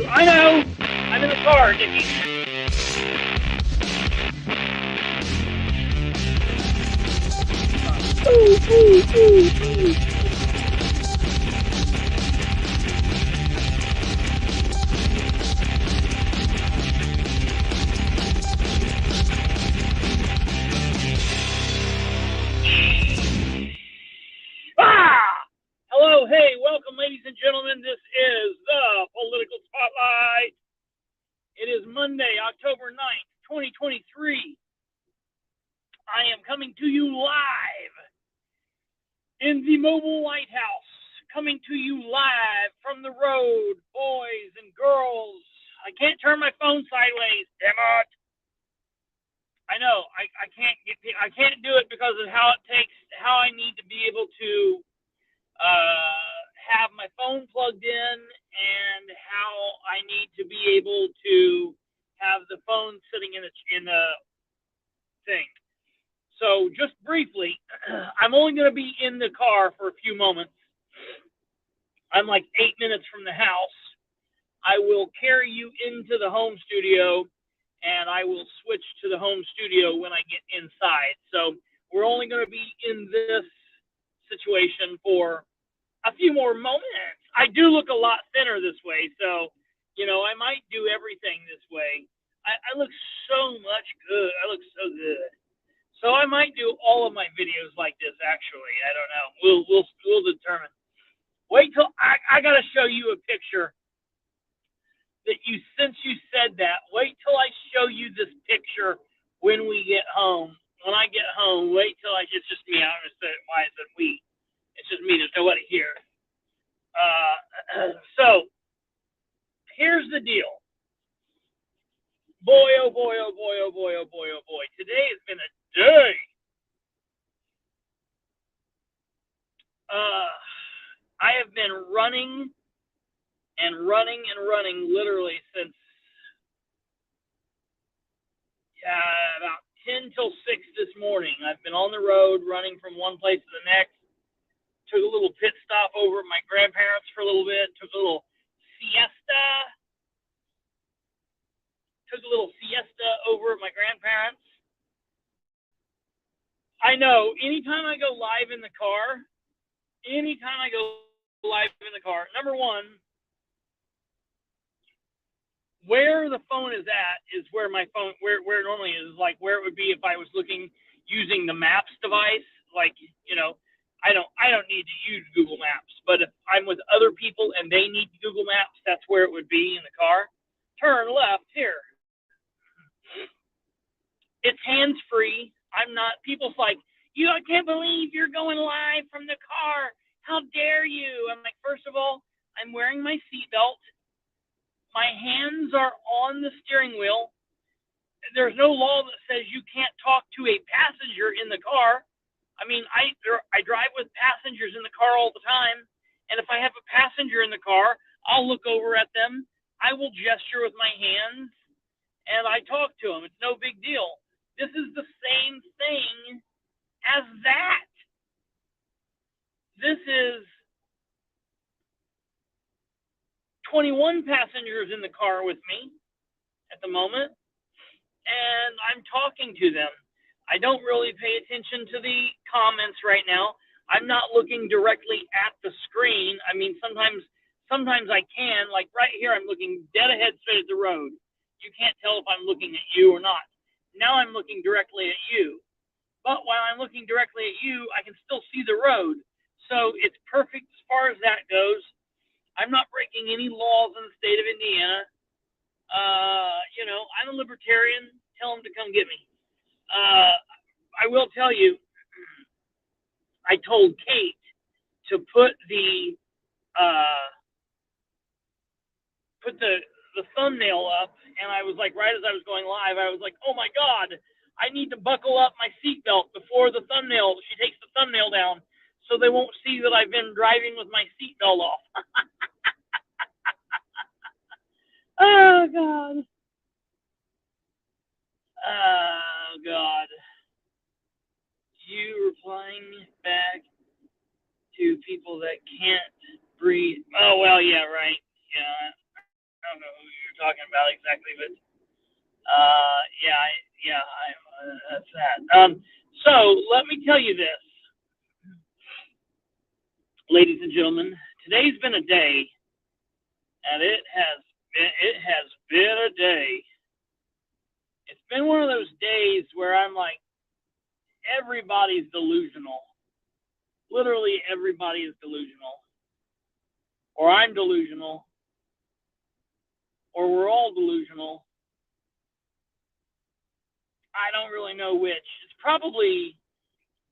I know! I'm in the car, Dickie. Hello, hey, welcome, ladies and gentlemen. This is the Political Spotlight. It is Monday, October 9th, 2023. I am coming to you live in the mobile Lighthouse, coming to you live from the road, boys and girls. I can't turn my phone sideways, damn it. I know, I can't do it because of how I need to be able to have my phone plugged in and how I need to be able to have the phone sitting in the thing. So just briefly, I'm only going to be in the car for a few moments. I'm like 8 minutes from the house. I will carry you into the home studio, and I will switch to the home studio when I get inside. So we're only going to be in this situation for a few more moments. I do look a lot thinner this way, so, I might do everything this way. I look so much good. I look so good. So I might do all of my videos like this, actually. I don't know. We'll determine. Wait till I got to show you a picture since you said that, wait till I show you this picture when we get home. When I get home, wait till it's just me. I don't understand why I said we. It's just me. There's nobody here. So here's the deal. Boy, oh boy, oh boy, oh boy, oh boy, oh boy. Today has been a day. I have been running literally since about 10 till 6 this morning. I've been on the road running from one place to the next. Took a little pit stop over at my grandparents for a little bit. Took a little siesta over at my grandparents. I know, anytime I go live in the car, number one, where the phone is at is where my phone, where it normally is, like where it would be if I was using the Maps device. Like, I don't need to use Google Maps, but if I'm with other people and they need Google Maps, that's where it would be in the car. Turn left here. It's hands-free. People's like, I can't believe you're going live from the car. How dare you? I'm like, first of all, I'm wearing my seatbelt. My hands are on the steering wheel. There's no law that says you can't talk to a passenger in the car. I mean, I drive with passengers in the car all the time, and if I have a passenger in the car, I'll look over at them. I will gesture with my hands, and I talk to them. It's no big deal. This is the same thing as that. This is 21 passengers in the car with me at the moment, and I'm talking to them. I don't really pay attention to the comments right now. I'm not looking directly at the screen. I mean, sometimes I can. Like right here, I'm looking dead ahead straight at the road. You can't tell if I'm looking at you or not. Now I'm looking directly at you. But while I'm looking directly at you, I can still see the road. So it's perfect as far as that goes. I'm not breaking any laws in the state of Indiana. I'm a libertarian. Tell them to come get me. I will tell you, I told Kate to put the thumbnail up, and I was like, right as I was going live, I was like, oh my God, I need to buckle up my seatbelt before the thumbnail. She takes the thumbnail down, so they won't see that I've been driving with my seatbelt off. Oh God. Oh God. You replying back to people that can't breathe. Oh well, yeah, right. Yeah, I don't know who you're talking about exactly, but that's that. So let me tell you this, ladies and gentlemen. Today's been a day, and it has been a day. It's been one of those days where I'm like, everybody's delusional. Literally, everybody is delusional, or I'm delusional, or we're all delusional. I don't really know which. It's probably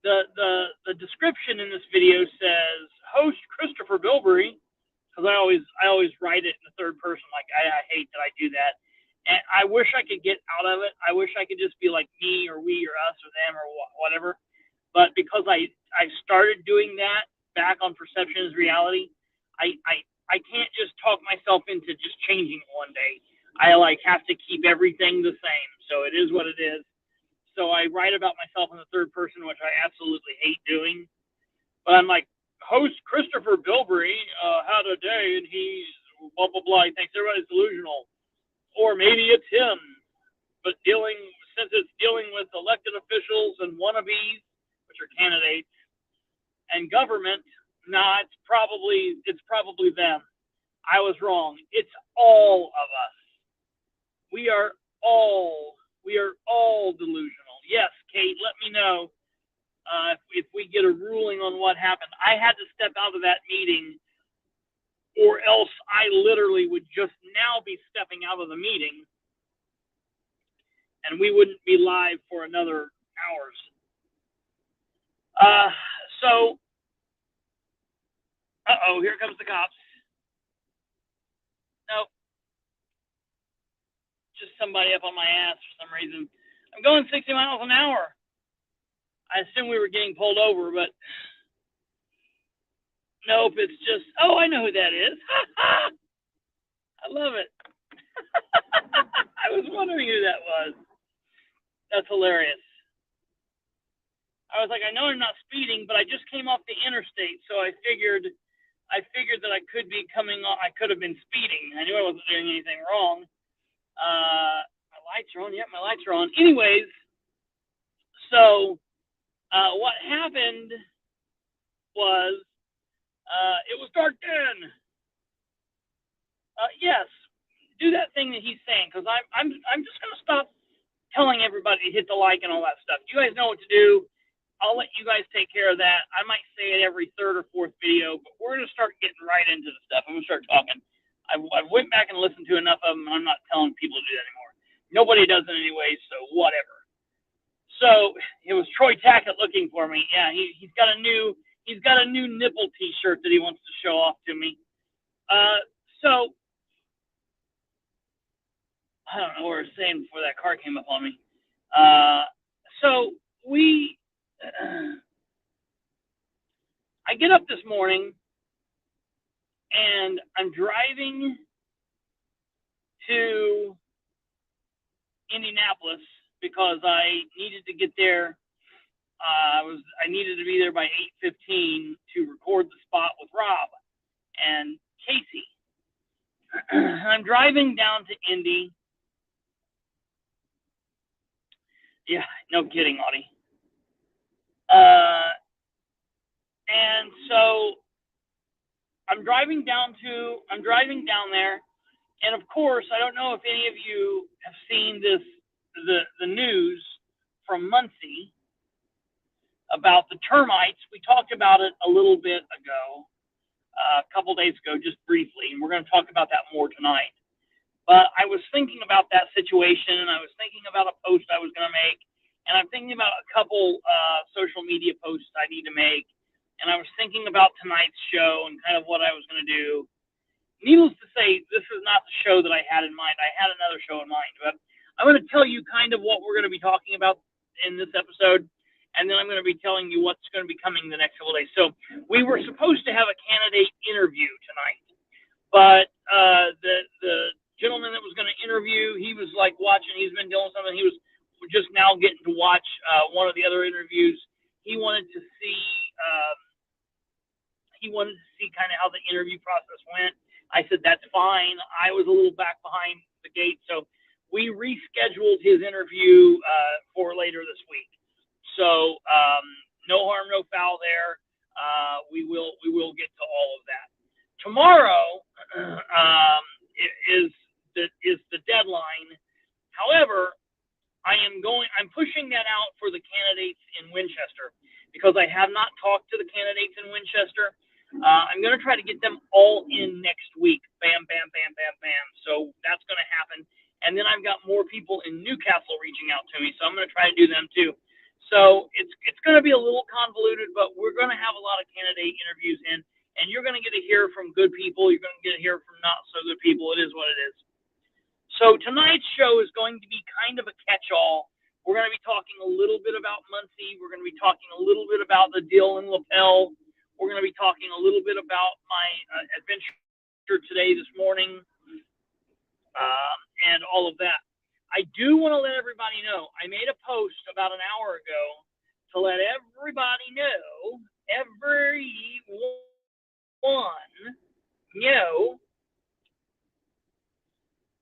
the description in this video says host Kristopher Bilbrey, because I always write it in the third person. Like I hate that I do that, and I wish I could get out of it. I wish I could just be like me or we or us or them or whatever. But because I started doing that back on Perception is Reality, I can't just talk myself into just changing it one day. I have to keep everything the same. So it is what it is. So I write about myself in the third person, which I absolutely hate doing. But I'm like, host Kristopher Bilbrey had a day, and he's blah, blah, blah. He thinks everybody's delusional. Or maybe it's him. But since it's dealing with elected officials and wannabes, which are candidates, and government, it's probably them. I was wrong. It's all of us. We are all delusional. Yes, Kate, let me know if we get a ruling on what happened. I had to step out of that meeting, or else I literally would just now be stepping out of the meeting, and we wouldn't be live for another hours. Here comes the cops. Nope. Just somebody up on my ass for some reason. I'm going 60 miles an hour. I assume we were getting pulled over, but nope, it's just, I know who that is. I love it. I was wondering who that was. That's hilarious. I was like, I know I'm not speeding, but I just came off the interstate, so I figured that I could be coming on. I could have been speeding. I knew I wasn't doing anything wrong. My lights are on. Yep, my lights are on. Anyways, so what happened was it was dark then. Yes, do that thing that he's saying, because I'm just gonna stop telling everybody to hit the like and all that stuff. You guys know what to do. I'll let you guys take care of that. I might say it every third or fourth video, but we're gonna start getting right into the stuff. I'm gonna start talking. I went back and listened to enough of them, and I'm not telling people to do that anymore. Nobody does it anyway, so whatever. So it was Troy Tackett looking for me. Yeah, he's got a new nipple T-shirt that he wants to show off to me. So I don't know what I was saying before that car came up on me. So I get up this morning, and I'm driving to Indianapolis because I needed to get there. I needed to be there by 8:15 to record the spot with Rob and Casey. I'm driving down to Indy. Yeah, no kidding, Audie. Uh, and so I'm driving down there, and of course, I don't know if any of you have seen the news from Muncie about the termites. We talked about it a little bit ago, a couple days ago, just briefly, and we're going to talk about that more tonight. But I was thinking about that situation, and I was thinking about a post I was going to make, and I'm thinking about a couple social media posts I need to make, and I was thinking about tonight's show and kind of what I was going to do. Needless to say, this is not the show that I had in mind. I had another show in mind, but I'm going to tell you kind of what we're going to be talking about in this episode, and then I'm going to be telling you what's going to be coming the next couple of days. So we were supposed to have a candidate interview tonight, but the gentleman that was going to interview, he was like watching. He's been doing something. He was just now getting to watch one of the other interviews. He wanted to see. He wanted to see kind of how the interview process went. I said, that's fine. I was a little back behind the gate, so we rescheduled his interview for later this week. So no harm, no foul there. We will get to all of that. Tomorrow is the deadline. However, I'm pushing that out for the candidates in Winchester because I have not talked to the candidates in Winchester. I'm going to try to get them all in next week. Bam, bam, bam, bam, bam. So that's going to happen. And then I've got more people in Newcastle reaching out to me, so I'm going to try to do them too. So it's going to be a little convoluted, but we're going to have a lot of candidate interviews in, and you're going to get to hear from good people. You're going to get to hear from not so good people. It is what it is. So tonight's show is going to be kind of a catch-all. We're going to be talking a little bit about Muncie. We're going to be talking a little bit about the deal in Lapel. We're going to be talking a little bit about my adventure today, this morning, and all of that. I do want to let everybody know, I made a post about an hour ago to let everybody know,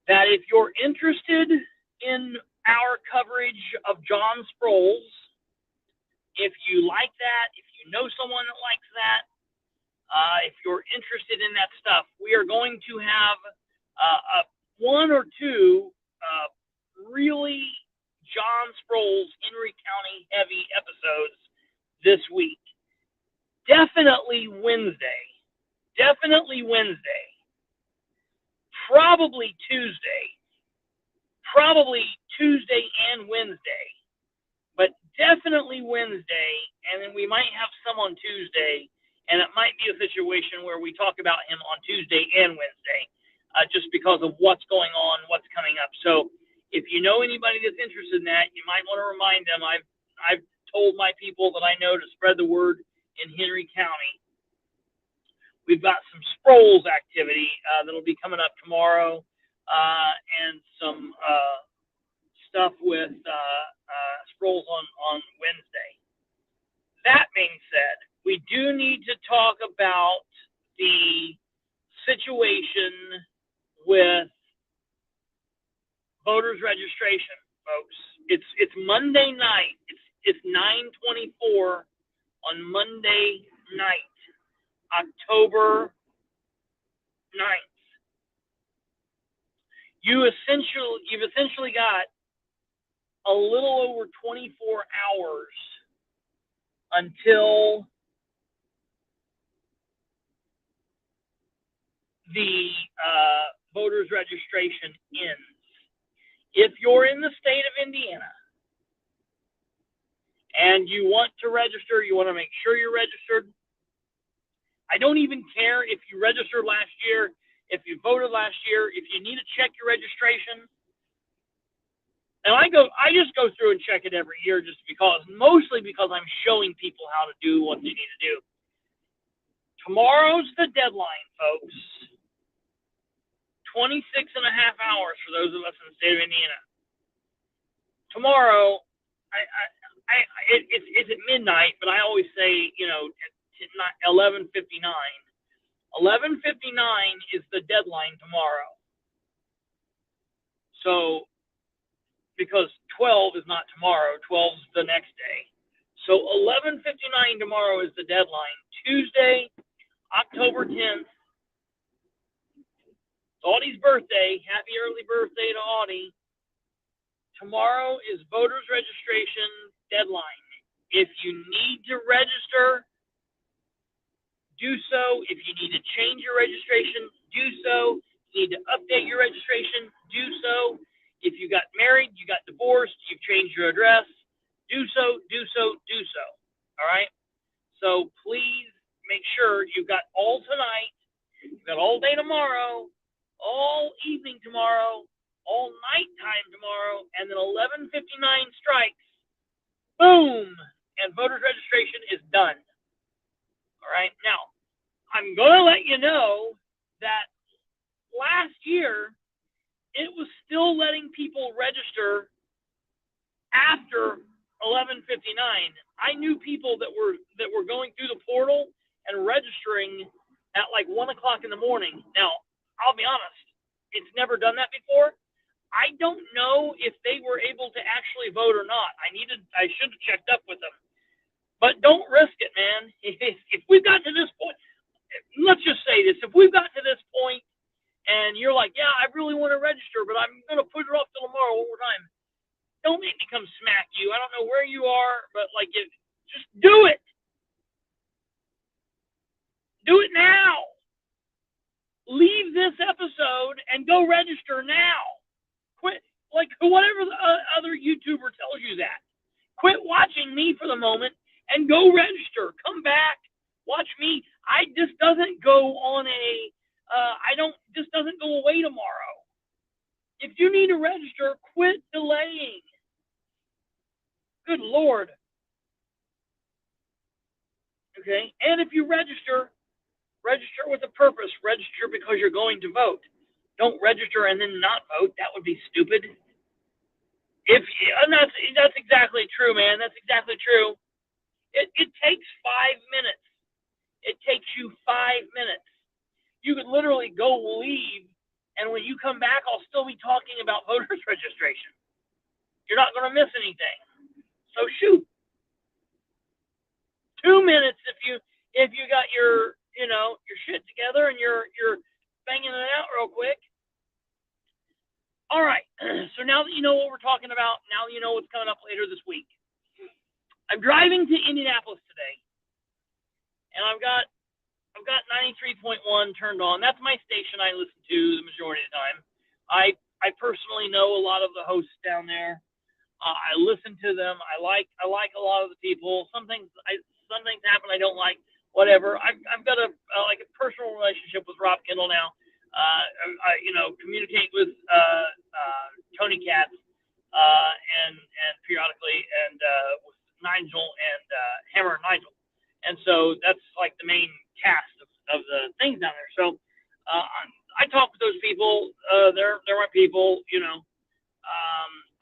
that if you're interested in our coverage of John Sproles, if you like that, if you know someone that likes that, if you're interested in that stuff, we are going to have one or two really John Sproles, Henry County heavy episodes this week. Definitely Wednesday. Probably Tuesday and Wednesday. But definitely Wednesday, and then we might have some on Tuesday, and it might be a situation where we talk about him on Tuesday and Wednesday, just because of what's going on, what's coming up. So if you know anybody that's interested in that, you might want to remind them. I've told my people that I know to spread the word in Henry County. We've got some Sproles activity that'll be coming up tomorrow, and some stuff with Sproles on Wednesday. That being said, we do need to talk about the situation with voters registration, folks. It's Monday night. It's 9:24 on Monday night, October 9th. You've essentially got a little over 24 hours until the voters registration ends. If you're in the state of Indiana and you want to register, you want to make sure you're registered. I don't even care if you registered last year, if you voted last year, if you need to check your registration. And I just go through and check it every year mostly because I'm showing people how to do what they need to do. Tomorrow's the deadline, folks. 26 and a half hours for those of us in the state of Indiana. Tomorrow, it's at midnight, but I always say, 11:59. 11:59 is the deadline tomorrow. So because 12 is not tomorrow. 12 is the next day. So 11:59 tomorrow is the deadline. Tuesday, October 10th. It's Audie's birthday. Happy early birthday to Audie. Tomorrow is voters registration deadline. If you need to register, do so. If you need to change your registration, do so. If you need to update your registration, do so. If you got married, you got divorced, you've changed your address, do so, do so, do so. All right? So please make sure you've got all tonight, you've got all day tomorrow, all evening tomorrow, all nighttime tomorrow, and then 11:59 strikes. Boom! And voters registration is done. All right? Now, I'm going to let you know that last year, it was still letting people register after 11:59. I knew people that were going through the portal and registering at like 1 o'clock in the morning. Now, I'll be honest, it's never done that before. I don't know if they were able to actually vote or not. I should have checked up with them. But don't risk it, man. If we've got to this point, let's just say this: if we've got to this point, and you're like, yeah, I really want to register, but I'm going to put it off till tomorrow one more time. Don't make me come smack you. I don't know where you are, but just do it. Do it now. Leave this episode and go register now. Quit, like whatever the other YouTuber tells you that. Quit watching me for the moment and go register. Come back. Watch me. This doesn't go on this doesn't go away tomorrow. If you need to register, quit delaying. Good Lord. Okay? And if you register with a purpose. Register because you're going to vote. Don't register and then not vote. That would be stupid. That's exactly true, man. That's exactly true. It takes 5 minutes. It takes you 5 minutes. You could literally go leave, and when you come back, I'll still be talking about voters registration. You're not going to miss anything. So shoot. 2 minutes if you got your shit together and you're banging it out real quick. All right. So now that you know what we're talking about, now you know what's coming up later this week. I'm driving to Indianapolis today, and I've got 93.1 turned on. That's my station I listen to the majority of the time. I personally know a lot of the hosts down there. I listen to them. I like a lot of the people. Some things happen I don't like. Whatever. I've got a personal relationship with Rob Kendall now. I communicate with Tony Katz and periodically and with Nigel and Hammer and Nigel. And so that's like the main cast of the things down there. So I talk with those people. They're my people,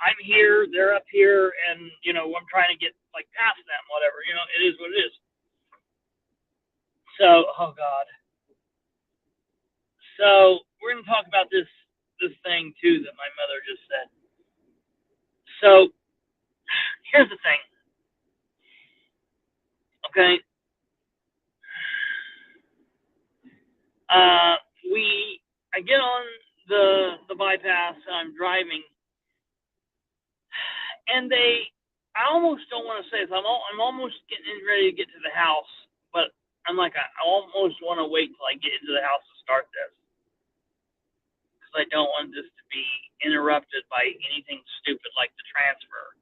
I'm here, they're up here, and I'm trying to get like past them, whatever. It is what it is. So, oh God. So we're gonna talk about this thing too that my mother just said. So here's the thing. Okay. I get on the bypass, I'm driving, and I almost don't want to say this. I'm almost getting ready to get to the house, but I'm like, I almost want to wait till I get into the house to start this, because I don't want this to be interrupted by anything stupid like the transfer.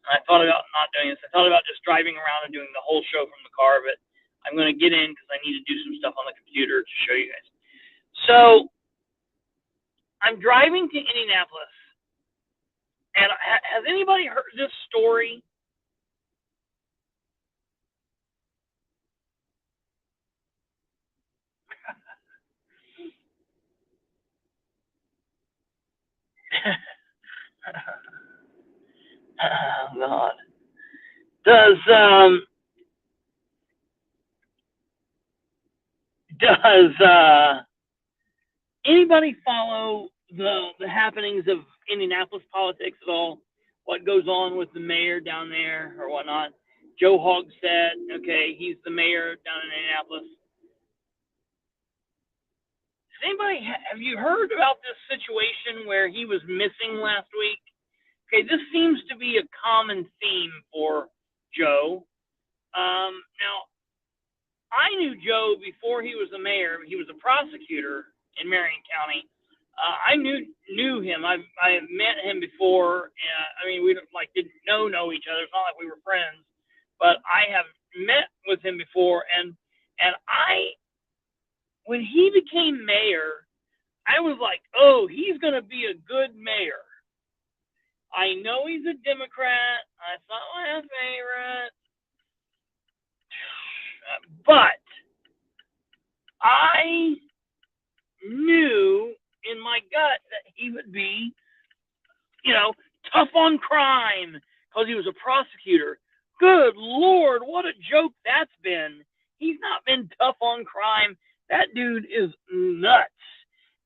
And I thought about not doing this. I thought about just driving around and doing the whole show from the car, but I'm going to get in because I need to do some stuff on the computer to show you guys. So I'm driving to Indianapolis, and has anybody heard this story? Oh God. Does anybody follow the happenings of Indianapolis politics at all? What goes on with the mayor down there or whatnot? Joe Hogsett, okay, he's the mayor down in Indianapolis. Anybody, have you heard about this situation where he was missing last week? Okay, this seems to be a common theme for Joe. Now, I knew Joe before he was the mayor. He was a prosecutor in Marion County. I knew him. I've met him before. I mean, we didn't know each other. It's not like we were friends, but I have met with him before. And I, when he became mayor, I was like, oh, he's going to be a good mayor. I know he's a Democrat. That's not my favorite. But I knew in my gut that he would be, tough on crime because he was a prosecutor. Good Lord, what a joke that's been. He's not been tough on crime. That dude is nuts.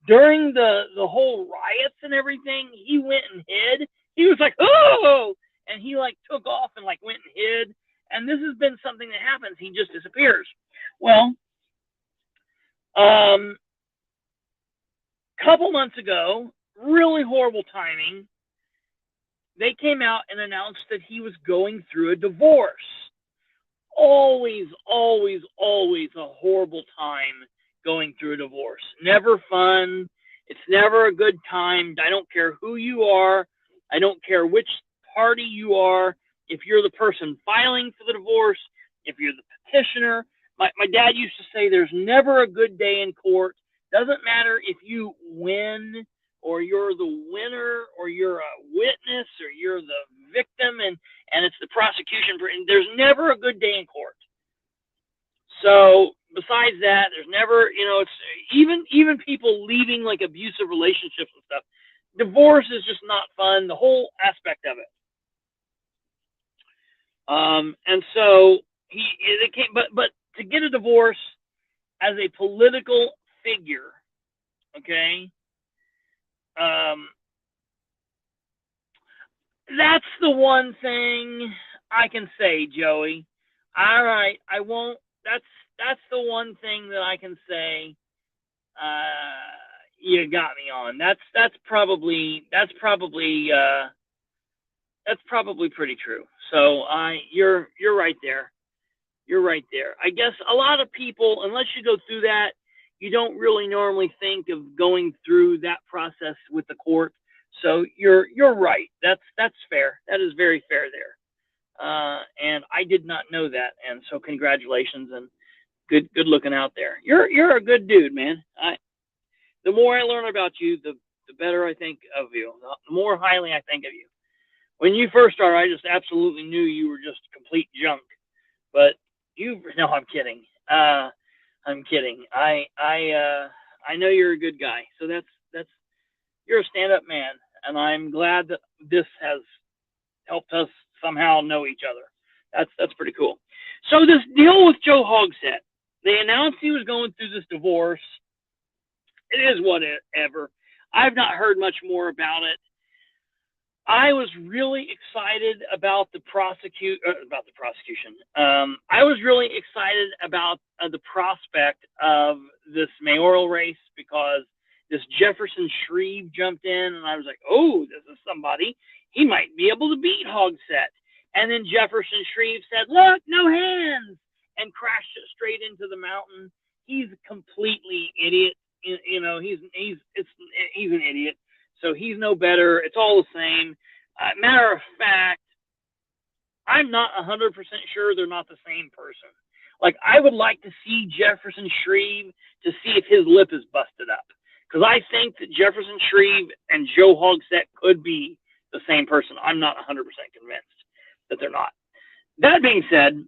During the whole riots and everything, he went and hid. He was like, oh, and he took off and went and hid. And this has been something that happens. He just disappears. Well, couple months ago, really horrible timing, they came out and announced that he was going through a divorce. Always, always, always a horrible time going through a divorce. Never fun. It's never a good time. I don't care who you are. I don't care which party you are. If you're the person filing for the divorce, if you're the petitioner. My dad used to say there's never a good day in court. Doesn't matter if you win or you're the winner or you're a witness or you're the victim and it's the prosecution. There's never a good day in court. So besides that, there's never, it's even people leaving abusive relationships and stuff. Divorce is just not fun, the whole aspect of it. And so they came, but to get a divorce as a political figure, okay, that's the one thing I can say, Joey. All right, I won't. That's the one thing that I can say. You got me on. That's probably pretty true. So you're right there. You're right there. I guess a lot of people, unless you go through that, you don't really normally think of going through that process with the court. So you're right. That's fair. That is very fair there. And I did not know that. And so congratulations and good looking out there. You're a good dude, man. The more I learn about you, the better I think of you. The more highly I think of you. When you first started, I just absolutely knew you were just complete junk. But no, I'm kidding. I'm kidding. I know you're a good guy. So that's you're a stand-up man, and I'm glad that this has helped us somehow know each other. That's pretty cool. So this deal with Joe Hogsett, they announced he was going through this divorce. It is whatever. I've not heard much more about it. I was really excited about the prosecution. I was really excited about the prospect of this mayoral race because this Jefferson Shreve jumped in, and I was like, oh, this is somebody. He might be able to beat Hogsett. And then Jefferson Shreve said, look, no hands, and crashed it straight into the mountain. He's completely idiot. He's an idiot. So he's no better. It's all the same. Matter of fact, I'm not 100% sure they're not the same person. I would like to see Jefferson Shreve to see if his lip is busted up. Because I think that Jefferson Shreve and Joe Hogsett could be the same person. I'm not 100% convinced that they're not. That being said,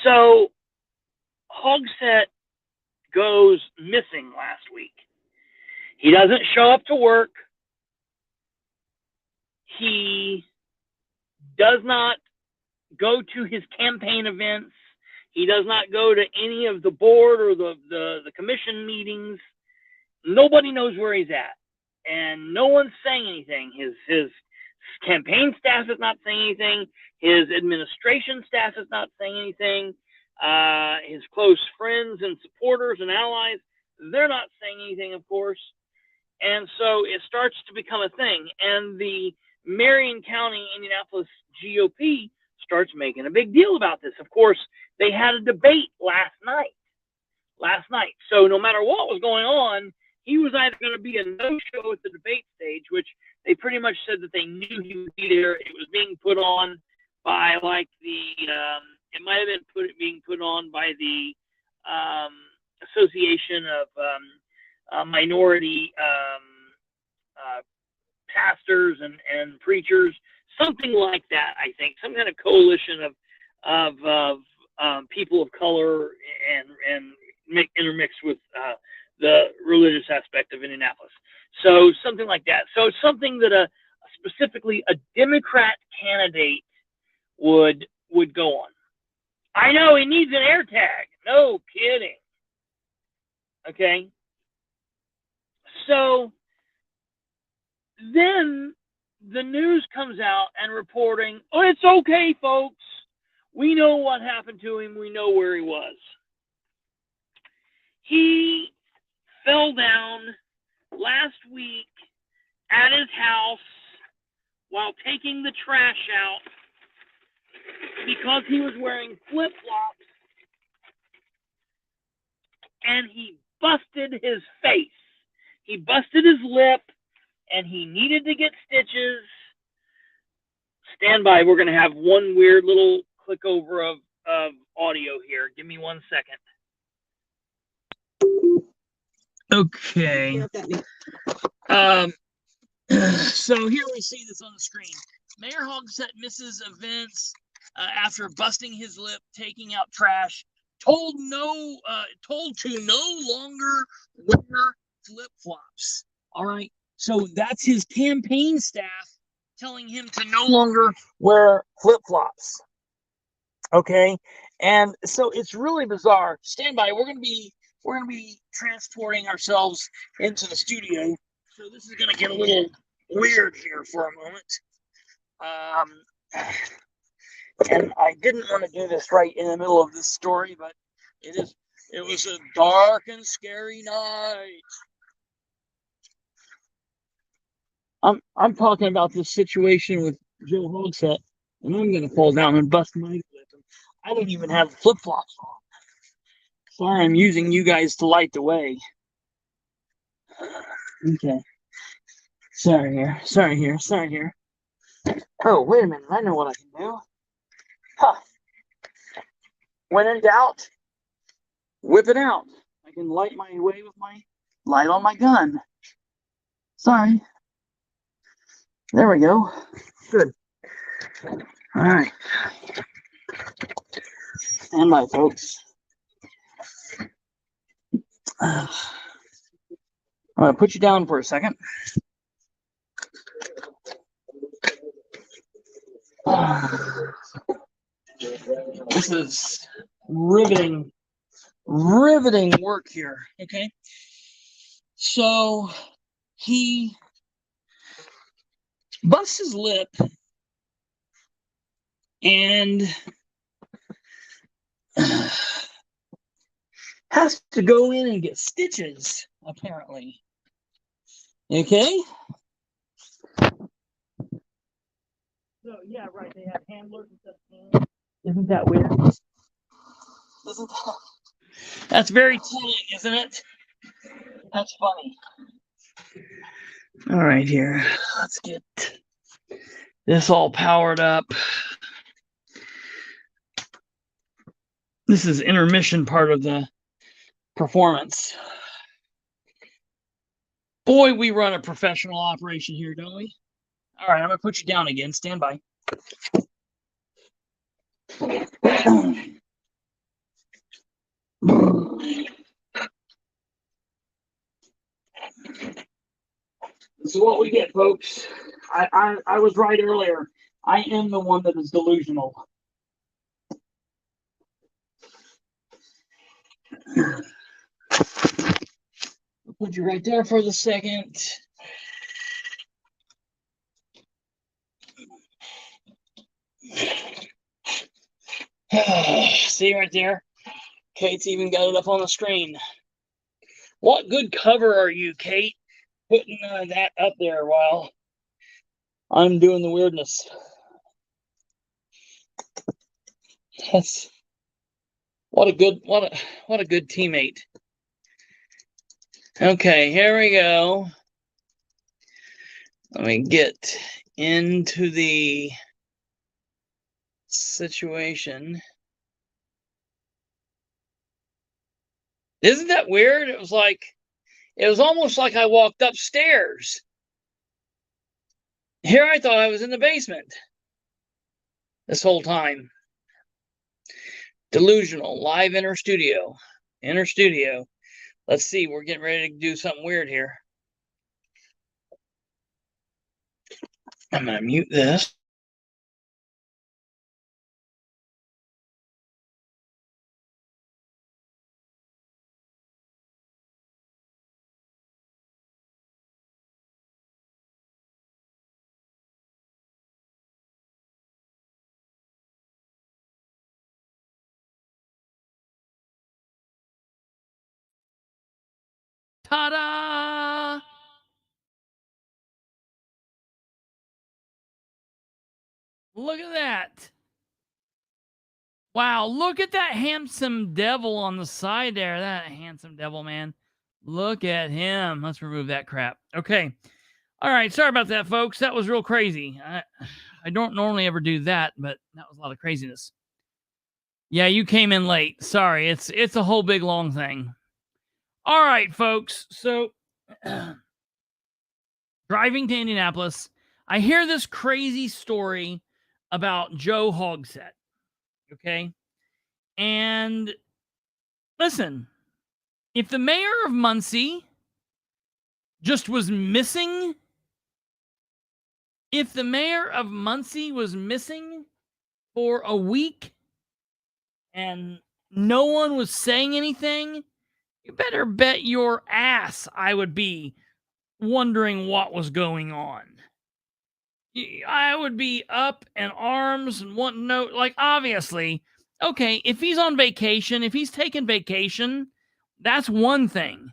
so Hogsett goes missing last week. He doesn't show up to work. He does not go to his campaign events. He does not go to any of the board or the commission meetings. nobody knows where he's at, and no one's saying anything. His campaign staff is not saying anything. His administration staff is not saying anything. His close friends and supporters and allies, they're not saying anything, of course. And so it starts to become a thing. And the Marion County, Indianapolis GOP starts making a big deal about this. Of course, they had a debate last night. So no matter what was going on, he was either going to be a no-show at the debate stage, which they pretty much said that they knew he would be there. It was being put on by like it might have been being put on by the Association of Minority pastors and preachers, something like that. I think some kind of coalition of people of color and intermixed with the religious aspect of Indianapolis. So something like that. So something that specifically a Democrat candidate would go on. I know he needs an air tag. No kidding. Okay. So then the news comes out and reporting, oh, it's okay, folks. We know what happened to him. We know where he was. He fell down last week at his house while taking the trash out because he was wearing flip-flops, and he busted his face. He busted his lip, and he needed to get stitches. Stand by. We're going to have one weird little click over of audio here. Give me 1 second. Okay. So here we see this on the screen. Mayor Hogsett misses events after busting his lip, taking out trash. Told to no longer wear flip-flops. All right. So that's his campaign staff telling him to no longer wear flip-flops. Okay. And so it's really bizarre. Stand by. We're going to be transporting ourselves into the studio. So this is going to get a little weird here for a moment. And I didn't want to do this right in the middle of this story, but it was a dark and scary night. I'm talking about this situation with Joe Hogsett, and I'm going to fall down and bust my lip. I don't even have flip-flops on. Sorry, I'm using you guys to light the way. Okay. Sorry here. Oh, wait a minute. I know what I can do. Huh. When in doubt, whip it out. I can light my way with my light on my gun. Sorry. There we go. Good. All right. Stand by, folks. I'm going to put you down for a second. This is riveting work here. Okay. So he busts his lip and has to go in and get stitches, apparently. Okay? So, yeah, right, they have handlers instead of hands. Isn't that weird? That's very telling, isn't it? That's funny. All right, here. Let's get this all powered up. This is intermission part of the performance. Boy, we run a professional operation here, don't we? All right, I'm going to put you down again. Stand by. This is what we get, folks. I was right earlier. I am the one that is delusional. I'll put you right there for the second. See right there? Kate's even got it up on the screen. What good cover are you, Kate? Putting that up there while I'm doing the weirdness. That's what a good teammate. Okay, here we go. Let me get into the situation. Isn't that weird? It was almost like I walked upstairs. Here I thought I was in the basement this whole time. Delusional, live inner studio. Let's see, we're getting ready to do something weird here. I'm going to mute this. Ta-da! Look at that. Wow, look at that handsome devil on the side there. That handsome devil, man. Look at him. Let's remove that crap. Okay. All right. Sorry about that, folks. That was real crazy. I don't normally ever do that, but that was a lot of craziness. Yeah, you came in late. Sorry. It's a whole big long thing. All right, folks. So driving to Indianapolis, I hear this crazy story about Joe Hogsett. Okay. And listen, if the mayor of Muncie just was missing, for a week and no one was saying anything, you better bet your ass I would be wondering what was going on. I would be up in arms and wanting to know, like, obviously, okay, if he's on vacation, if he's taking vacation, that's one thing.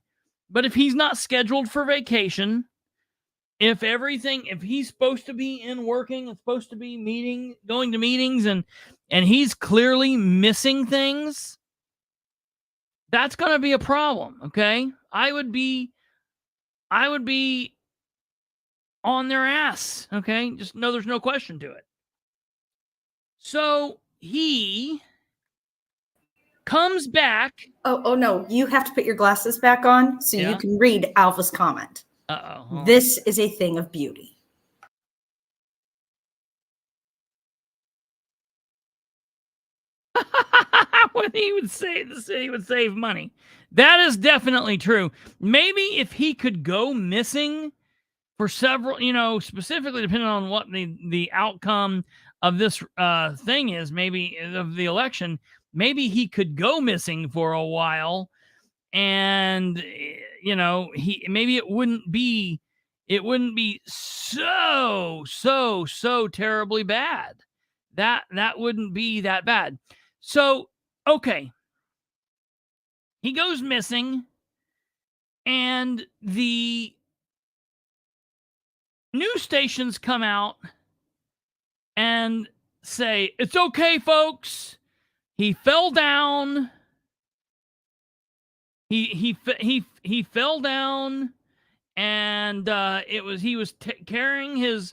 But if he's not scheduled for vacation, if he's supposed to be in working, it's supposed to be going to meetings, and he's clearly missing things, that's going to be a problem, okay? I would be on their ass, okay? Just know there's no question to it. So he comes back. Oh no, you have to put your glasses back on so you can read Alpha's comment. Uh-oh. This is a thing of beauty. When he would say the city would save money. That is definitely true. Maybe if he could go missing for several, specifically depending on what the outcome of this thing is, maybe of the election, maybe he could go missing for a while, and maybe it wouldn't be so terribly bad. That wouldn't be that bad. So, okay. He goes missing, and the news stations come out and say, "It's okay, folks. He fell down. He fell down, and he was carrying his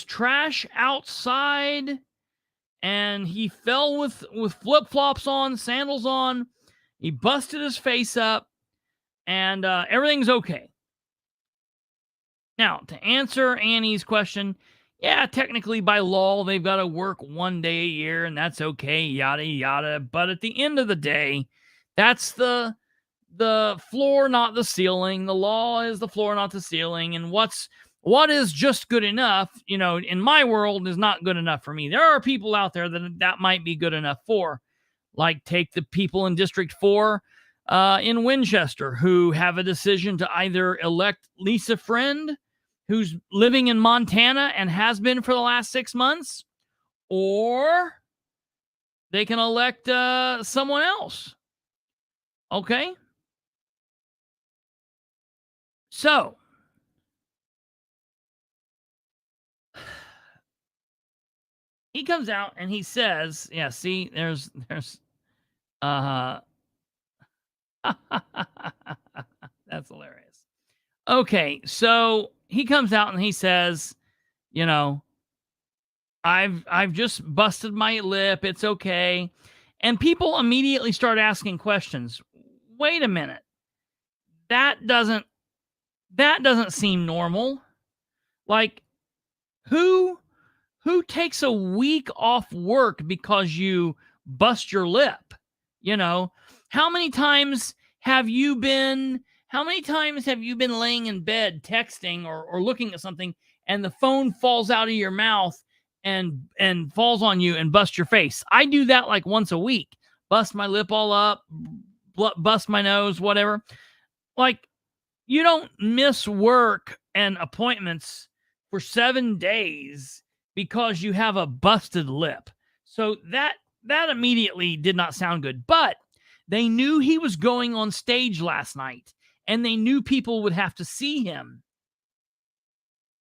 trash outside, and he fell with flip-flops on, sandals on. He busted his face up, and everything's okay." Now, to answer Annie's question, yeah, technically by law, they've got to work one day a year, and that's okay, yada, yada. But at the end of the day, that's the floor, not the ceiling. The law is the floor, not the ceiling. And what is just good enough, in my world, is not good enough for me. There are people out there that might be good enough for. Like, take the people in District 4. in Winchester who have a decision to either elect Lisa Friend, who's living in Montana and has been for the last 6 months, or they can elect someone else. Okay? So, he comes out and he says, yeah, see, there's, that's hilarious. Okay, so he comes out and he says, you know, I've just busted my lip. It's okay. And people immediately start asking questions. Wait a minute. That doesn't seem normal. Like, who takes a week off work because you bust your lip? You know, how many times have you been laying in bed texting or looking at something and the phone falls out of your mouth and falls on you and bust your face? I do that like once a week. Bust my lip all up, bust my nose, whatever. Like, you don't miss work and appointments for 7 days because you have a busted lip. So that immediately did not sound good. But they knew he was going on stage last night, and they knew people would have to see him.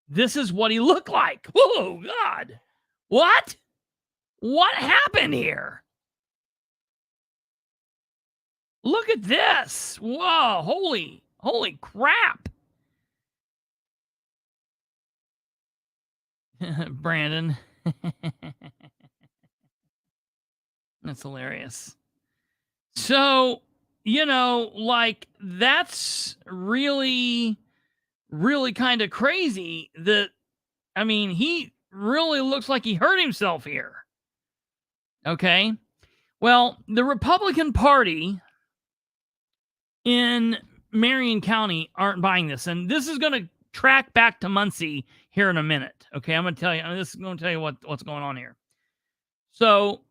This is what he looked like. Oh, God. What? What happened here? Look at this. Whoa, holy crap. Brandon. That's hilarious. So, you know, like, that's really, really kind of crazy that, I mean, he really looks like he hurt himself here. Okay. Well, the Republican Party in Marion County aren't buying this. And this is going to track back to Muncie here in a minute. Okay, I'm going to tell you. This is going to tell you what's going on here. So,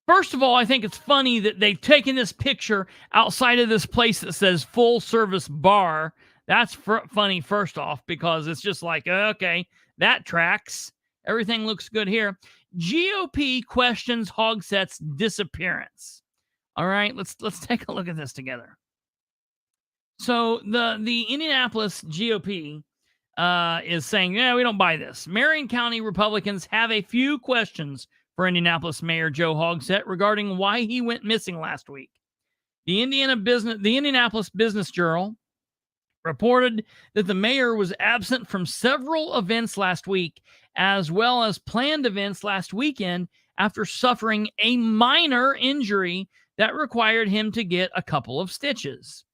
first of all, I think it's funny that they've taken this picture outside of this place that says full service bar. That's funny, first off, because it's just like, okay, that tracks. Everything looks good here. GOP questions Hogsett's disappearance. All right, let's take a look at this together. So the Indianapolis GOP is saying, yeah, we don't buy this. Marion County Republicans have a few questions for Indianapolis Mayor Joe Hogsett regarding why he went missing last week. The Indianapolis Business Journal reported that the mayor was absent from several events last week, as well as planned events last weekend, after suffering a minor injury that required him to get a couple of stitches.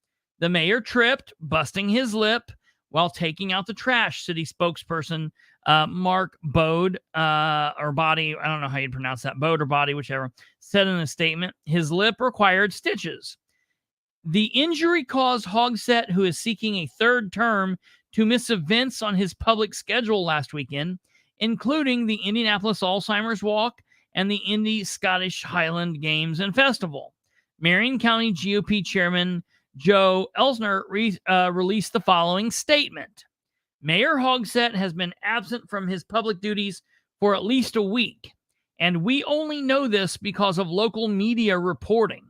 The mayor tripped, busting his lip while taking out the trash, city spokesperson Mark Bode, or Body, I don't know how you'd pronounce that, Bode or Body, whichever, said in a statement, his lip required stitches. The injury caused Hogsett, who is seeking a third term, to miss events on his public schedule last weekend, including the Indianapolis Alzheimer's Walk and the Indy Scottish Highland Games and Festival. Marion County GOP Chairman Joe Elsner released the following statement. Mayor Hogsett has been absent from his public duties for at least a week, and we only know this because of local media reporting.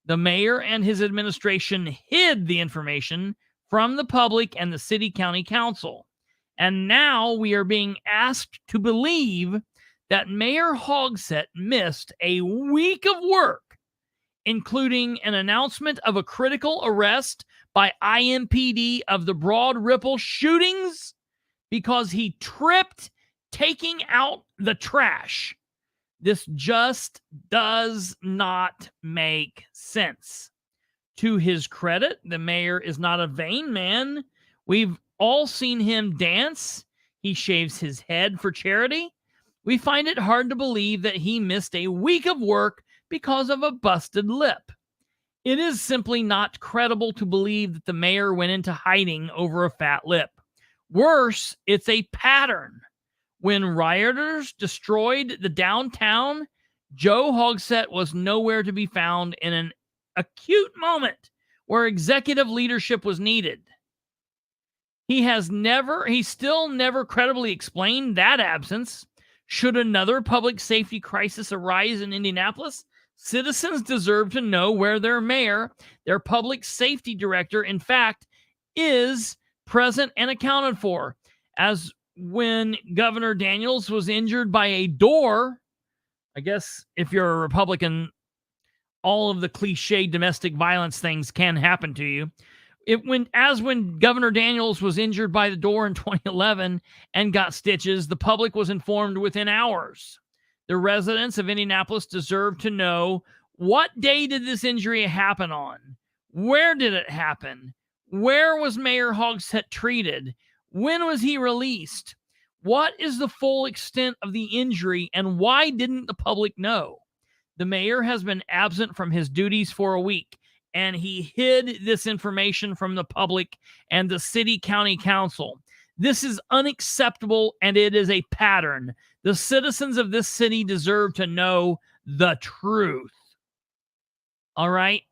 The mayor and his administration hid the information from the public and the city-county council. And now we are being asked to believe that Mayor Hogsett missed a week of work, including an announcement of a critical arrest by IMPD of the Broad Ripple shootings because he tripped taking out the trash. This just does not make sense. To his credit, the mayor is not a vain man. We've all seen him dance. He shaves his head for charity. We find it hard to believe that he missed a week of work because of a busted lip. It is simply not credible to believe that the mayor went into hiding over a fat lip. Worse, it's a pattern. When rioters destroyed the downtown, Joe Hogsett was nowhere to be found in acute moment where executive leadership was needed. He still never credibly explained that absence. Should another public safety crisis arise in Indianapolis, citizens deserve to know where their mayor, their public safety director, in fact, is present and accounted for. As when Governor Daniels was injured by a door, I guess if you're a Republican, all of the cliche domestic violence things can happen to you. When Governor Daniels was injured by the door in 2011 and got stitches, the public was informed within hours. The residents of Indianapolis deserve to know, what day did this injury happen on? Where did it happen? Where was Mayor Hogsett treated? When was he released? What is the full extent of the injury, and why didn't the public know? The mayor has been absent from his duties for a week, and he hid this information from the public and the city county council. This is unacceptable, and it is a pattern. The citizens of this city deserve to know the truth. All right?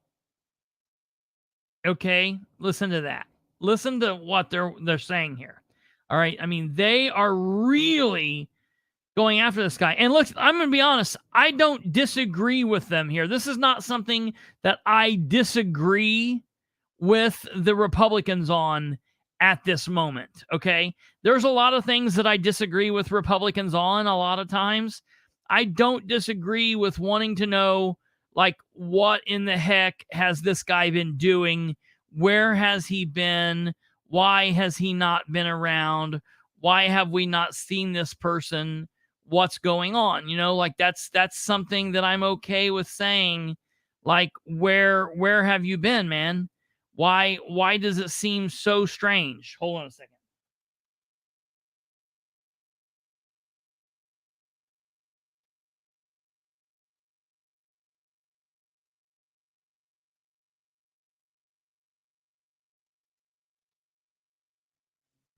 Okay, listen to that. Listen to what they're saying here. All right? I mean, they are really going after this guy. And look, I'm going to be honest, I don't disagree with them here. This is not something that I disagree with the Republicans on at this moment, okay? There's a lot of things that I disagree with Republicans on a lot of times. I don't disagree with wanting to know, like, what in the heck has this guy been doing? Where has he been? Why has he not been around? Why have we not seen this person? What's going on? You know, like that's something that I'm okay with saying. Like, where have you been, man? Why does it seem so strange? Hold on a second.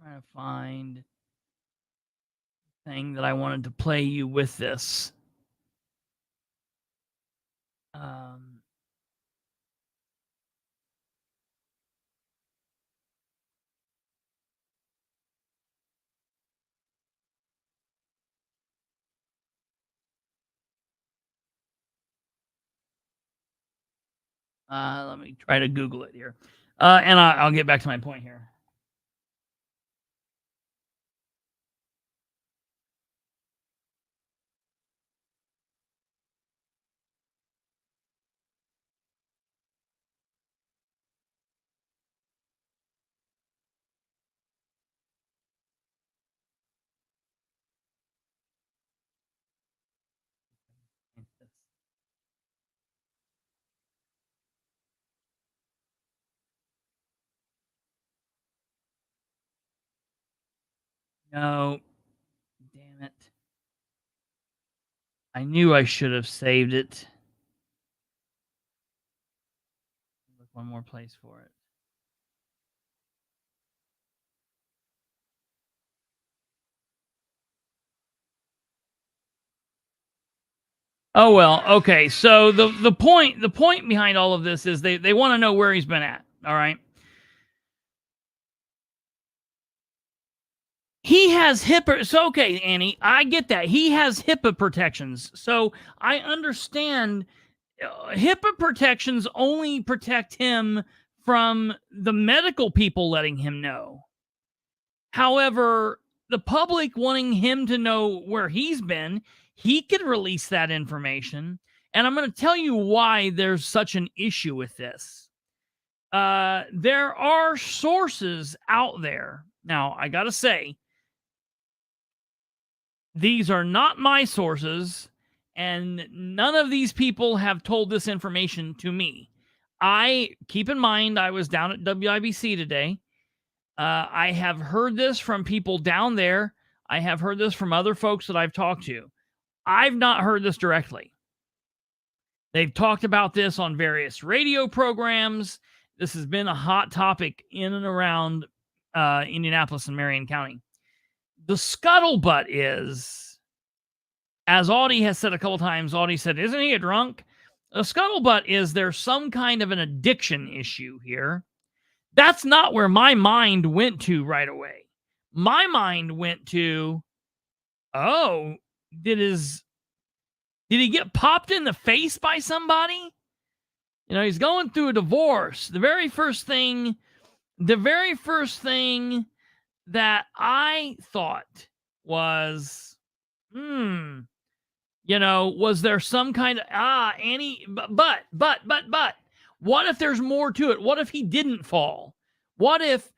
I'm trying to find the thing that I wanted to play you with this. Let me try to Google it here. And I'll get back to my point here. No, damn it. I knew I should have saved it. Look one more place for it. Oh well, okay. So the point behind all of this is they want to know where he's been at. All right. He has HIPAA. So, okay, Annie, I get that. He has HIPAA protections. So I understand HIPAA protections only protect him from the medical people letting him know. However, the public wanting him to know where he's been, he could release that information. And I'm going to tell you why there's such an issue with this. There are sources out there. Now, I got to say, these are not my sources, and none of these people have told this information to me. Keep in mind, I was down at WIBC today. I have heard this from people down there. I have heard this from other folks that I've talked to. I've not heard this directly. They've talked about this on various radio programs. This has been a hot topic in and around Indianapolis and Marion County. The scuttlebutt is, as Audie has said a couple times, Audie said, isn't he a drunk? A scuttlebutt is there's some kind of an addiction issue here. That's not where my mind went to right away. My mind went to, oh, did he get popped in the face by somebody? He's going through a divorce. The very first thing that I thought was, was there some kind of, Annie, but, what if there's more to it? What if he didn't fall? What if,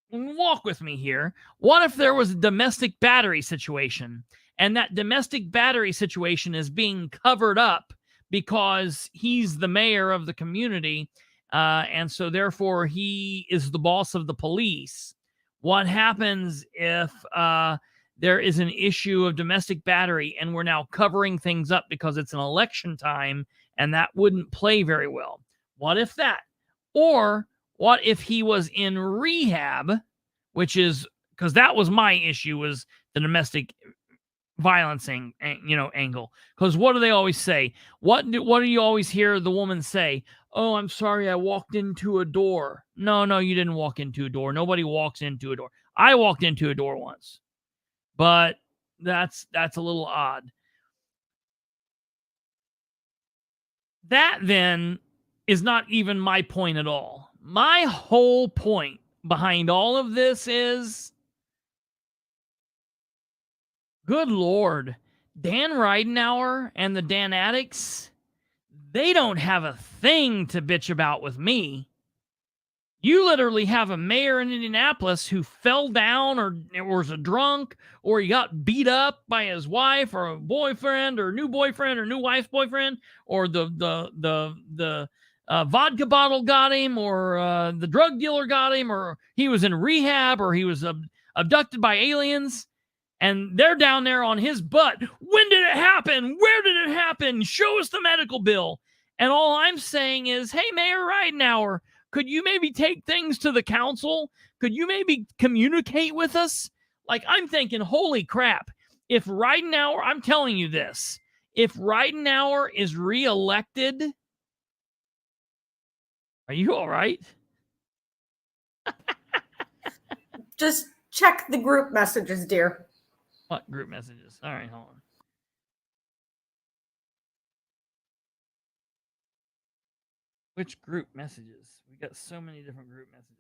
walk with me here, what if there was a domestic battery situation, and that domestic battery situation is being covered up because he's the mayor of the community, and so therefore he is the boss of the police? What happens if there is an issue of domestic battery and we're now covering things up because it's an election time, and that wouldn't play very well? What if that? Or what if he was in rehab, which is, because that was my issue, was the domestic violence angle. Because what do they always say? What do you always hear the woman say? Oh, I'm sorry, I walked into a door. No, you didn't walk into a door. Nobody walks into a door. I walked into a door once. But that's a little odd. That then is not even my point at all. My whole point behind all of this is, good Lord, Dan Ridenhour and the Dan Addicts, they don't have a thing to bitch about with me. You literally have a mayor in Indianapolis who fell down or was a drunk, or he got beat up by his wife or a boyfriend or new boyfriend or new wife's boyfriend, or the vodka bottle got him, or the drug dealer got him, or he was in rehab, or he was abducted by aliens, and they're down there on his butt. When did it happen? Where did it happen? Show us the medical bill. And all I'm saying is, hey, Mayor Ridenhour, could you maybe take things to the council? Could you maybe communicate with us? Like, I'm thinking, holy crap, if Ridenhour, I'm telling you this, if Ridenhour is reelected, are you all right? Just check the group messages, dear. What group messages? All right, hold on. Which group messages? We got so many different group messages.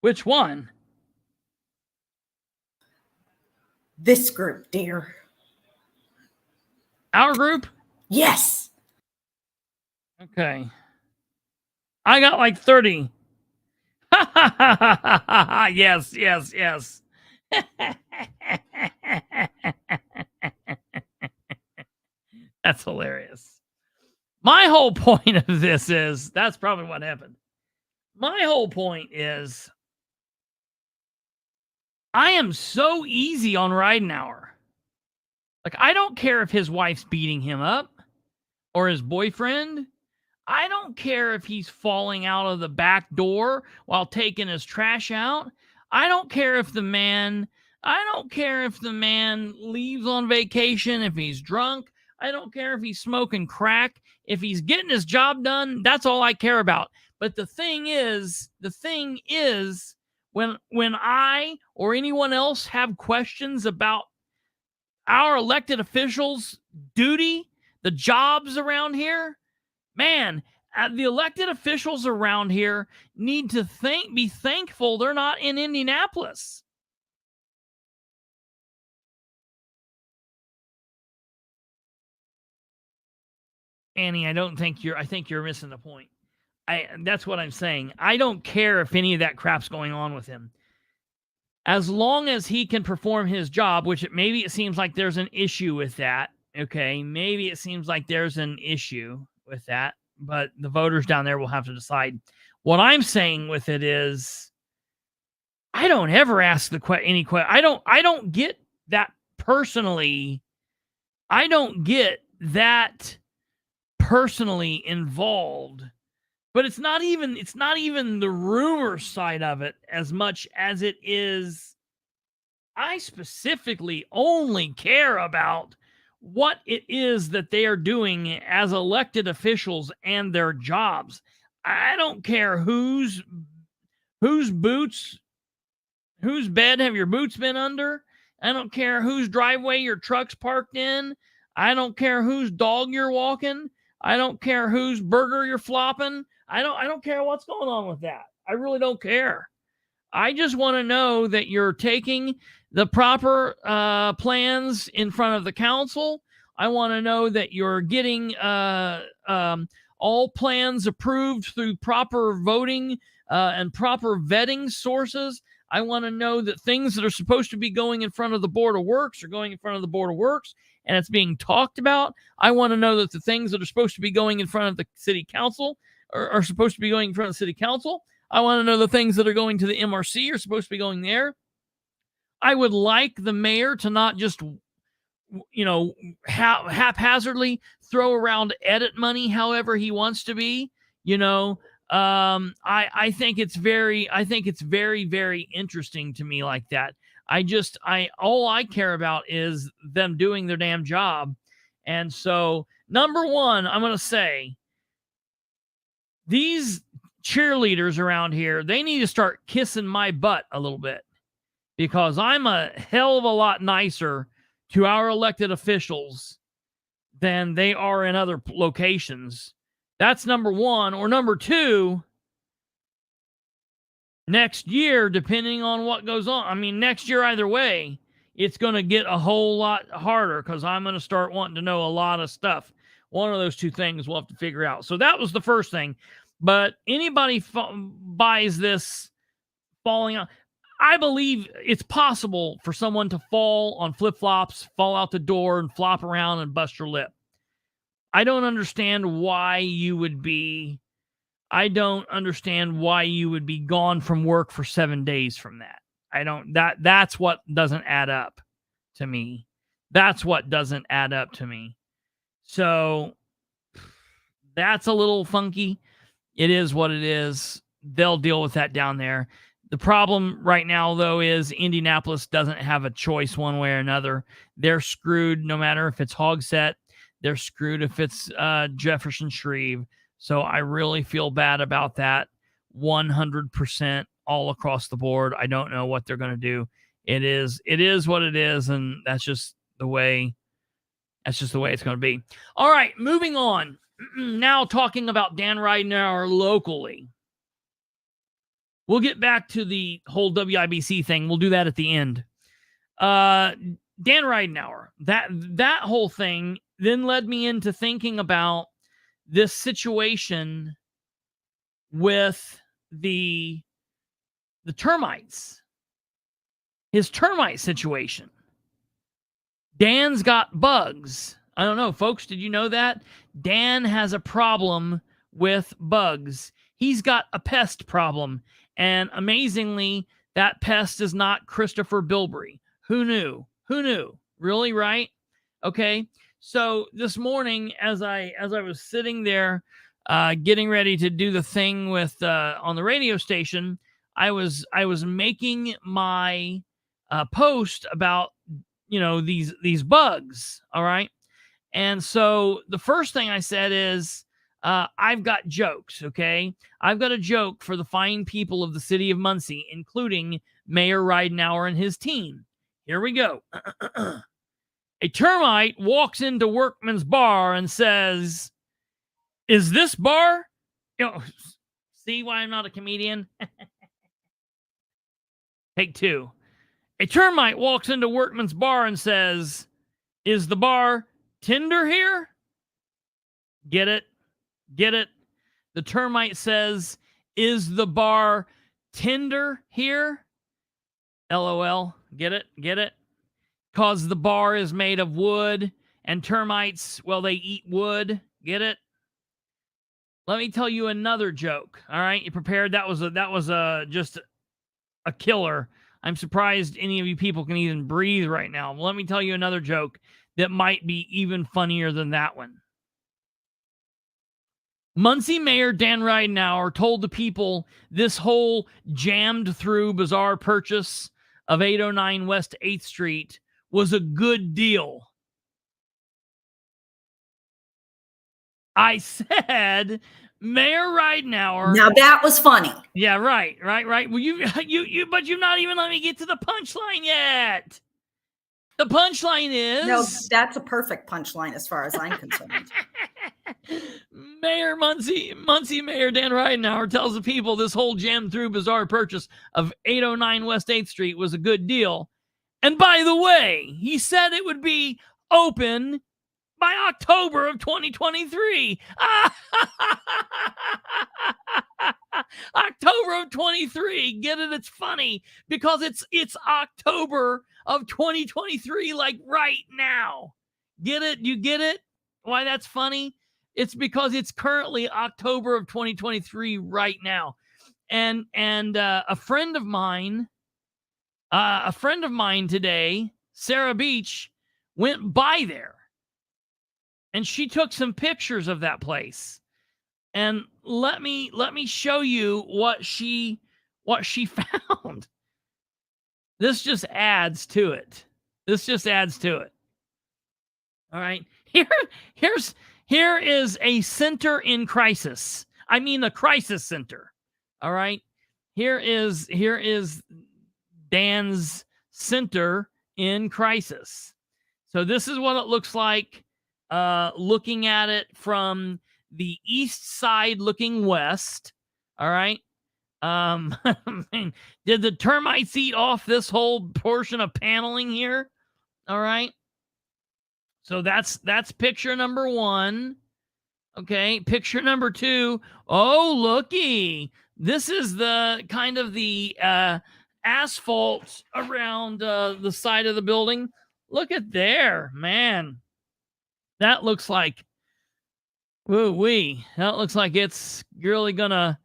Which one? This group, dear. Our group? Yes. Okay. I got like 30. Yes. That's hilarious. My whole point of this is, that's probably what happened. My whole point is, I am so easy on Ridenhour. Like, I don't care if his wife's beating him up or his boyfriend. I don't care if he's falling out of the back door while taking his trash out. I don't care if the man leaves on vacation, if he's drunk. I don't care if he's smoking crack. If he's getting his job done, that's all I care about. But the thing is, when I or anyone else have questions about our elected officials' duty, the jobs around here, man, the elected officials around here need to be thankful they're not in Indianapolis. Annie, I think you're missing the point. That's what I'm saying. I don't care if any of that crap's going on with him. As long as he can perform his job, which maybe it seems like there's an issue with that. Okay, maybe it seems like there's an issue with that, but the voters down there will have to decide. What I'm saying with it is, I don't ever ask any question. I don't get that personally. I don't get that personally involved. But it's not even the rumor side of it as much as it is I specifically only care about what it is that they are doing as elected officials and their jobs. I don't care whose boots, whose bed have your boots been under. I don't care whose driveway your truck's parked in. I don't care whose dog you're walking. I don't care whose burger you're flopping. I don't care what's going on with that. I really don't care. I just want to know that you're taking the proper plans in front of the council. I want to know that you're getting all plans approved through proper voting and proper vetting sources. I want to know that things that are supposed to be going in front of the Board of Works are going in front of the Board of Works and it's being talked about. I want to know that the things that are supposed to be going in front of the city council are supposed to be going in front of the city council. I want to know the things that are going to the MRC are supposed to be going there. I would like the mayor to not just, haphazardly throw around edit money however he wants to be. I think it's very, very interesting to me like that. All I care about is them doing their damn job. And so, number one, I'm going to say these cheerleaders around here, they need to start kissing my butt a little bit because I'm a hell of a lot nicer to our elected officials than they are in other locations. That's number one. Or number two, next year, depending on what goes on, I mean, next year, either way, it's going to get a whole lot harder because I'm going to start wanting to know a lot of stuff. One of those two things we'll have to figure out. So that was the first thing. But anybody buys this falling out, I believe it's possible for someone to fall on flip-flops, fall out the door, and flop around and bust your lip. I don't understand why you would be gone from work for 7 days from that. That's what doesn't add up to me. So that's a little funky. It is what it is. They'll deal with that down there. The problem right now, though, is Indianapolis doesn't have a choice one way or another. They're screwed no matter if it's Hogsett. They're screwed if it's Jefferson Shreve. So I really feel bad about that 100% all across the board. I don't know what they're going to do. It is what it is, and that's just the way it's going to be. All right, moving on. Now talking about Dan Ridenour locally. We'll get back to the whole WIBC thing. We'll do that at the end. Dan Ridenour, that whole thing then led me into thinking about this situation with the termites. His termite situation. Dan's got bugs. I don't know, folks, did you know that? Dan has a problem with bugs. He's got a pest problem. And amazingly, that pest is not Kristopher Bilbrey. Who knew? Really, right? Okay. So this morning, as I was sitting there getting ready to do the thing with on the radio station, I was making my post about these bugs. All right. And so the first thing I said is, I've got jokes, okay? I've got a joke for the fine people of the city of Muncie, including Mayor Ridenour and his team. Here we go. A termite walks into Workman's Bar and says, "Is this bar?" See why I'm not a comedian? Take two. A termite walks into Workman's Bar and says, "Is the bar Tinder here?" Get it? The termite says, "Is the bar Tinder here?" LOL. Get it? Because the bar is made of wood and termites, well, they eat wood. Get it? Let me tell you another joke. All right, you prepared? That was just a killer. I'm surprised any of you people can even breathe right now. Let me tell you another joke that might be even funnier than that one. Muncie Mayor Dan Ridenour told the people this whole jammed through bizarre purchase of 809 West 8th Street was a good deal. I said Mayor Ridenour. Now that was funny. Yeah, right. Well, you, but you've not even let me get to the punchline yet. The punchline is No, that's a perfect punchline as far as I'm concerned. Mayor Muncie Mayor Dan Ridenour tells the people this whole jammed through bizarre purchase of 809 West 8th Street was a good deal. And by the way, he said it would be open by October of 2023. October of 23. Get it? It's funny because it's October of 2023, like right now. Get it? You get it? Why that's funny? It's because it's currently October of 2023 right now. And a friend of mine today, Sarah Beach, went by there. And she took some pictures of that place. And let me show you what she found. This just adds to it. All right. Here is a center in crisis. I mean a crisis center. All right. Here is Dan's center in crisis. So this is what it looks like. Looking at it from the east side looking west. All right. Did the termites eat off this whole portion of paneling here? All right. So that's picture number 1. Okay. Picture number 2. Oh, looky. This is the kind of the asphalt around the side of the building. Look at there, man. That looks like, woo-wee. That looks like it's really gonna,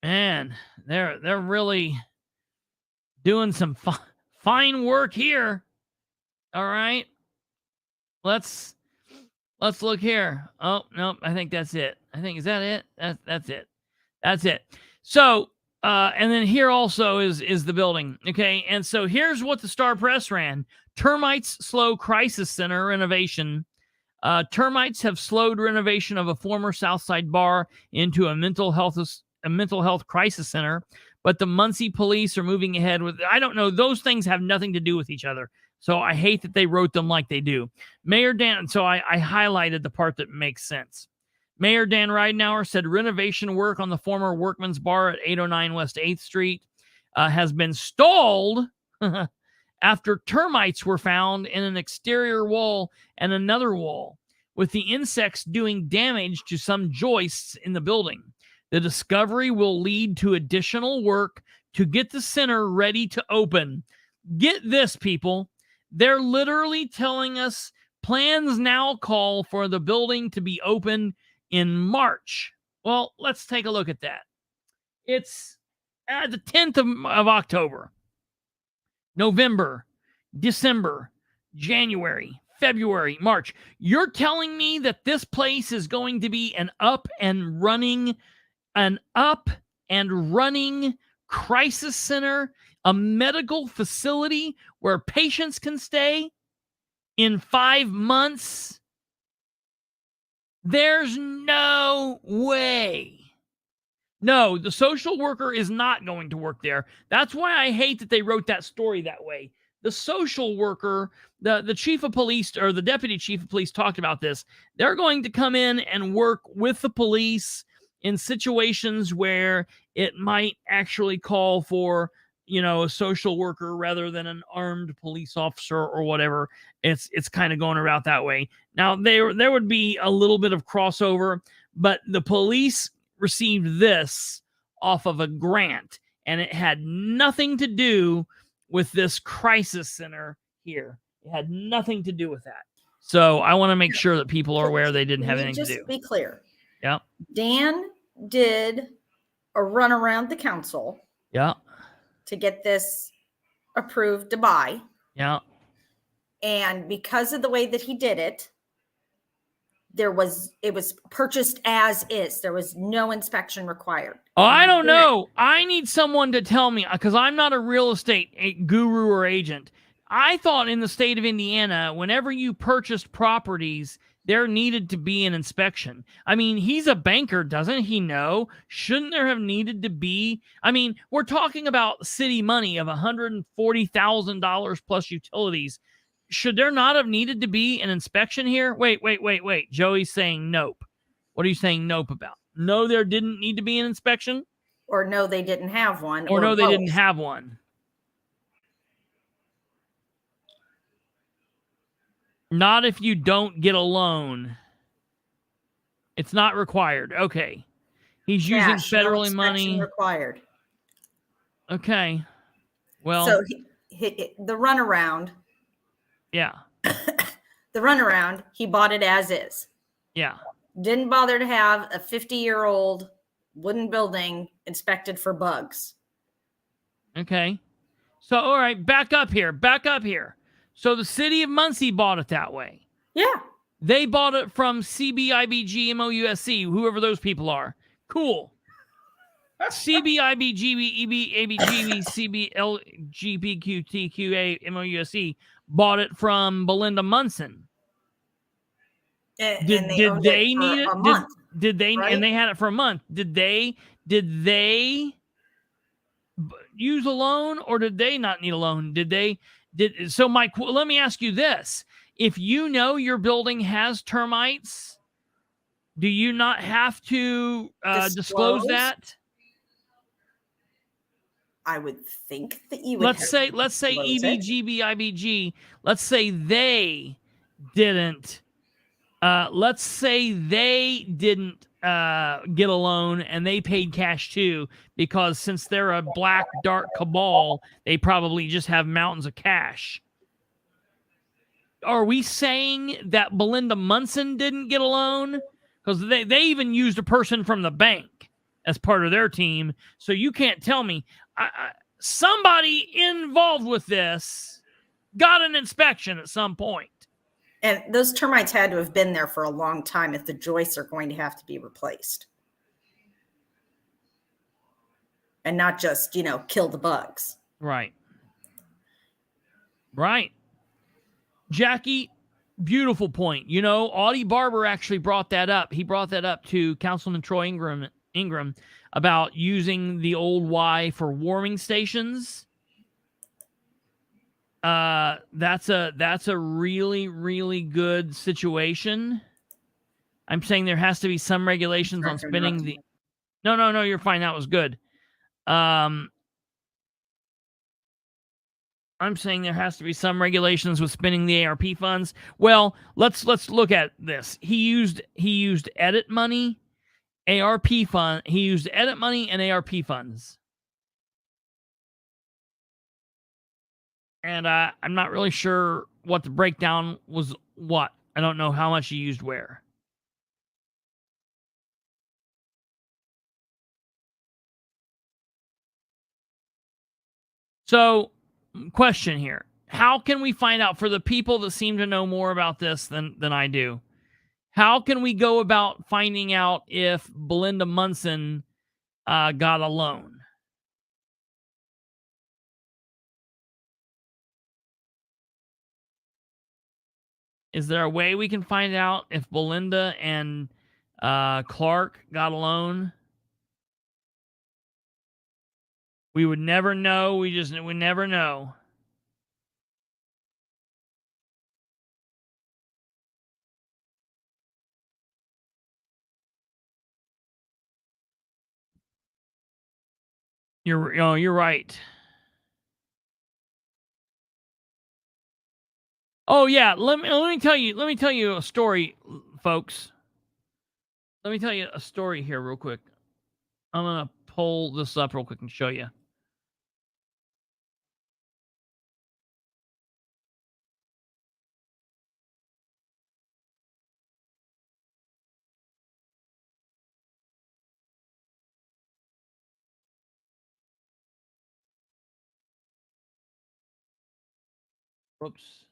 man, they're really doing some fine work here. All right. Let's look here. Oh, no, I think that's it. Is that it? That's it. That's it. So, and then here also is the building. Okay. And so here's what the Star Press ran. Termites slow crisis center renovation. Termites have slowed renovation of a former Southside bar into a mental health crisis center, but the Muncie police are moving ahead with, I don't know, those things have nothing to do with each other. So I hate that they wrote them like they do. Mayor Dan, so I highlighted the part that makes sense. Mayor Dan Ridenour said renovation work on the former Workman's Bar at 809 West 8th Street has been stalled after termites were found in an exterior wall and another wall, with the insects doing damage to some joists in the building. The discovery will lead to additional work to get the center ready to open. Get this, people. They're literally telling us plans now call for the building to be open in March. Well, let's take a look at that. It's the 10th of October. November, December, January, February, March. You're telling me that this place is going to be an up and running crisis center, a medical facility where patients can stay in 5 months? There's no way. No, the social worker is not going to work there. That's why I hate that they wrote that story that way. The social worker, the chief of police or the deputy chief of police talked about this. They're going to come in and work with the police in situations where it might actually call for, a social worker rather than an armed police officer or whatever. It's kind of going about that way. Now, there would be a little bit of crossover, but the police received this off of a grant, and it had nothing to do with this crisis center here. It had nothing to do with that. So I want to make sure that people are aware they didn't have anything to do. Just be clear. Yeah. Dan did a run around the council. Yeah. To get this approved to buy. Yeah. And because of the way that he did it, it was purchased as is. There was no inspection required. Oh, I don't know. I need someone to tell me, because I'm not a real estate guru or agent. I thought in the state of Indiana, whenever you purchased properties, there needed to be an inspection. I mean, he's a banker, doesn't he know? Shouldn't there have needed to be? I mean, we're talking about city money of $140,000 plus utilities. Should there not have needed to be an inspection here? Wait. Joey's saying nope. What are you saying nope about? No, there didn't need to be an inspection? Or no, they didn't have one. Or no, they both. didn't have one. Not if you don't get a loan. It's not required. Okay. He's using federally money. Required. Okay. Well. So the runaround. Yeah. The runaround, he bought it as is. Yeah. Didn't bother to have a 50-year-old wooden building inspected for bugs. Okay. So, all right, back up here. So the city of Muncie bought it that way. Yeah. They bought it from CBIBG, MOUSC, whoever those people are. Cool. CBIBG, ABG, CBLGBQTQA, MOUSC bought it from Belinda Munson. And did they need it? Did they? Right? And they had it for a month. Did they use a loan, or did they not need a loan? So Mike, let me ask you this: if you know your building has termites, do you not have to disclose that? I would think that you would. Let's say EBG, BIBG. Let's say they didn't. Let's say they didn't get a loan and they paid cash too, because since they're a black dark cabal, they probably just have mountains of cash. Are we saying that Belinda Munson didn't get a loan? Because they even used a person from the bank as part of their team. So you can't tell me. Somebody involved with this got an inspection at some point. And those termites had to have been there for a long time if the joists are going to have to be replaced. And not just, kill the bugs. Right. Jackie, beautiful point. Audie Barber actually brought that up. He brought that up to Councilman Troy Ingram about using the old Y for warming stations. That's a really, really good situation. I'm saying there has to be some regulations on spinning the... No, you're fine. That was good. I'm saying there has to be some regulations with spending the ARP funds. Well, let's look at this. He used edit money, ARP fund. He used edit money and ARP funds. And I'm not really sure what the breakdown was. What? I don't know how much he used where. So, question here. How can we find out, for the people that seem to know more about this than I do, how can we go about finding out if Belinda Munson got a loan? Is there a way we can find out if Belinda and Clark got a loan? We would never know. We never know. You're right. Oh yeah, let me tell you a story, folks. Let me tell you a story here real quick. I'm gonna pull this up real quick and show you. Whoops.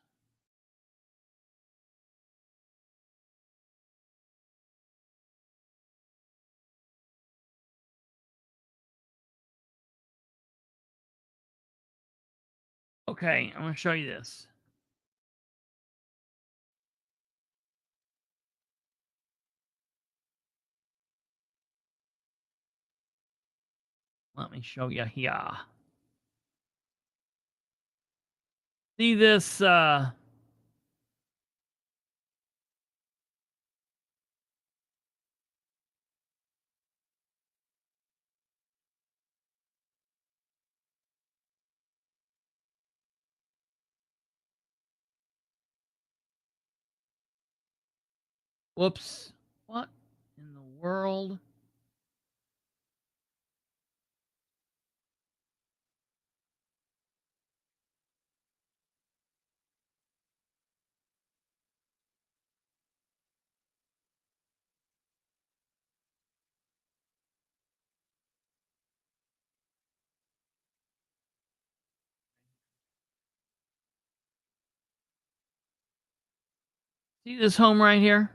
Okay, I'm going to show you this. Let me show you here. See this, whoops. What in the world? See this home right here?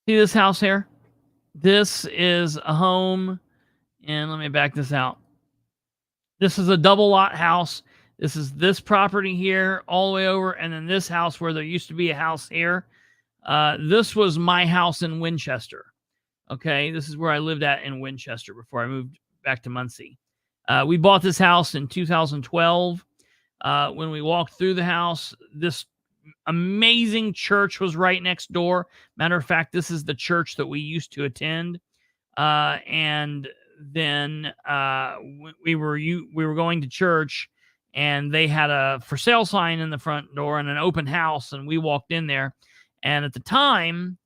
See this house here? This is a home, and let me back this out. This is a double lot house. This is this property here all the way over, and then this house where there used to be a house here. This was my house in Winchester. Okay, this is where I lived at in Winchester before I moved back to Muncie. We bought this house in 2012. When we walked through the house, this amazing church was right next door. Matter of fact, this is the church that we used to attend. And then we were going to church, and they had a for sale sign in the front door and an open house, and we walked in there. And at the time,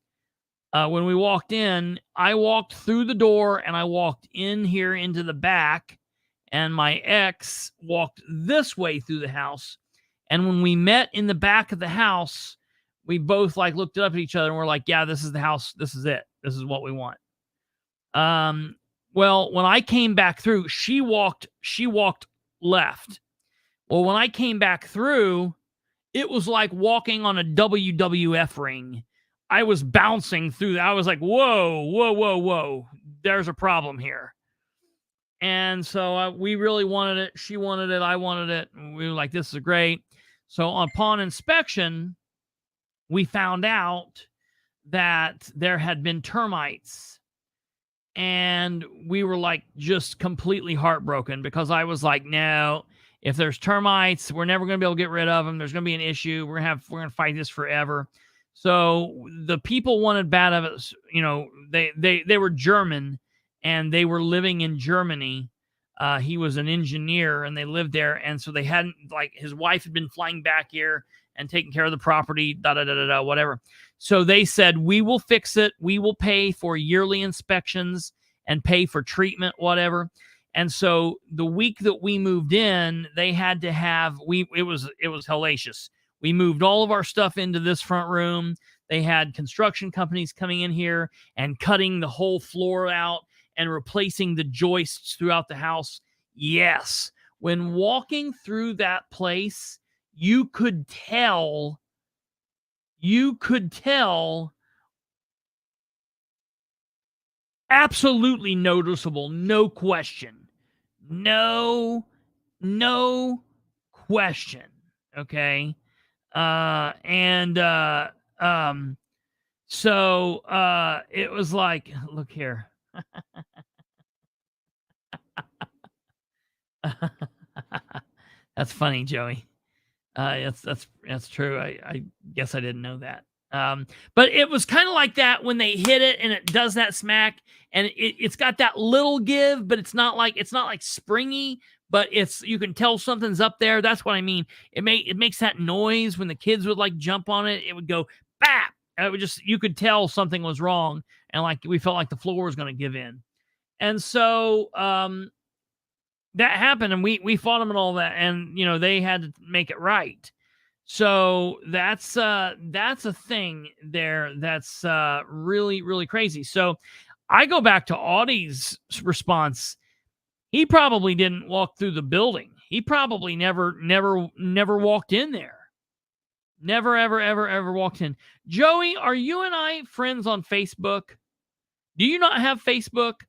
when we walked in, I walked through the door and I walked in here into the back, and my ex walked this way through the house. And when we met in the back of the house, we both like looked up at each other and we're like, yeah, this is the house. This is it. This is what we want. Well, when I came back through, she walked left. Well, when I came back through, it was like walking on a WWF ring. I was bouncing through. I was like, whoa, whoa, whoa, whoa. There's a problem here. And so we really wanted it. She wanted it. I wanted it. And we were like, this is great. So upon inspection, we found out that there had been termites. And we were like just completely heartbroken, because I was like, no, if there's termites, we're never going to be able to get rid of them. There's going to be an issue. We're going to fight this forever. So the people wanted bad of it. You know, they were German, and they were living in Germany. He was an engineer, and they lived there. And so they hadn't, like, his wife had been flying back here and taking care of the property, whatever. So they said, we will fix it. We will pay for yearly inspections and pay for treatment, whatever. And so the week that we moved in, they had to have, it was hellacious. We moved all of our stuff into this front room. They had construction companies coming in here and cutting the whole floor out and replacing the joists throughout the house. Yes. When walking through that place, you could tell absolutely noticeable. No question. No question. Okay. So it was like, look here. That's funny, Joey. That's true. I guess I didn't know that. But it was kind of like that when they hit it and it does that smack, and it's got that little give, but it's not like springy, but you can tell something's up there. That's what I mean. It makes that noise when the kids would like jump on it. It would go bap. It would you could tell something was wrong, and like we felt like the floor was going to give in. And so that happened, and we fought them and all that, and you know they had to make it right. So that's a thing there that's really, really crazy. So I go back to Audie's response. He probably didn't walk through the building. He probably never walked in there. Never, ever walked in. Joey, are you and I friends on Facebook? Do you not have Facebook?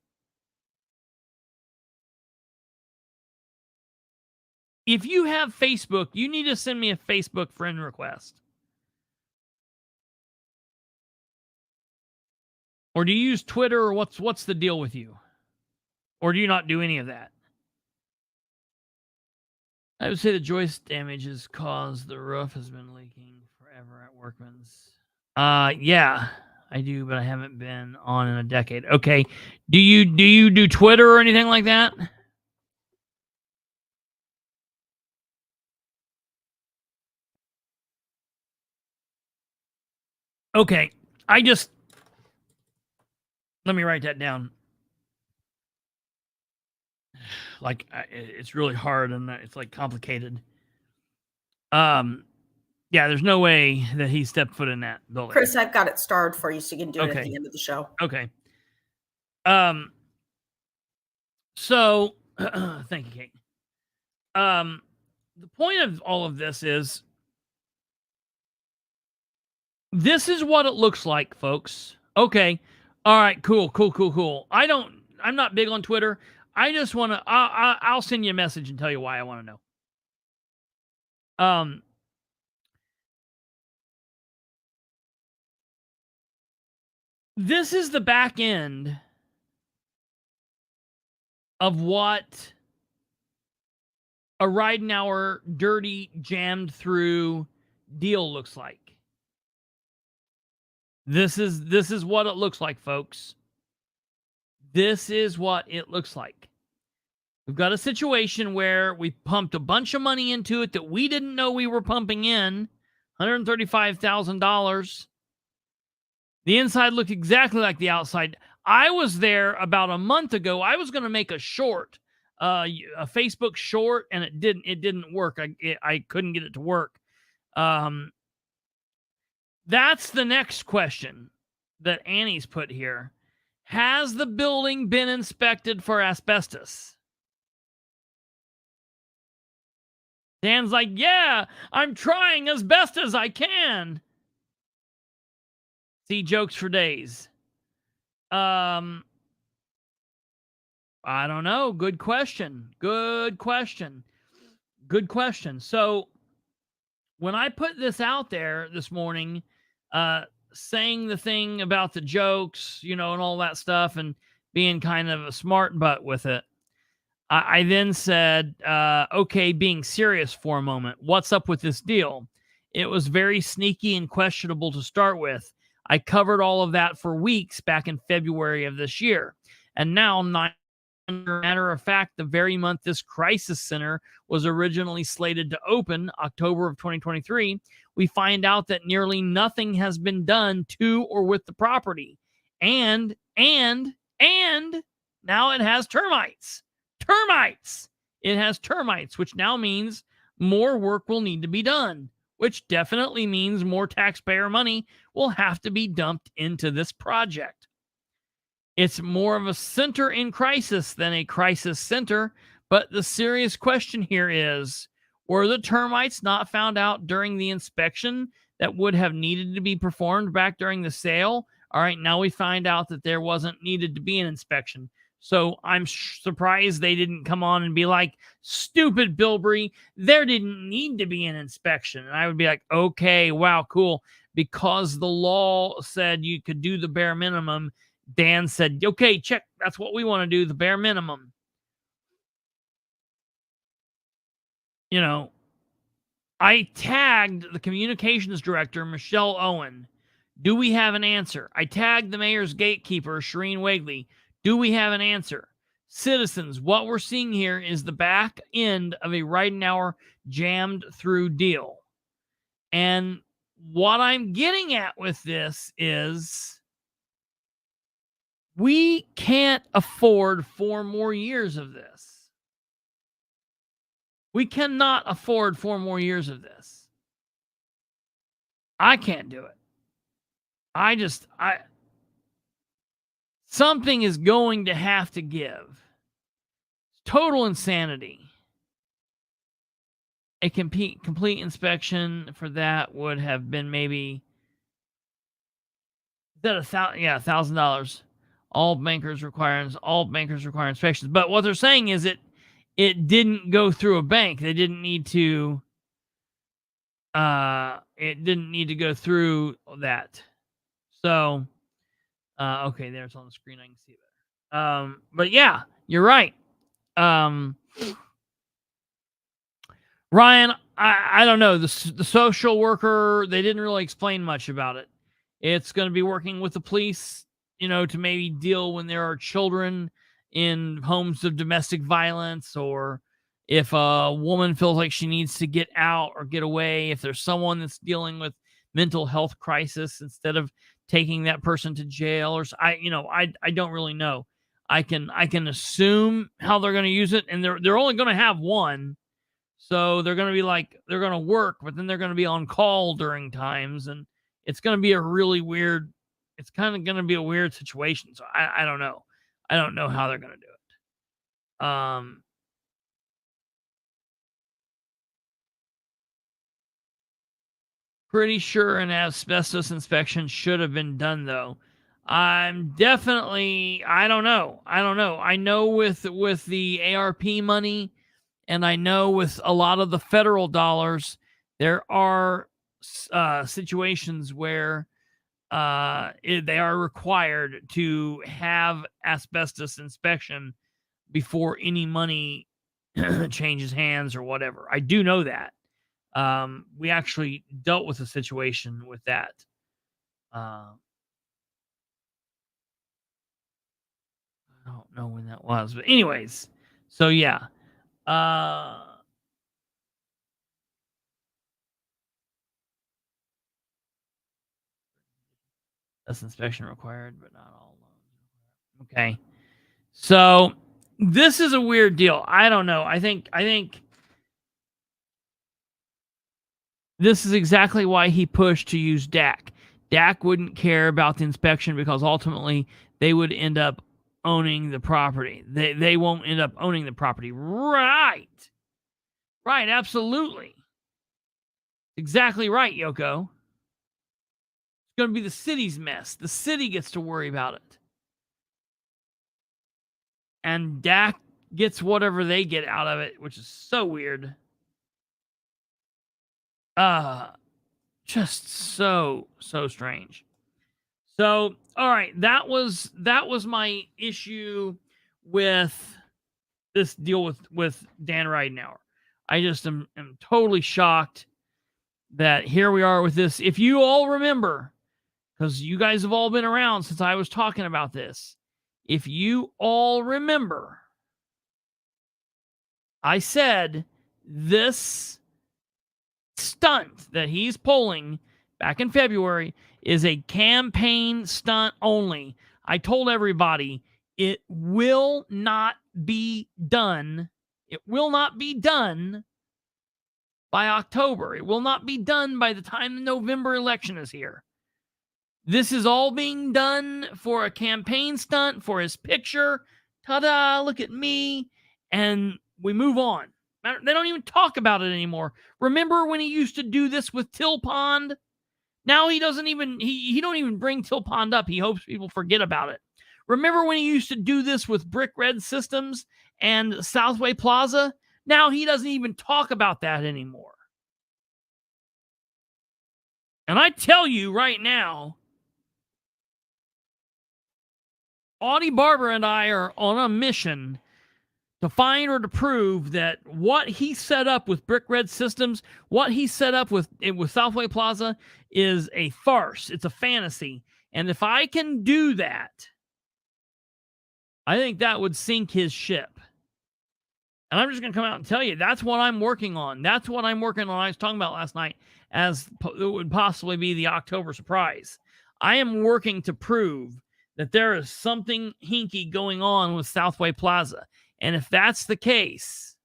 if you have Facebook, you need to send me a Facebook friend request. Or do you use Twitter, or what's the deal with you? Or do you not do any of that? I would say the joist damage is caused the roof has been leaking forever at Workman's. Yeah, I do, but I haven't been on in a decade. Okay. Do you do Twitter or anything like that? Okay. Let me write that down. Like, it's really hard and it's like complicated. Yeah, there's no way that he stepped foot in that building. Chris, I've got it starred for you so you can do it at Okay. the end of the show. Okay. So thank you, Kate. The point of all of this is what it looks like, folks. Okay. All right, cool. I'm not big on Twitter. I just want to I'll send you a message and tell you why I want to know. This is the back end of what a Ridenhour dirty, jammed through deal looks like. This is what it looks like, folks. This is what it looks like. We've got a situation where we pumped a bunch of money into it that we didn't know we were pumping in, $135,000. The inside looked exactly like the outside. I was there about a month ago. I was going to make a short, a Facebook short, and it didn't work. I couldn't get it to work. That's the next question that Annie's put here. Has the building been inspected for asbestos? Dan's like, yeah, I'm trying as best as I can. See jokes for days. I don't know. Good question. So when I put this out there this morning, saying the thing about the jokes, and all that stuff, and being kind of a smart butt with it, I then said, okay, being serious for a moment, what's up with this deal? It was very sneaky and questionable to start with. I covered all of that for weeks back in February of this year. And now, matter of fact, the very month this crisis center was originally slated to open, October of 2023, we find out that nearly nothing has been done to or with the property. And now it has termites. It has termites, which now means more work will need to be done, which definitely means more taxpayer money will have to be dumped into this project. It's more of a center in crisis than a crisis center, but the serious question here is, were the termites not found out during the inspection that would have needed to be performed back during the sale? All right, now we find out that there wasn't needed to be an inspection. So I'm surprised they didn't come on and be like, stupid Bilbrey, there didn't need to be an inspection. And I would be like, okay, wow, cool. Because the law said you could do the bare minimum, Dan said, okay, check. That's what we want to do, the bare minimum. I tagged the communications director, Michelle Owen. Do we have an answer? I tagged the mayor's gatekeeper, Shireen Wagley. Do we have an answer? Citizens, what we're seeing here is the back end of a Ridenhour jammed through deal. And what I'm getting at with this is we can't afford 4 more years of this. We cannot afford 4 more years of this. I can't do it. Something is going to have to give. Total insanity. A complete inspection for that would have been maybe $1,000. All bankers require inspections. But what they're saying is it didn't go through a bank. They didn't need to. It didn't need to go through that. So, okay, there's on the screen. I can see it better. But yeah, you're right. Ryan, I don't know. The social worker, they didn't really explain much about it. It's going to be working with the police, to maybe deal when there are children in homes of domestic violence, or if a woman feels like she needs to get out or get away, if there's someone that's dealing with mental health crisis, instead of taking that person to jail, or I don't really know. I can assume how they're going to use it, and they're only going to have one. So they're going to work, but then they're going to be on call during times, and it's going to be it's kind of going to be a weird situation. So I don't know. I don't know how they're going to do it. Pretty sure an asbestos inspection should have been done, though. I'm definitely, I don't know. I know with the ARP money, and I know with a lot of the federal dollars, there are situations where they are required to have asbestos inspection before any money changes hands or whatever. I do know that. We actually dealt with a situation with that. I don't know when that was, but anyways, so yeah. That's inspection required, but not all loans. Okay. So this is a weird deal. I don't know. I think this is exactly why he pushed to use DAC. DAC wouldn't care about the inspection because ultimately they would end up owning the property. They won't end up owning the property. Right. Right, absolutely. Exactly right, Yoko. It's going to be the city's mess. The city gets to worry about it. And DAC gets whatever they get out of it, which is so weird. Just so strange. So, all right, that was my issue with this deal with Dan Ridenhour. I just am totally shocked that here we are with this. If you all remember, because you guys have all been around since I was talking about this, if you all remember, I said this stunt that he's pulling back in February is a campaign stunt only. I told everybody it will not be done. It will not be done by October. It will not be done by the time the November election is here. This is all being done for a campaign stunt, for his picture. Ta-da, look at me. And we move on. They don't even talk about it anymore. Remember when he used to do this with Till Pond? Now he doesn't even, he don't even bring Till Pond up. He hopes people forget about it. Remember when he used to do this with Brick Red Systems and Southway Plaza? Now he doesn't even talk about that anymore. And I tell you right now, Audie Barber and I are on a mission to find or to prove that what he set up with Brick Red Systems, what he set up with Southway Plaza is a farce. It's a fantasy. And if I can do that, I think that would sink his ship. And I'm just going to come out and tell you, that's what I'm working on. That's what I'm working on. I was talking about last night as it would possibly be the October surprise. I am working to prove that there is something hinky going on with Southway Plaza. And if that's the case,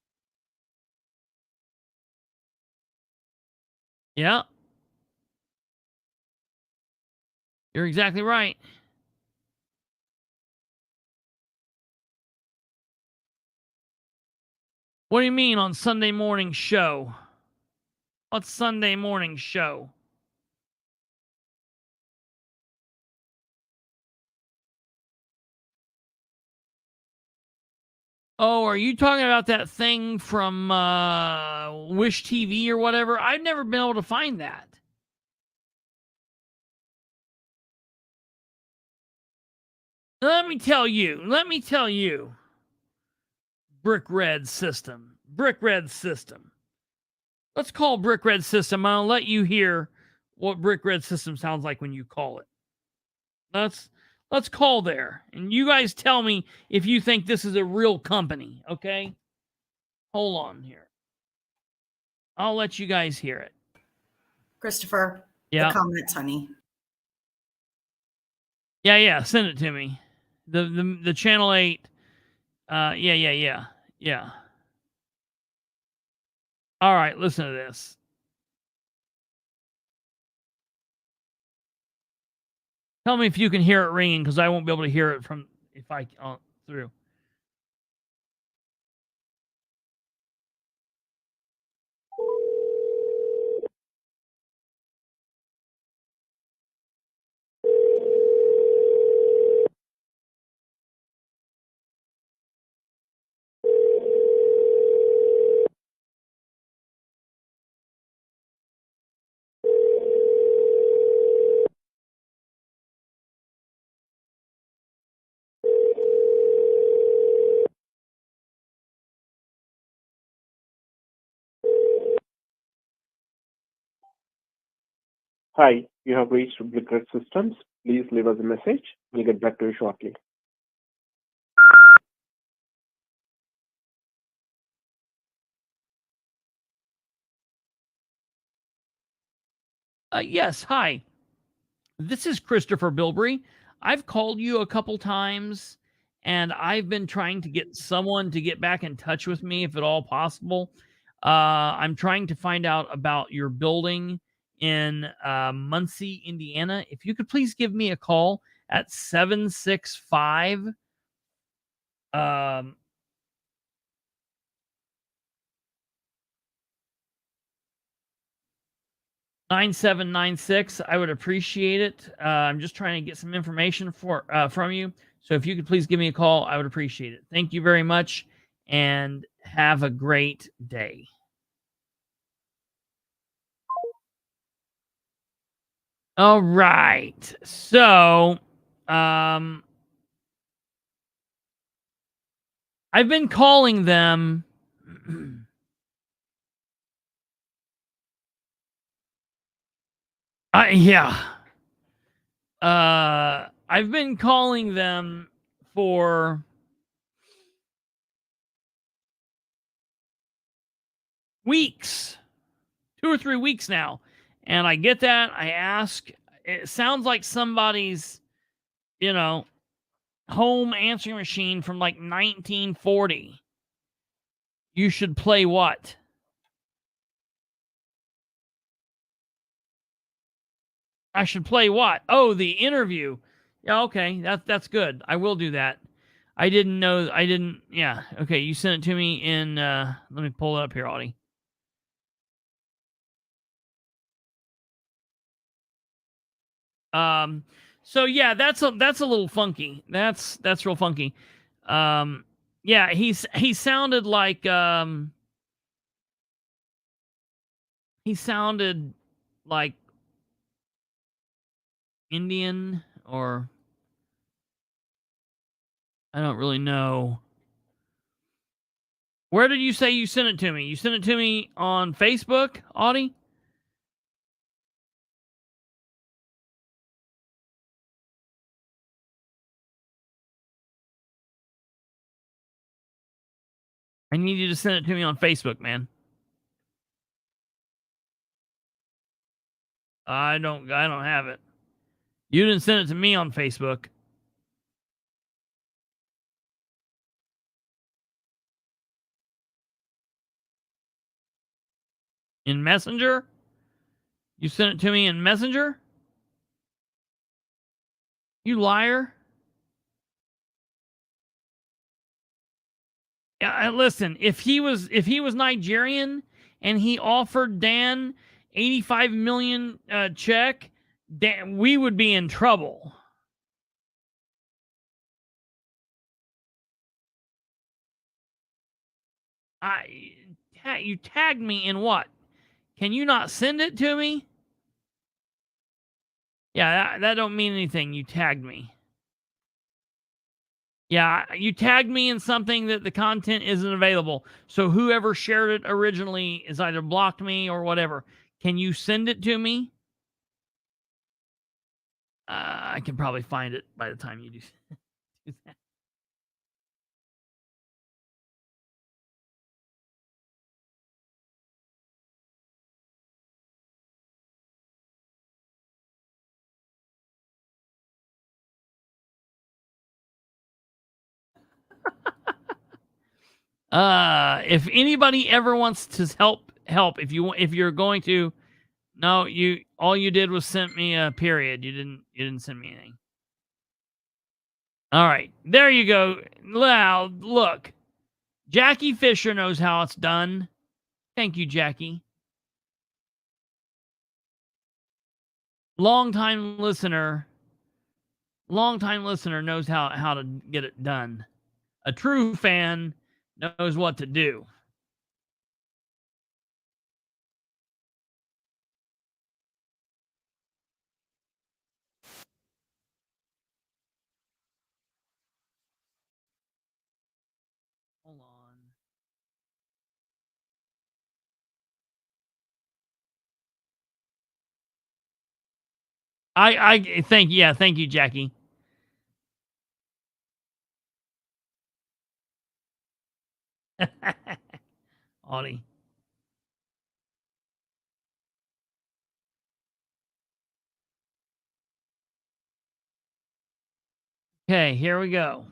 yeah, you're exactly right. What do you mean on Sunday morning show? What's Sunday morning show? Oh, are you talking about that thing from Wish TV or whatever? I've never been able to find that. Let me tell you. Brick Red System. Let's call Brick Red System. I'll let you hear what Brick Red System sounds like when you call it. Let's call there. And you guys tell me if you think this is a real company, okay? Hold on here. I'll let you guys hear it. Kristopher, Yeah. the comments, honey. Yeah, send it to me. The Channel 8. Yeah. All right, listen to this. Tell me if you can hear it ringing, because I won't be able to hear it from if I through. Hi, you have reached Blizzard Systems. Please leave us a message. We'll get back to you shortly. Yes, hi. This is Kristopher Bilbrey. I've called you a couple times, and I've been trying to get someone to get back in touch with me, if at all possible. I'm trying to find out about your building in Muncie, Indiana. If you could please give me a call at 765 9796. I would appreciate it. I'm just trying to get some information from you. So if you could please give me a call, I would appreciate it. Thank you very much, and have a great day. All right. So, I've been calling them. Yeah. I've been calling them for weeks, 2 or 3 weeks now. And I get that. I ask. It sounds like somebody's, home answering machine from like 1940. You should play what? I should play what? Oh, the interview. Yeah, okay. That's good. I will do that. I didn't know. Yeah. Okay. You sent it to me in. Let me pull it up here, Audie. So yeah, that's a little funky. That's real funky. Yeah, he sounded like Indian, or I don't really know. Where did you say you sent it to me? You sent it to me on Facebook, Audie? I need you to send it to me on Facebook, man. I don't have it. You didn't send it to me on Facebook. In Messenger? You sent it to me in Messenger? You liar. Yeah, listen, if he was Nigerian and he offered Dan 85 million check, Dan, we would be in trouble. You tagged me in what? Can you not send it to me? Yeah, that don't mean anything. You tagged me. Yeah, you tagged me in something that the content isn't available. So whoever shared it originally is either blocked me or whatever. Can you send it to me? I can probably find it by the time you do that. If anybody ever wants to help. If you're going to, no, all you did was send me a period. You didn't send me anything. All right, there you go. Now look, Jackie Fisher knows how it's done. Thank you, Jackie. Longtime listener knows how to get it done. A true fan knows what to do. Hold on. I thank you, Jackie. Audie. Okay, here we go.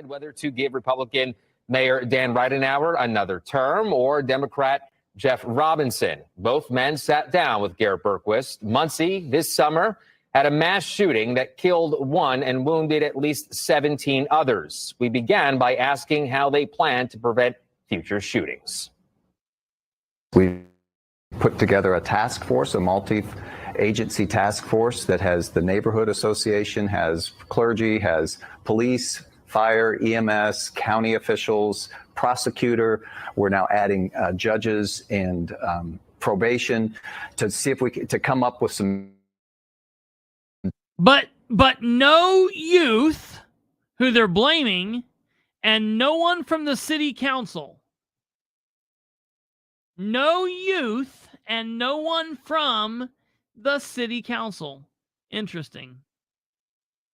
Whether to give Republican Mayor Dan Ridenhour another term or Democrat Jeff Robinson. Both men sat down with Garrett Berquist. Muncie this summer had a mass shooting that killed one and wounded at least 17 others. We began by asking how they plan to prevent future shootings. We put together a task force, a multi-agency task force that has the neighborhood association, has clergy, has police, fire, EMS, county officials, prosecutor. We're now adding judges and probation to see if we can to come up with some. But no youth who they're blaming, and no one from the city council. No youth and no one from the city council. Interesting.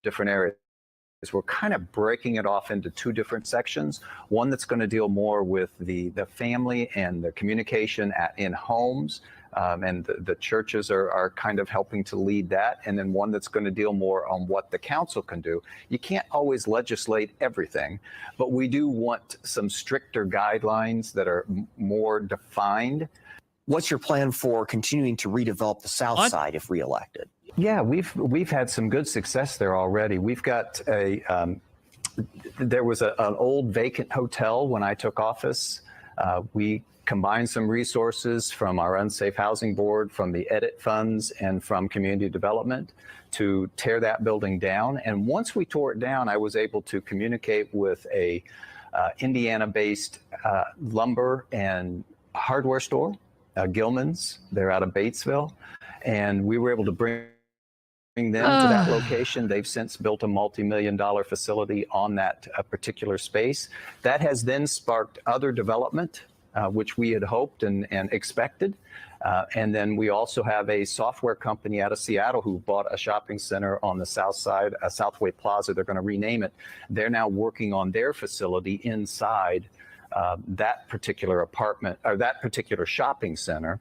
Different areas. We're kind of breaking it off into two different sections. One that's going to deal more with the family and the communication in homes, and the churches are kind of helping to lead that. And then one that's going to deal more on what the council can do. You can't always legislate everything, but we do want some stricter guidelines that are more defined. What's your plan for continuing to redevelop the South Side if reelected? Yeah, we've had some good success there already. We've got there was an old vacant hotel when I took office. We combined some resources from our Unsafe Housing Board, from the edit funds, and from community development to tear that building down. And once we tore it down, I was able to communicate with a Indiana-based lumber and hardware store, Gilman's. They're out of Batesville. And we were able to bring them to that location. They've since built a multi-million-dollar facility on that particular space. That has then sparked other development, which we had hoped and expected. And then we also have a software company out of Seattle who bought a shopping center on the south side, Southway Plaza. They're going to rename it. They're now working on their facility inside that particular apartment or that particular shopping center.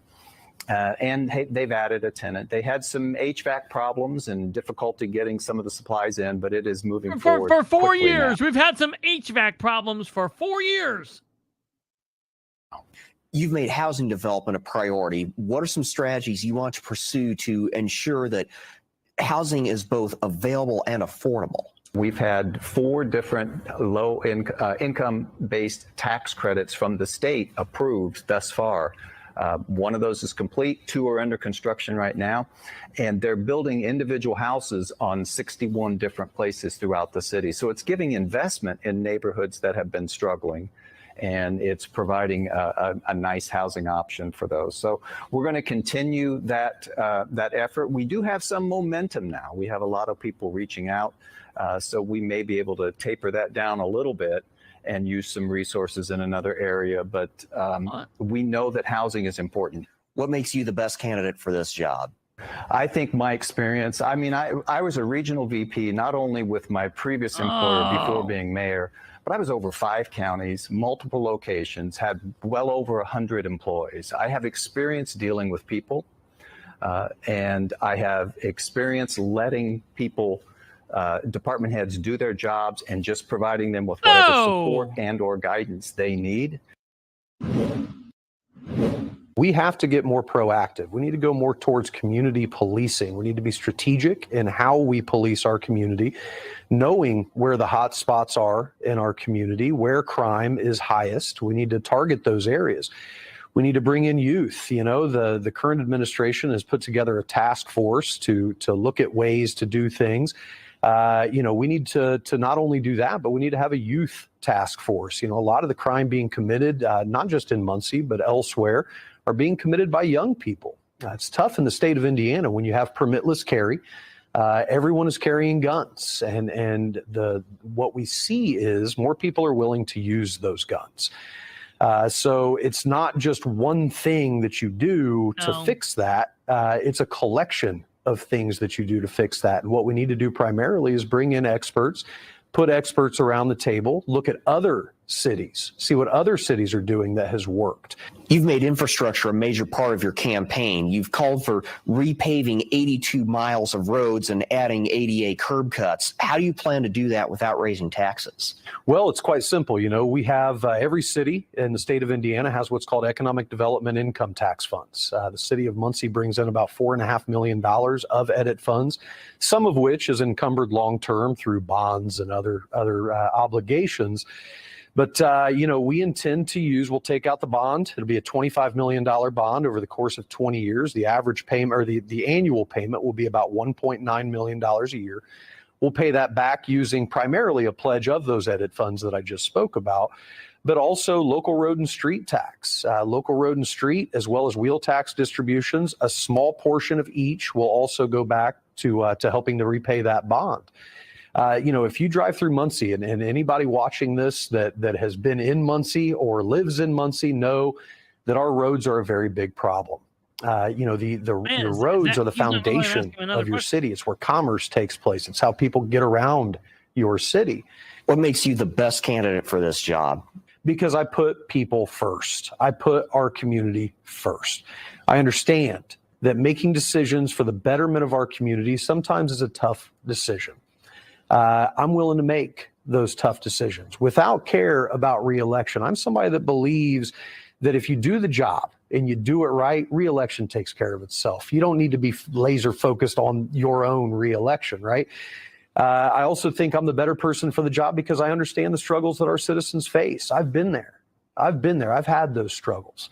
And they've added a tenant. They had some HVAC problems and difficulty getting some of the supplies in, but it is moving forward. For 4 years. Now. We've had some HVAC problems for 4 years. You've made housing development a priority. What are some strategies you want to pursue to ensure that housing is both available and affordable? We've had 4 different low income-based tax credits from the state approved thus far. One of those is complete. 2 are under construction right now. And they're building individual houses on 61 different places throughout the city. So it's giving investment in neighborhoods that have been struggling. and it's providing a nice housing option for those. So we're going to continue that effort. We do have some momentum now. We have a lot of people reaching out, so we may be able to taper that down a little bit and use some resources in another area. But we know that housing is important. What makes you the best candidate for this job? I think my experience, I mean, I was a regional VP, not only with my previous employer before being mayor, but I was over 5 counties, multiple locations, had well over 100 employees. I have experience dealing with people, and I have experience letting people, department heads do their jobs and just providing them with whatever support and or guidance they need. We have to get more proactive. We need to go more towards community policing. We need to be strategic in how we police our community, knowing where the hot spots are in our community, where crime is highest. We need to target those areas. We need to bring in youth. You know, the current administration has put together a task force to look at ways to do things. You know, we need to not only do that, but we need to have a youth task force. You know, a lot of the crime being committed, not just in Muncie, but elsewhere, are being committed by young people. It's tough in the state of Indiana when you have permitless carry. Everyone is carrying guns, and what we see is more people are willing to use those guns. So it's not just one thing that you do to fix that. It's a collection of things that you do to fix that. And what we need to do primarily is bring in experts, put experts around the table, look at other cities, see what other cities are doing that has worked. You've made infrastructure a major part of your campaign. You've called for repaving 82 miles of roads and adding ADA curb cuts. How do you plan to do that without raising taxes? Well, it's quite simple. You know, we have every city in the state of Indiana has what's called economic development income tax funds. The city of Muncie brings in about $4.5 million of EDIT funds, some of which is encumbered long-term through bonds and other obligations. But, you know, we intend to we'll take out the bond. It'll be a $25 million bond over the course of 20 years. The average payment, or the annual payment, will be about $1.9 million a year. We'll pay that back using primarily a pledge of those EDIT funds that I just spoke about, but also local road and street tax. Local road and street, as well as wheel tax distributions, a small portion of each will also go back to helping to repay that bond. You know, if you drive through Muncie, and anybody watching this that has been in Muncie or lives in Muncie know that our roads are a very big problem. You know, the roads are the foundation of your city. It's where commerce takes place. It's how people get around your city. What makes you the best candidate for this job? Because I put people first. I put our community first. I understand that making decisions for the betterment of our community sometimes is a tough decision. I'm willing to make those tough decisions without care about reelection. I'm somebody that believes that if you do the job and you do it right, reelection takes care of itself. You don't need to be laser focused on your own reelection, right? I also think I'm the better person for the job because I understand the struggles that our citizens face. I've been there. I've had those struggles.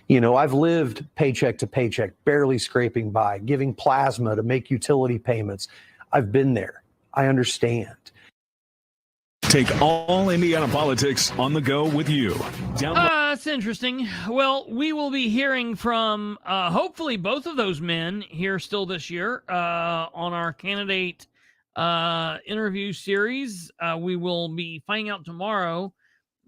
You know, I've lived paycheck to paycheck, barely scraping by, giving plasma to make utility payments. I've been there. I understand. Take all Indiana politics on the go with you. That's interesting. Well, we will be hearing from hopefully both of those men here still this year on our candidate interview series. We will be finding out tomorrow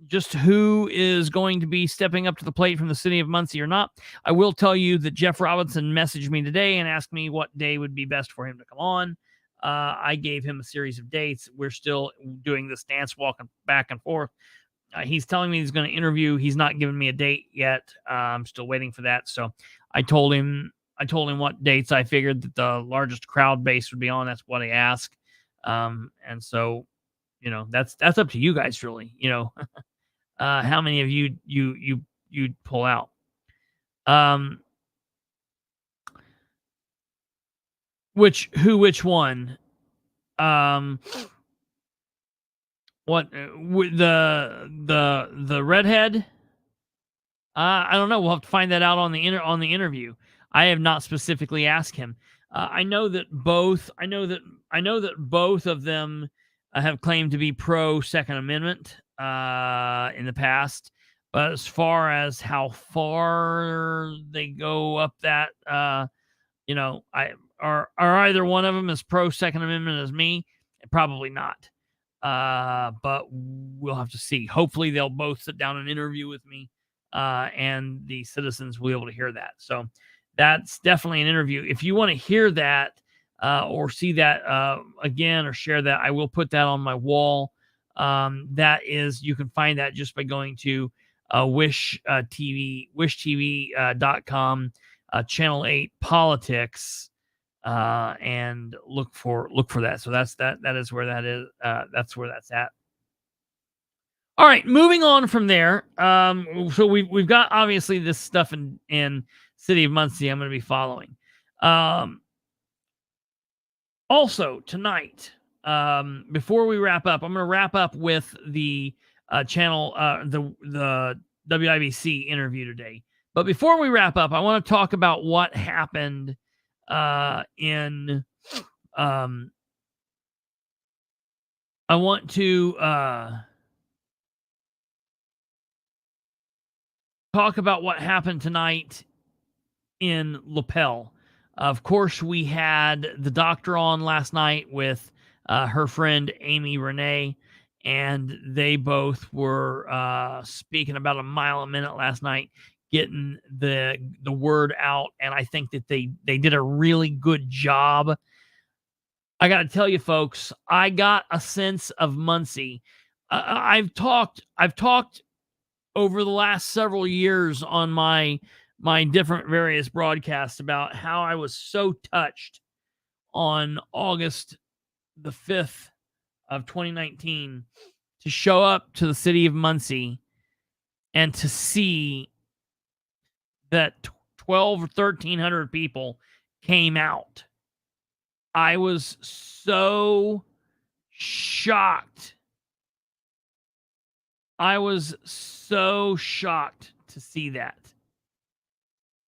just who is going to be stepping up to the plate from the city of Muncie or not. I will tell you that Jeff Robinson messaged me today and asked me what day would be best for him to come on. I gave him a series of dates. We're still doing this dance walking back and forth. He's telling me he's going to interview. He's not giving me a date yet. I'm still waiting for that. So I told him what dates I figured that the largest crowd base would be on. That's what I asked. And so, you know, that's up to you guys, really. You know, how many of you'd pull out? Which one? What the redhead? I don't know. We'll have to find that out on the interview. I have not specifically asked him. I know that both of them have claimed to be pro Second Amendment in the past. But as far as how far they go up that, are either one of them as pro Second Amendment as me? Probably not. But we'll have to see. Hopefully they'll both sit down and interview with me, and the citizens will be able to hear that. So that's definitely an interview. If you want to hear that, or see that again, or share that, I will put that on my wall. That is, you can find that just by going to wishtv.com, channel 8 politics, and look for that. So that is where that is. That's where that's at. All right, moving on from there. So we've got obviously this stuff in City of Muncie I'm going to be following. Also tonight, before we wrap up, I'm going to wrap up with the channel, the WIBC interview today. But before we wrap up, I want to talk about what happened in. I want to talk about what happened tonight in Lapel. Of course, we had the doctor on last night with her friend Amy Renee, and they both were speaking about a mile a minute last night, getting the word out, and I think that they did a really good job. I got to tell you, folks, I got a sense of Muncie. I've talked over the last several years on my different various broadcasts about how I was so touched on August the 5th of 2019 to show up to the city of Muncie and to see that 12 or 1,300 people came out. I was so shocked. I was so shocked to see that.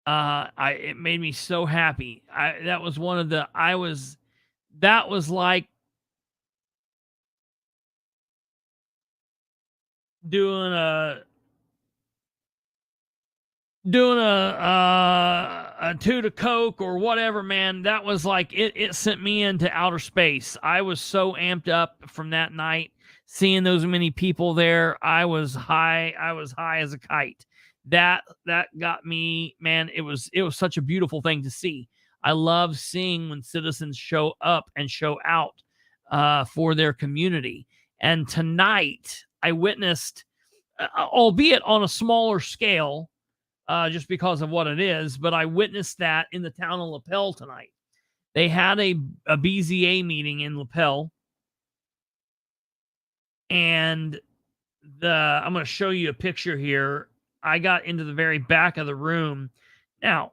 It made me so happy. That was like doing a toot of Coke or whatever, man. That was like, it sent me into outer space. I was so amped up from that night, seeing those many people there. I was high as a kite. That got me, man. It was such a beautiful thing to see. I love seeing when citizens show up and show out for their community. And tonight I witnessed, albeit on a smaller scale, just because of what it is, but I witnessed that in the town of Lapel tonight. They had a BZA meeting in Lapel, and I'm going to show you a picture here. I got into the very back of the room. Now,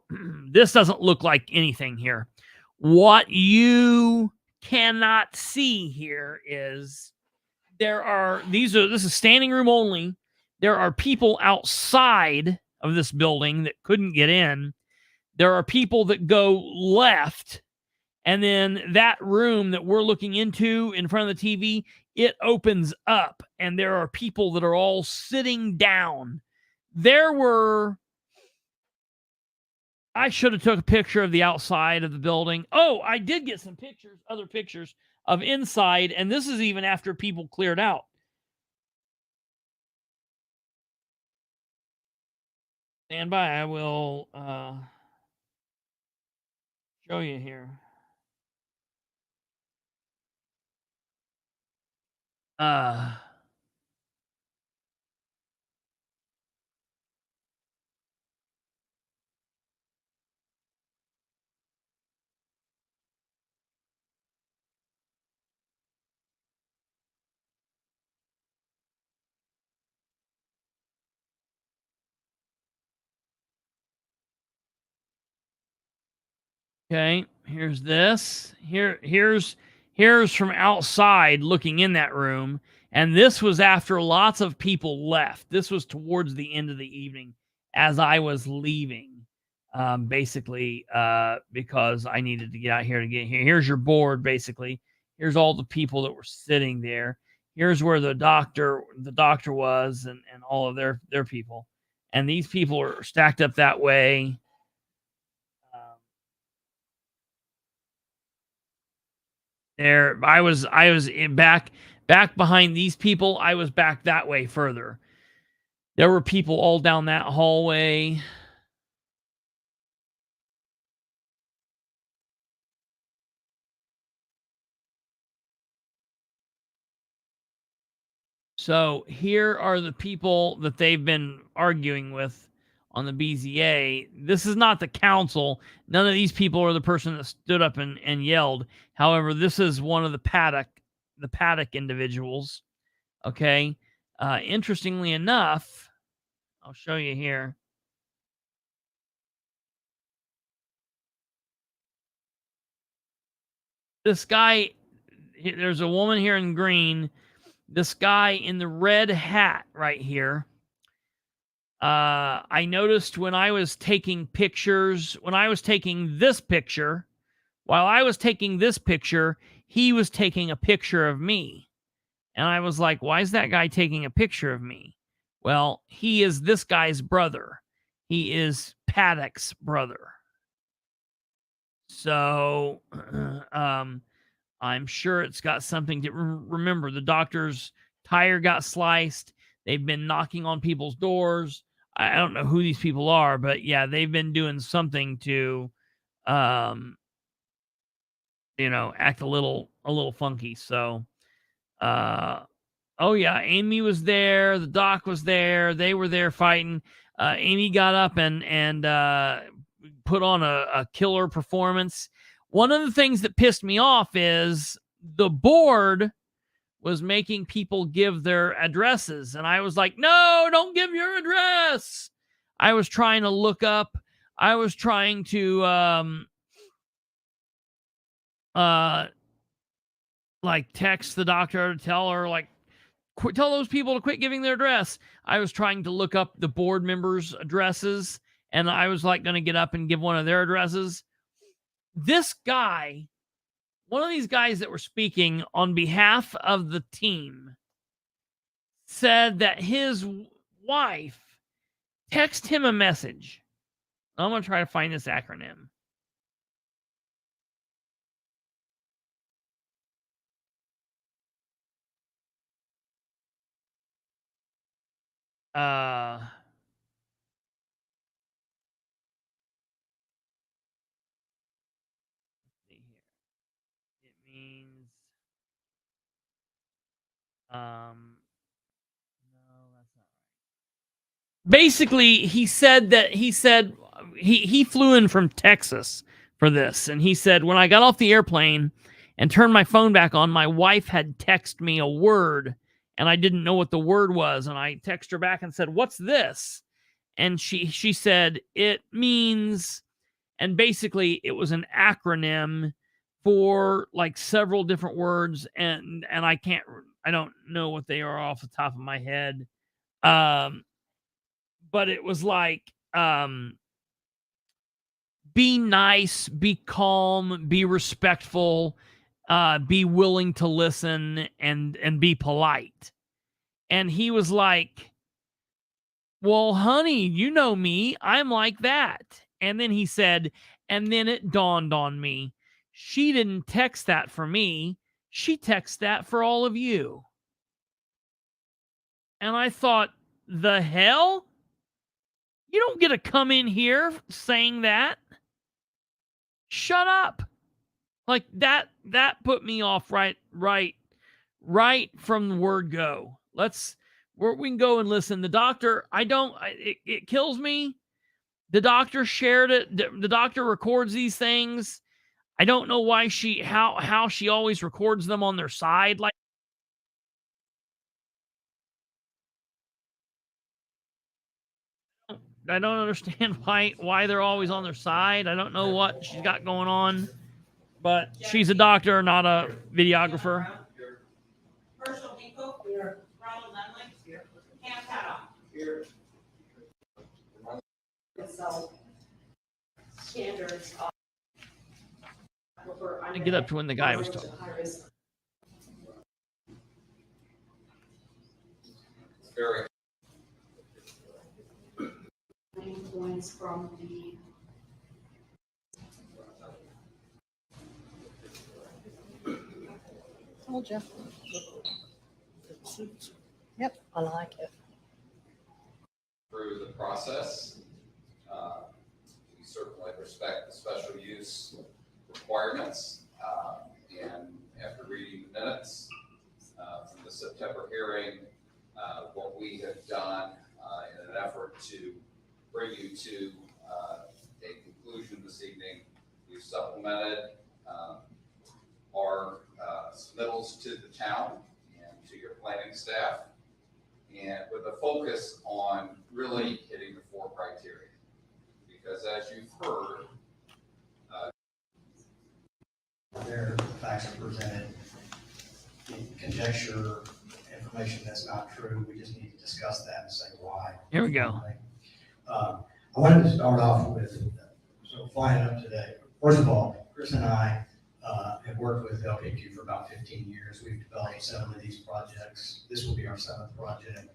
this doesn't look like anything here. What you cannot see here is this is standing room only. There are people outside of this building that couldn't get in. There are people that go left, and then that room that we're looking into in front of the TV, it opens up, and there are people that are all sitting down. I should have took a picture of the outside of the building. Oh, I did get some other pictures of inside, and this is even after people cleared out. Stand by, I will show you here. Okay, here's this. Here's from outside looking in that room. And this was after lots of people left. This was towards the end of the evening as I was leaving, basically, because I needed to get out here to get here. Here's your board, basically. Here's all the people that were sitting there. Here's where the doctor was, and all of their people. And these people are stacked up that way. There, I was back behind these people. I was back that way further. There were people all down that hallway. So here are the people that they've been arguing with on the BZA. This is not the council. None of these people are the person that stood up and yelled. However, this is one of the paddock individuals. Okay. Interestingly enough, I'll show you here. This guy, there's a woman here in green. This guy in the red hat right here. I noticed when I was taking pictures, while I was taking this picture, he was taking a picture of me. And I was like, why is that guy taking a picture of me? Well, he is this guy's brother. He is Paddock's brother. So, I'm sure it's got something to remember. The doctor's tire got sliced. They've been knocking on people's doors. I don't know who these people are, but yeah, they've been doing something to, act a little funky. So, oh yeah, Amy was there. The doc was there. They were there fighting. Amy got up and put on a killer performance. One of the things that pissed me off is the board was making people give their addresses. And I was like, no, don't give your address. I was trying to look up. I was trying to, text the doctor to tell her, tell those people to quit giving their address. I was trying to look up the board members' addresses, and I was going to get up and give one of their addresses. This guy, one of these guys that were speaking on behalf of the team, said that his wife texted him a message. I'm going to try to find this acronym. It means no, that's not right. Basically, he said he flew in from Texas for this, and he said when I got off the airplane and turned my phone back on, my wife had texted me a word, and I didn't know what the word was, and I texted her back and said, "What's this?" And she said it means, and basically it was an acronym for several different words, and I don't know what they are off the top of my head. But it was be nice, be calm, be respectful, be willing to listen, and be polite. And he was like, well, honey, you know me. I'm like that. And then he said, and then it dawned on me. She didn't text that for me. She texted that for all of you. And I thought, the hell? You don't get to come in here saying that. Shut up. That put me off right from the word go. We can go and listen. The doctor, it kills me. The doctor shared it. The doctor records these things. I don't know why how she always records them on their side. I don't understand why they're always on their side. I don't know what she's got going on, but she's a doctor, not a videographer. I get up to when the guy was talking. very points from the Told you. Yep, I like it. through the process. We certainly respect the special use requirements. And after reading the minutes from the September hearing, what we have done in an effort to bring you to a conclusion this evening, we've supplemented our submittals to the town and to your planning staff, and with a focus on really hitting the 4 criteria. Because as you've heard, there, the facts are presented, in conjecture, information that's not true. We just need to discuss that and say why. Here we go. I wanted to start off with, so flying up today. First of all, Chris and I have worked with LKQ for about 15 years. We've developed 7 of these projects. This will be our 7th project.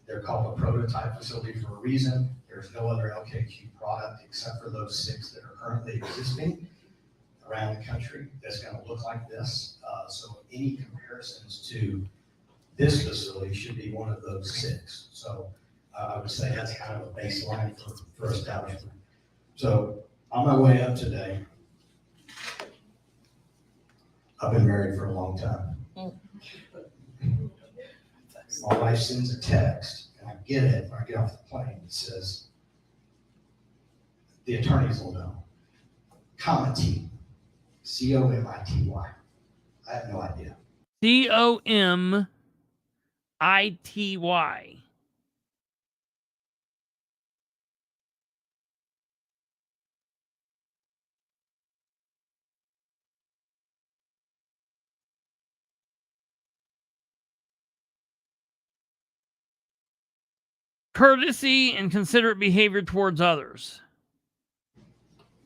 They're called a prototype facility for a reason. There's no other LKQ product except for those 6 that are currently existing around the country that's going to look like this. So any comparisons to this facility should be one of those 6. So I would say that's kind of a baseline for establishment. So on my way up today, I've been married for a long time. My wife sends a text, and I get it when I get off the plane. It says, the attorneys will know. Comity. C-O-M-I-T-Y. I have no idea. C-O-M-I-T-Y. Courtesy and considerate behavior towards others.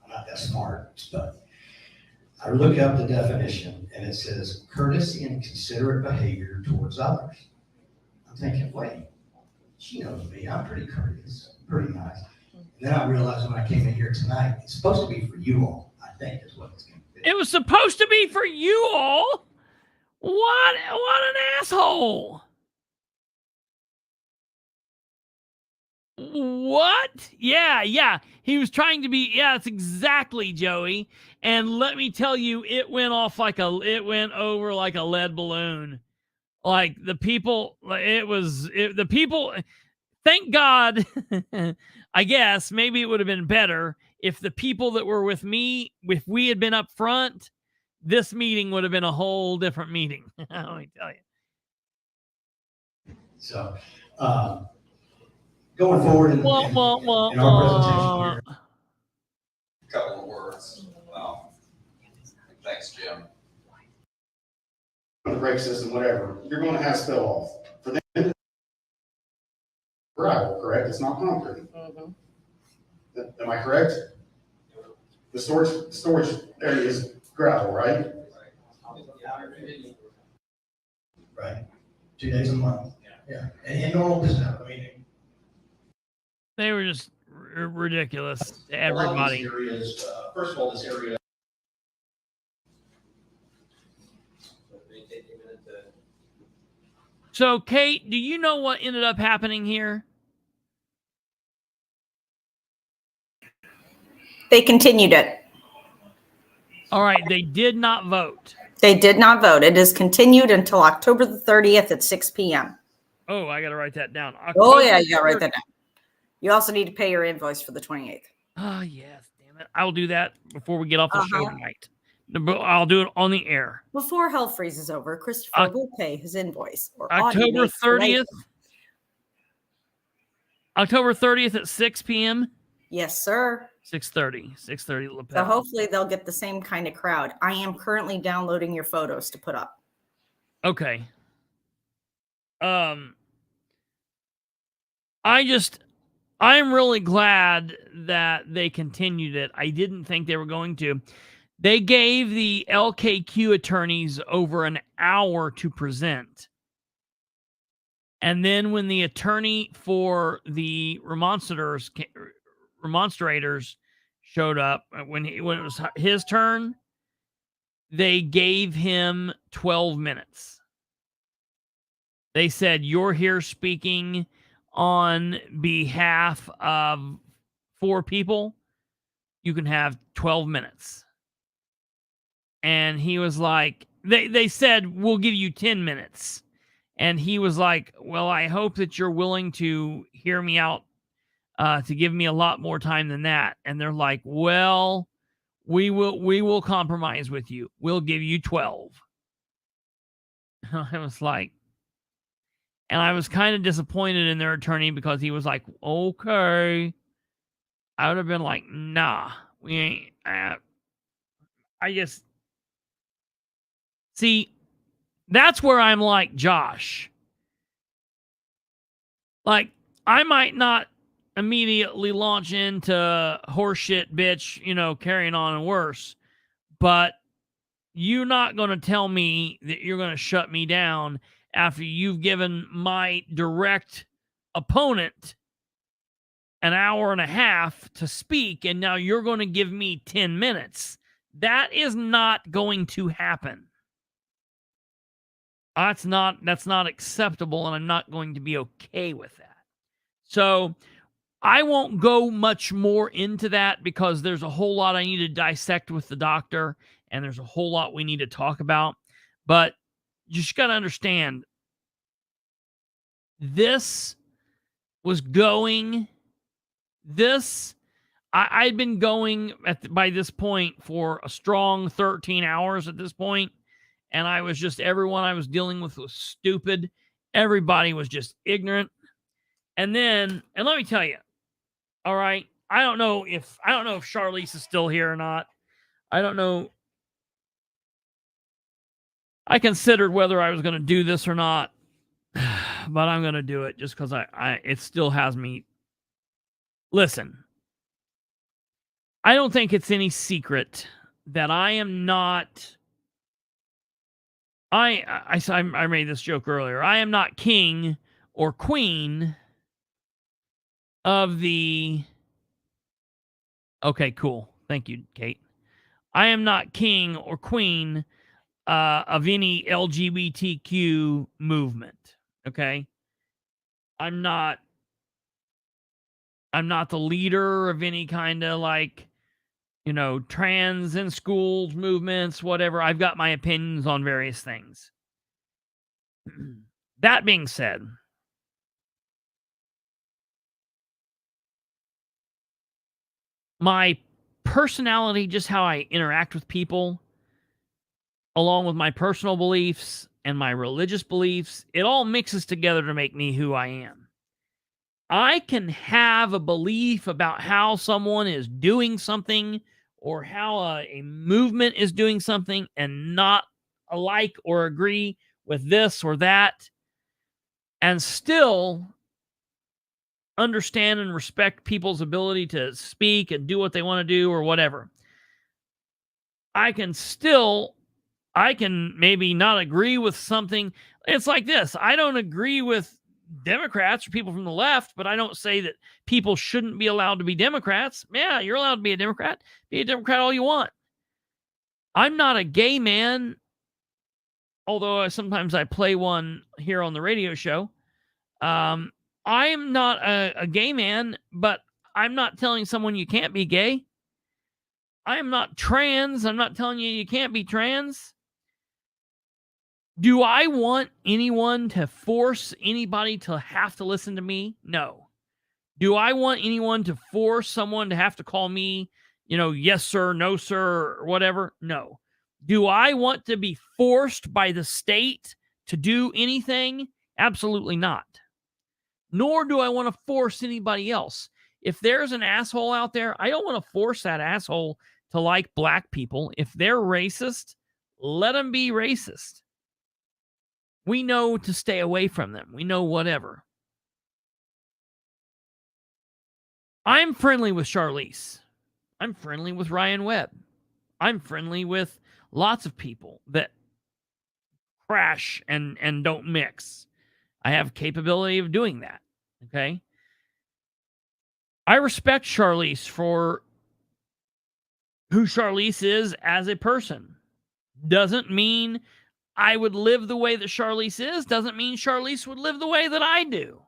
I'm not that smart, but I look up the definition and it says courtesy and considerate behavior towards others. I'm thinking, wait, she knows me. I'm pretty courteous, pretty nice. And then I realized when I came in here tonight, it's supposed to be for you all, I think is what it's going to be. It was supposed to be for you all? What an asshole. What? Yeah. He was trying to be, that's exactly, Joey. And let me tell you, it went over like a lead balloon. Like the people, thank God, I guess maybe it would have been better if the people that were with me, if we had been up front, this meeting would have been a whole different meeting. Let me tell you. So, going forward in our presentation here. a couple of words. Thanks, Jim. The brake system, whatever, you're going to have spill off. For them, gravel, correct? It's not concrete. Mm-hmm. Am I correct? The storage area is gravel, right? Right. 2 days a month. Yeah. And normal business. I mean, they were just ridiculous to everybody. Areas, first of all, this area. So, Kate, do you know what ended up happening here? They continued it. All right, they did not vote. They did not vote. It is continued until October the 30th at 6 p.m. Oh, I got to write that down. Oh, yeah, you got to write that down. You also need to pay your invoice for the 28th. Oh, yes, damn it. I'll do that before we get off the show tonight. I'll do it on the air. Before hell freezes over, Kristopher will pay his invoice. Or October 30th. October 30th at 6 p.m. Yes, sir. 6:30. 6:30. So hopefully they'll get the same kind of crowd. I am currently downloading your photos to put up. Okay. I'm really glad that they continued it. I didn't think they were going to. They gave the LKQ attorneys over an hour to present. And then when the attorney for the remonstrators showed up, when it was his turn, they gave him 12 minutes. They said, you're here speaking on behalf of 4 people. You can have 12 minutes. And he was like, they said, we'll give you 10 minutes. And he was like, well, I hope that you're willing to hear me out, to give me a lot more time than that. And they're like, well, we will compromise with you. We'll give you 12. I was like, and I was kind of disappointed in their attorney because he was like, okay. I would have been like, nah, we ain't. I just, see, that's where I'm like Josh. Like, I might not immediately launch into horseshit, bitch, carrying on and worse, but you're not going to tell me that you're going to shut me down after you've given my direct opponent an hour and a half to speak, and now you're going to give me 10 minutes. That is not going to happen. That's not acceptable, and I'm not going to be okay with that. So I won't go much more into that because there's a whole lot I need to dissect with the doctor, and there's a whole lot we need to talk about. But you just got to understand, this was going... I'd been going by this point for a strong 13 hours at this point, and I was just, everyone I was dealing with was stupid. Everybody was just ignorant. And then, and let me tell you, all right, I don't know if Charlize is still here or not. I don't know. I considered whether I was going to do this or not, but I'm going to do it just because it still has me. Listen, I don't think it's any secret that I am not. I made this joke earlier. I am not king or queen of the. Okay, cool. Thank you, Kate. I am not king or queen of any LGBTQ movement. Okay, I'm not the leader of any kind of trans in schools movements, whatever. I've got my opinions on various things. That being said, my personality, just how I interact with people, along with my personal beliefs and my religious beliefs, it all mixes together to make me who I am. I can have a belief about how someone is doing something or how a movement is doing something and not alike or agree with this or that, and still understand and respect people's ability to speak and do what they want to do or whatever. I can maybe not agree with something. It's like this. I don't agree with Democrats or people from the left, but I don't say that people shouldn't be allowed to be Democrats. Yeah, you're allowed to be a Democrat. Be a Democrat all you want. I'm not a gay man, although sometimes I play one here on the radio show. I am not a gay man, but I'm not telling someone you can't be gay. I am not trans. I'm not telling you can't be trans. Do I want anyone to force anybody to have to listen to me? No. Do I want anyone to force someone to have to call me, yes, sir, no, sir, or whatever? No. Do I want to be forced by the state to do anything? Absolutely not. Nor do I want to force anybody else. If there's an asshole out there, I don't want to force that asshole to like black people. If they're racist, let them be racist. We know to stay away from them. We know whatever. I'm friendly with Charlize. I'm friendly with Ryan Webb. I'm friendly with lots of people that crash and don't mix. I have capability of doing that. Okay. I respect Charlize for who Charlize is as a person. Doesn't mean I would live the way that Charlize is. Doesn't mean Charlize would live the way that I do.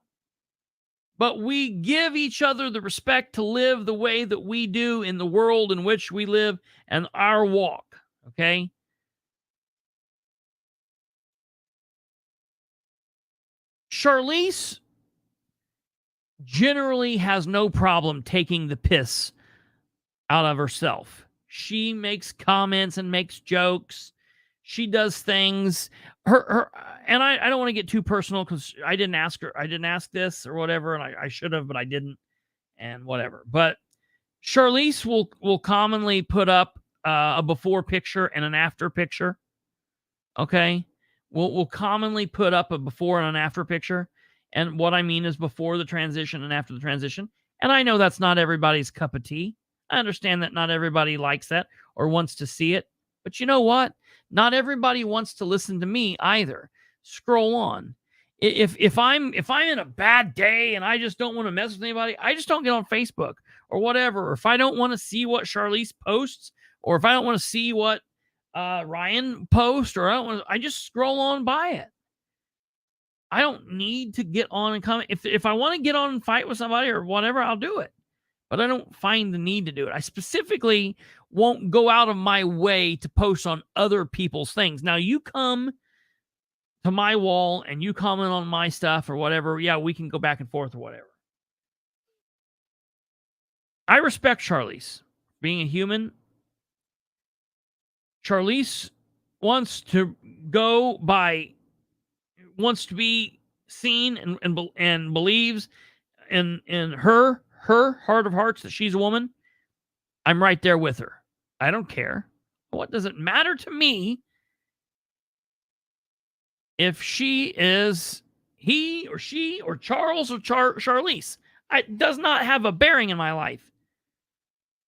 But we give each other the respect to live the way that we do in the world in which we live and our walk. Okay? Charlize generally has no problem taking the piss out of herself. She makes comments and makes jokes. She does things. And I don't want to get too personal because I didn't ask her. I didn't ask this or whatever, and I should have, but I didn't, and whatever. But Charlize will commonly put up a before picture and an after picture. Okay, we'll commonly put up a before and an after picture, and what I mean is before the transition and after the transition. And I know that's not everybody's cup of tea. I understand that not everybody likes that or wants to see it. But you know what? Not everybody wants to listen to me either. Scroll on. If I'm in a bad day and I just don't want to mess with anybody, I just don't get on Facebook or whatever. Or if I don't want to see what Charlize posts, or if I don't want to see what Ryan posts, or I just scroll on by it. I don't need to get on and comment. If I want to get on and fight with somebody or whatever, I'll do it. But I don't find the need to do it. I specifically won't go out of my way to post on other people's things. Now, you come to my wall and you comment on my stuff or whatever. Yeah, we can go back and forth or whatever. I respect Charlize being a human. Charlize wants to be seen and believes in her heart of hearts that she's a woman. I'm right there with her. I don't care. What does it matter to me if she is he or she or Charles or Charlize? It does not have a bearing in my life.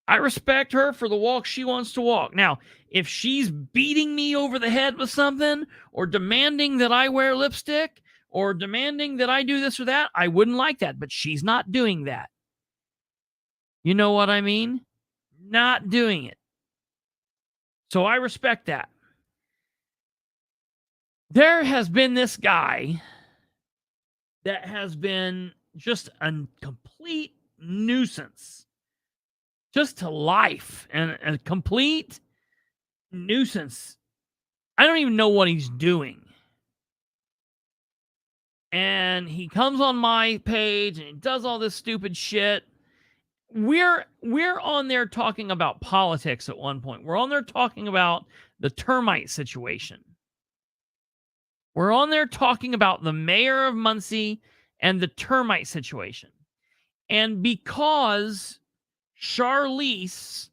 I respect her for the walk she wants to walk. Now, if she's beating me over the head with something or demanding that I wear lipstick or demanding that I do this or that, I wouldn't like that. But she's not doing that. You know what I mean? Not doing it. So I respect that. There has been this guy that has been just a complete nuisance. Just to life. And a complete nuisance. I don't even know what he's doing. And he comes on my page and he does all this stupid shit. We're on there talking about politics at one point. We're on there talking about the termite situation. We're on there talking about the mayor of Muncie and the termite situation. And because Charlize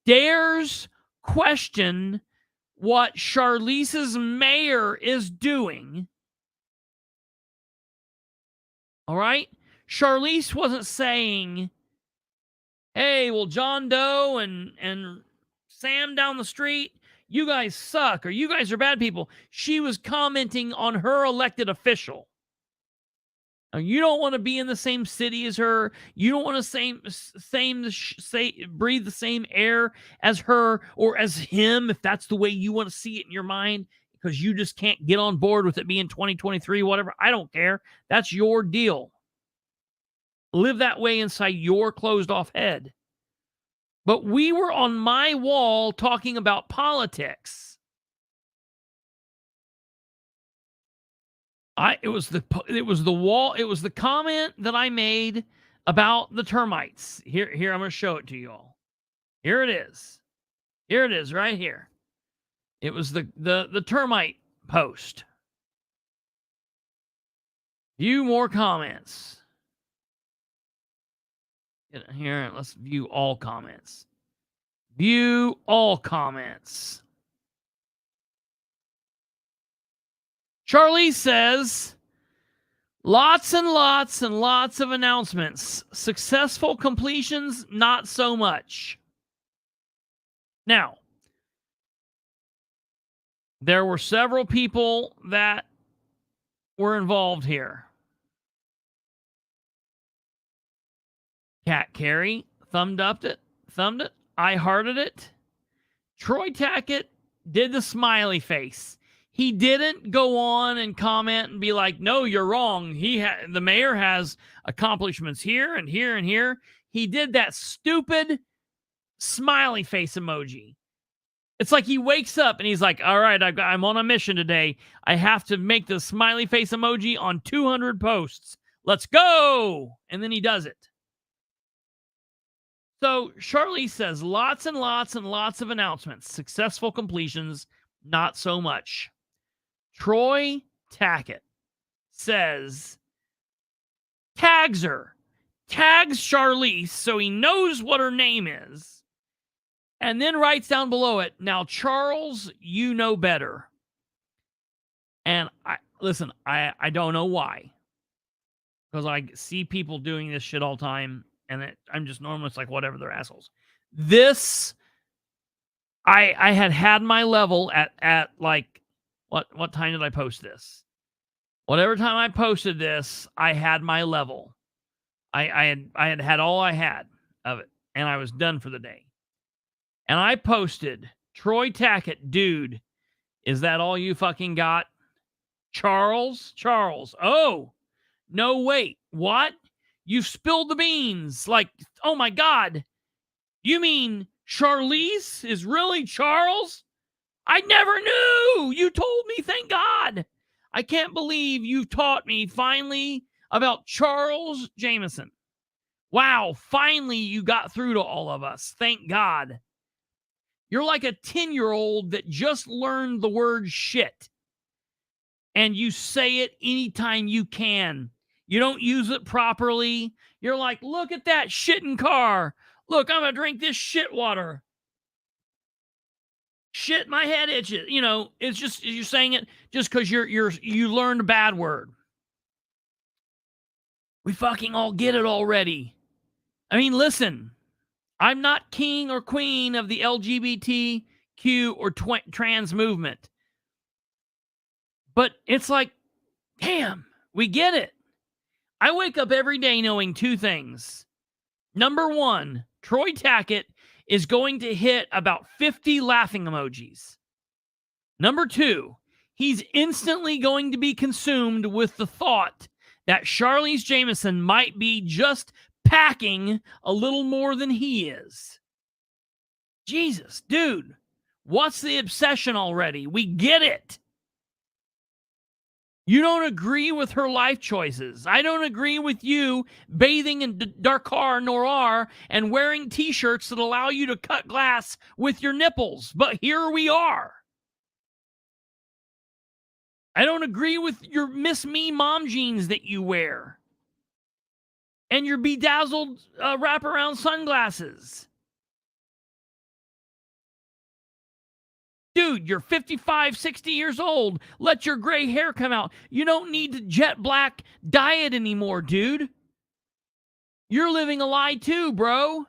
dares question what Charlize's mayor is doing, all right? Charlize wasn't saying, hey, well, John Doe and Sam down the street, you guys suck, or you guys are bad people. She was commenting on her elected official. Now, you don't want to be in the same city as her. You don't want to breathe the same air as her or as him, if that's the way you want to see it in your mind, because you just can't get on board with it being 2023, whatever. I don't care. That's your deal. Live that way inside your closed off head. But we were on my wall talking about politics. It was the comment that I made about the termites. Here I'm going to show it to you all. Here it is. Here it is right here. It was the termite post. View more comments. Get here, let's view all comments. View all comments. Charlie says, lots and lots and lots of announcements. Successful completions, not so much. Now, there were several people that were involved here. Cat Carey thumbed it. I hearted it. Troy Tackett did the smiley face. He didn't go on and comment and be like, no, you're wrong. The mayor has accomplishments here and here and here. He did that stupid smiley face emoji. It's like he wakes up and he's like, all right, I'm on a mission today. I have to make the smiley face emoji on 200 posts. Let's go. And then he does it. So Charlize says lots and lots and lots of announcements. Successful completions, not so much. Troy Tackett says, tags Charlize so he knows what her name is, and then writes down below it, now, Charles, you know better. And I don't know why. Because I see people doing this shit all the time, and I'm just normal. It's like, whatever, they're assholes. This, I had my level at like, what time did I post this? Whatever time I posted this, I had my level. I had all I had of it, and I was done for the day. And I posted, Troy Tackett, dude, is that all you fucking got? Charles? Oh, no, wait, what? You spilled the beans. Like, oh my God. You mean Charlize is really Charles? I never knew. You told me, thank God. I can't believe you taught me finally about Charles Jameson. Wow, finally you got through to all of us. Thank God. You're like a 10-year-old that just learned the word shit. And you say it anytime you can. You don't use it properly. You're like, look at that shitting car. Look, I'm going to drink this shit water. Shit, my head itches. You know, it's just, you're saying it just because you learned a bad word. We fucking all get it already. I mean, listen, I'm not king or queen of the LGBTQ or trans movement. But it's like, damn, we get it. I wake up every day knowing two things. Number one, Troy Tackett is going to hit about 50 laughing emojis. Number two, he's instantly going to be consumed with the thought that Charlize Jameson might be just packing a little more than he is. Jesus, dude, what's the obsession already? We get it. You don't agree with her life choices. I don't agree with you bathing in Dakar Noir and wearing t-shirts that allow you to cut glass with your nipples. But here we are. I don't agree with your Miss Me mom jeans that you wear. And your bedazzled wraparound sunglasses. Dude, you're 55, 60 years old. Let your gray hair come out. You don't need to jet black diet anymore, dude. You're living a lie too, bro.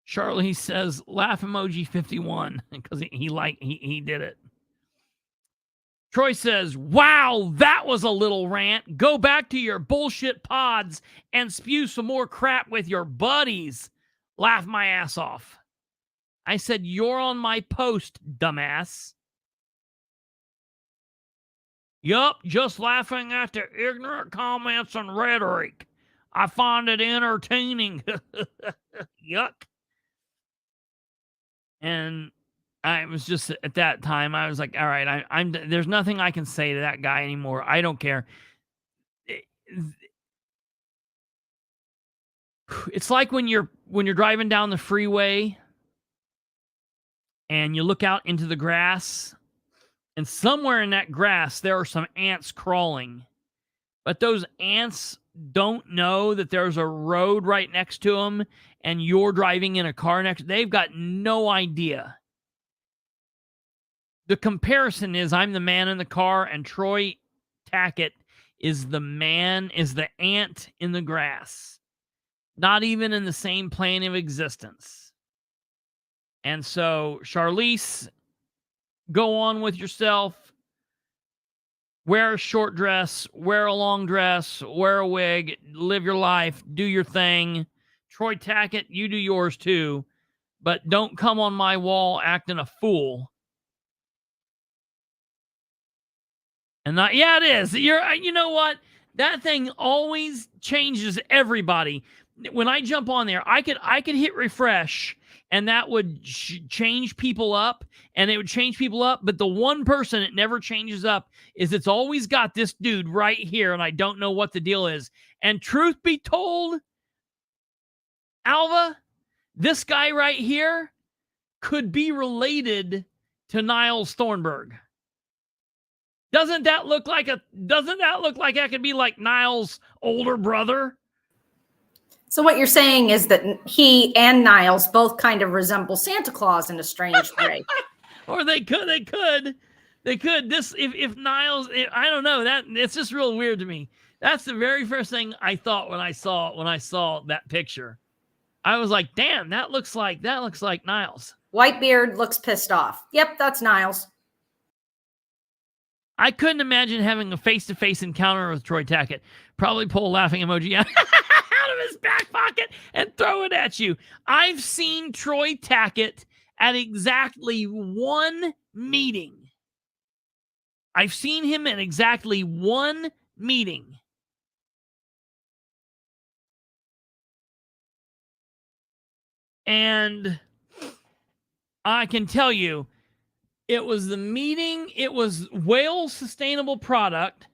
Charlie says, laugh emoji 51, because he did it. Troy says, wow, that was a little rant. Go back to your bullshit pods and spew some more crap with your buddies. Laugh my ass off. I said, you're on my post, dumbass. Yup, just laughing at the ignorant comments and rhetoric. I find it entertaining. Yuck. And I was just, at that time, I was like, all right, I'm there's nothing I can say to that guy anymore. I don't care. It's like when you're driving down the freeway and you look out into the grass, and somewhere in that grass there are some ants crawling. But those ants don't know that there's a road right next to them and you're driving in a car next. They've got no idea. The comparison is I'm the man in the car and Troy Tackett is the ant in the grass. Not even in the same plane of existence. And so, Charlize, go on with yourself. Wear a short dress, wear a long dress, wear a wig, live your life, do your thing. Troy Tackett, you do yours too. But don't come on my wall acting a fool. And not, yeah, it is. You know what? That thing always changes everybody. When I jump on there, I could hit refresh, and that would change people up, and it would change people up. But the one person it never changes up is it's always got this dude right here, and I don't know what the deal is. And truth be told, Alva, this guy right here could be related to Niles Thornburg. Doesn't that look like I could be like Niles' older brother? So what you're saying is that he and Niles both kind of resemble Santa Claus in a strange way. Or they could. This if Niles, I don't know, that it's just real weird to me. That's the very first thing I thought when I saw that picture. I was like, damn, that looks like Niles. Whitebeard looks pissed off. Yep, that's Niles. I couldn't imagine having a face-to-face encounter with Troy Tackett. Probably pull a laughing emoji out of his back pocket and throw it at you. I've seen Troy Tackett at exactly one meeting. I've seen him at exactly one meeting. And I can tell you, it was the meeting, it was Whale's sustainable product,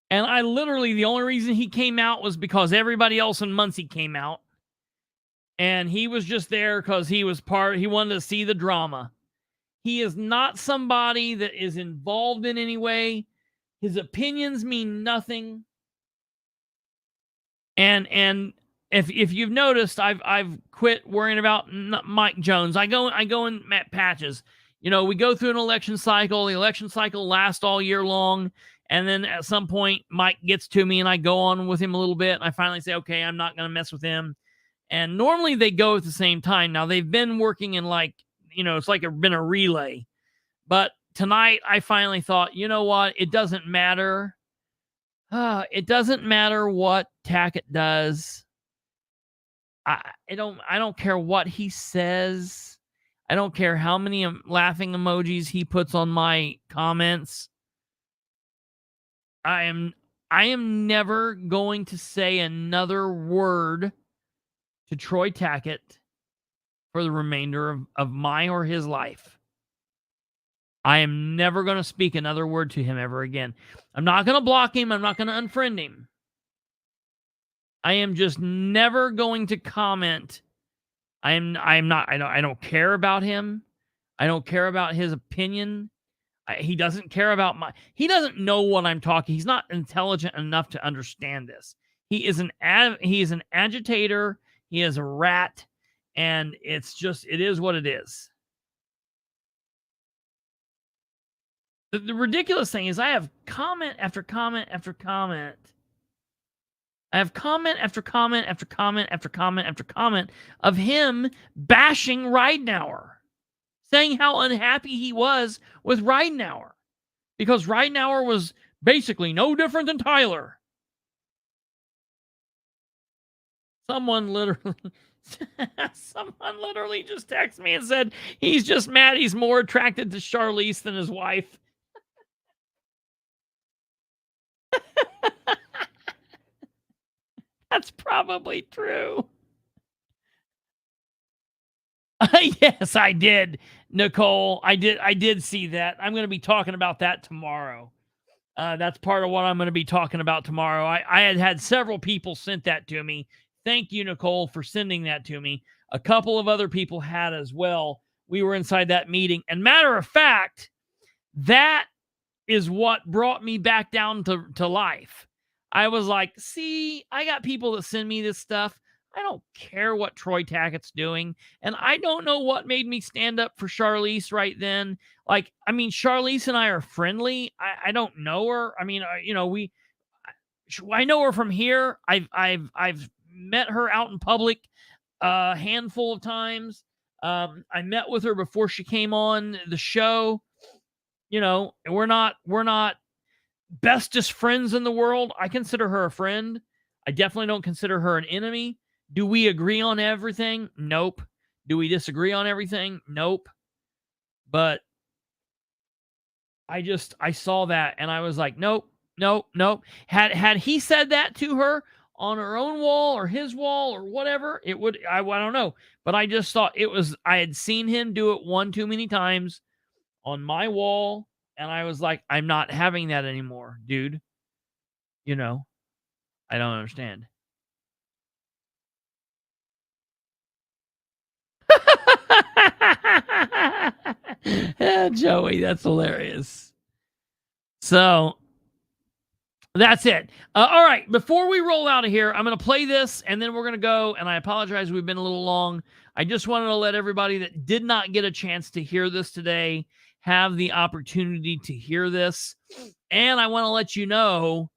and I literally, the only reason he came out was because everybody else in Muncie came out, and he was just there because he wanted to see the drama. He is not somebody that is involved in any way. His opinions mean nothing. And if you've noticed, I've quit worrying about Mike Jones. I go in patches. You know, we go through an election cycle. The election cycle lasts all year long. And then at some point, Mike gets to me and I go on with him a little bit. And I finally say, okay, I'm not going to mess with him. And normally they go at the same time. Now they've been working in it's like been a relay. But tonight I finally thought, you know what? It doesn't matter. It doesn't matter what Tackett does. I don't care what he says. I don't care how many laughing emojis he puts on my comments. I am never going to say another word to Troy Tackett for the remainder of my or his life. I am never going to speak another word to him ever again. I'm not going to block him. I'm not going to unfriend him. I am just never going to comment. I don't care about him. I don't care about his opinion. He doesn't care about he doesn't know what I'm talking. He's not intelligent enough to understand this. He is an agitator. He is a rat. And it is what it is. The ridiculous thing is I have comment after comment after comment. I have comment after comment after comment after comment after comment of him bashing Ridenauer, saying how unhappy he was with Ridenauer because Ridenauer was basically no different than Tyler. Someone literally just texted me and said he's just mad he's more attracted to Charlize than his wife. That's probably true. Yes, I did, Nicole. I did see that. I'm going to be talking about that tomorrow. That's part of what I'm going to be talking about tomorrow. I had several people sent that to me. Thank you, Nicole, for sending that to me. A couple of other people had as well. We were inside that meeting. And matter of fact, that is what brought me back down to life. I was like, see, I got people that send me this stuff. I don't care what Troy Tackett's doing. And I don't know what made me stand up for Charlize right then. Charlize and I are friendly. I don't know her. I know her from here. I've met her out in public a handful of times. I met with her before she came on the show. You know, we're not bestest friends in the world. I consider her a friend. I definitely don't consider her an enemy. Do we agree on everything? Nope. Do we disagree on everything? Nope. But I saw that and I was like, nope. Had he said that to her on her own wall or his wall or whatever, it would, I don't know. But I just thought I had seen him do it one too many times on my wall. And I was like, I'm not having that anymore, dude. You know, I don't understand. Joey, that's hilarious. So that's it. All right. Before we roll out of here, I'm going to play this and then we're going to go. And I apologize, we've been a little long. I just wanted to let everybody that did not get a chance to hear this today have the opportunity to hear this. And I want to let you know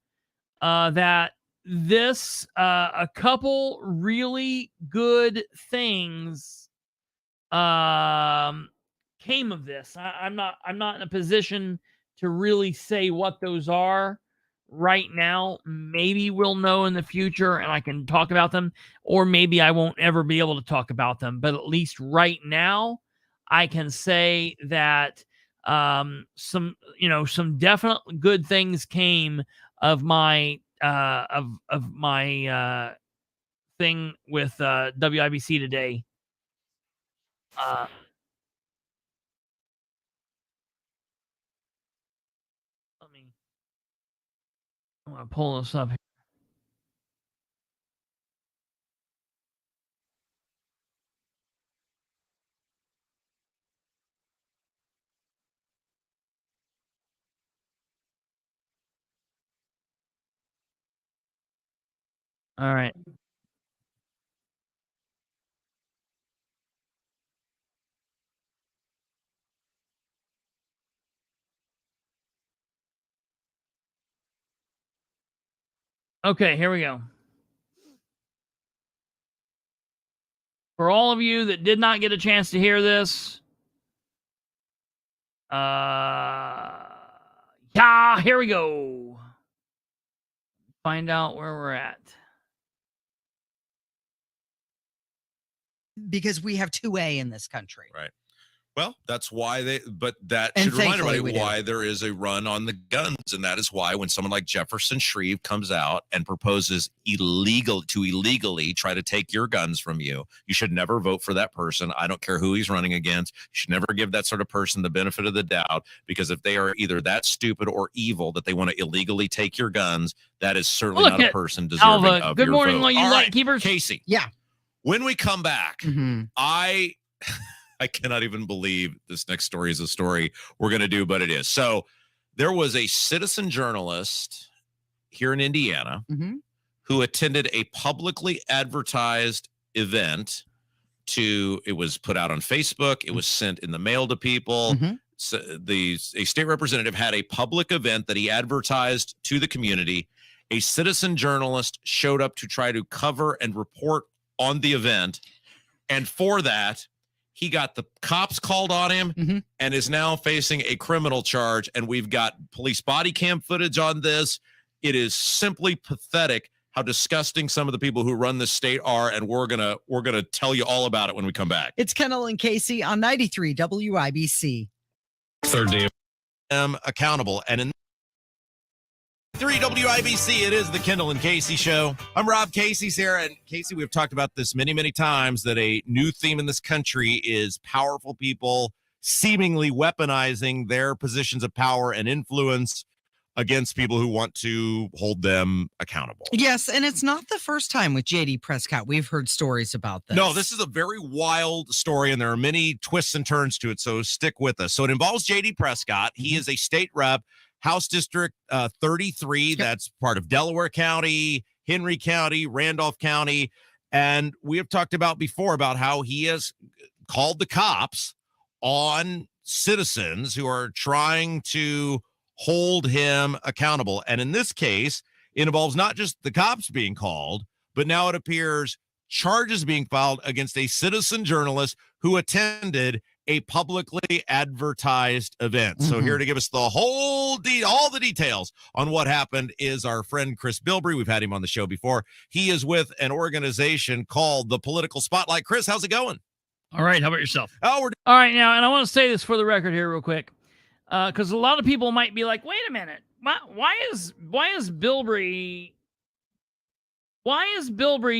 that this, a couple really good things came of this. I'm not in a position to really say what those are right now. Maybe we'll know in the future and I can talk about them, or maybe I won't ever be able to talk about them. But at least right now, I can say that some definite good things came of my thing with WIBC today. I'm going to pull this up here. All right. Okay, here we go. For all of you that did not get a chance to hear this, yeah, here we go. Find out where we're at. Because we have 2A in this country. Right. Well, that's why that And should remind thankfully everybody we why there is a run on the guns. And that is why when someone like Jefferson Shreve comes out and proposes illegally try to take your guns from you, you should never vote for that person. I don't care who he's running against. You should never give that sort of person the benefit of the doubt, because if they are either that stupid or evil that they want to illegally take your guns, that is certainly not a person deserving Alva, of good your morning, vote. all you All light right, keepers. Casey. Yeah. When we come back, Mm-hmm. I cannot even believe this next story is a story we're going to do, but it is. So there was a citizen journalist here in Indiana who attended a publicly advertised event. It was put out on Facebook. It was sent in the mail to people. So a state representative had a public event that he advertised to the community. A citizen journalist showed up to try to cover and report on the event. And for that, he got the cops called on him and is now facing a criminal charge. And we've got police body cam footage on this. It is simply pathetic how disgusting some of the people who run this state are. And we're gonna tell you all about it when we come back. It's Kendall and Casey on 93 WIBC. Third day accountable. And in 3 WIBC, it is the Kendall and Casey show. I'm Rob Casey's here. And Casey, we've talked about this many, many times, that a new theme in this country is powerful people seemingly weaponizing their positions of power and influence against people who want to hold them accountable. Yes, and it's not the first time with J.D. Prescott. We've heard stories about this. No, this is a very wild story, and there are many twists and turns to it, so stick with us. So it involves J.D. Prescott. He is a state rep, House District 33. That's part of Delaware County, Henry County, Randolph County. And we have talked about before about how he has called the cops on citizens who are trying to hold him accountable. And in this case, it involves not just the cops being called, but now it appears charges being filed against a citizen journalist who attended a publicly advertised event. So here to give us the whole all the details on what happened is our friend Chris Bilbrey. We've had him on the show before. He is with an organization called the Political Spotlight. Chris, how's it going? All right. How about yourself? Oh, we're all right now, and I want to say this for the record here real quick, because a lot of people might be like, wait a minute, why is Bilbrey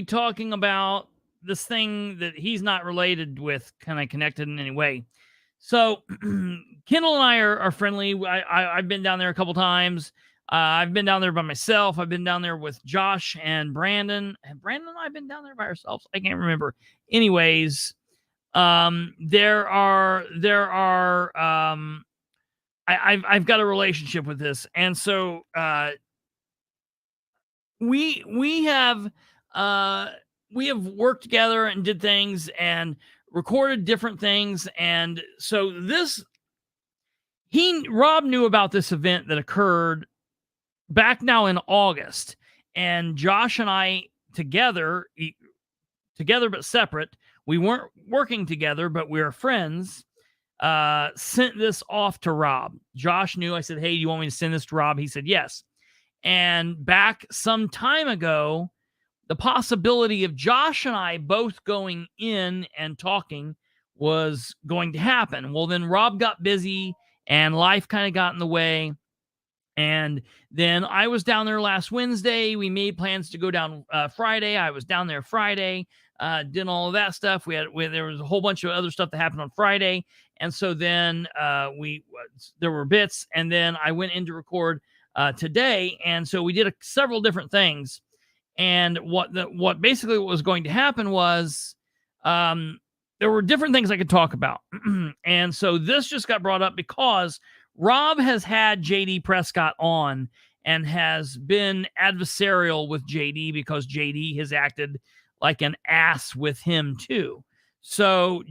talking about this thing that he's not related with, kind of connected in any way? So Kendall and I are friendly. I've been down there a couple times. I've been down there by myself. I've been down there with Josh and Brandon. And Brandon and I have been down there by ourselves. I can't remember. Anyways, I've got a relationship with this, and so we have worked together and did things and recorded different things, and so Rob knew about this event that occurred back now in August, and Josh and I together but separate. We weren't working together, but we were friends. Sent this off to Rob. Josh knew. I said, hey, do you want me to send this to Rob? He said, yes. And back some time ago, the possibility of Josh and I both going in and talking was going to happen. Well, then Rob got busy and life kind of got in the way. And then I was down there last Wednesday. We made plans to go down Friday. I was down there Friday, did all of that stuff. There was a whole bunch of other stuff that happened on Friday. And so then there were bits, and then I went in to record today. And so we did several different things. And what basically was going to happen was there were different things I could talk about. And so this just got brought up because Rob has had JD Prescott on and has been adversarial with JD because JD has acted like an ass with him too. So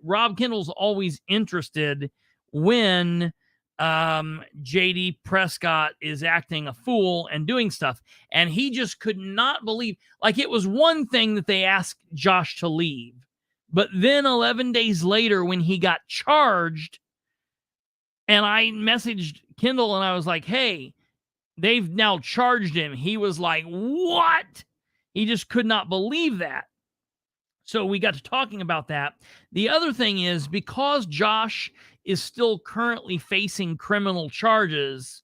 Rob Kendall's always interested when JD Prescott is acting a fool and doing stuff. And he just could not believe, like, it was one thing that they asked Josh to leave, but then 11 days later when he got charged, and I messaged Kendall and I was like, hey, they've now charged him. He was like, what? He just could not believe that. So we got to talking about that. The other thing is, because Josh is still currently facing criminal charges,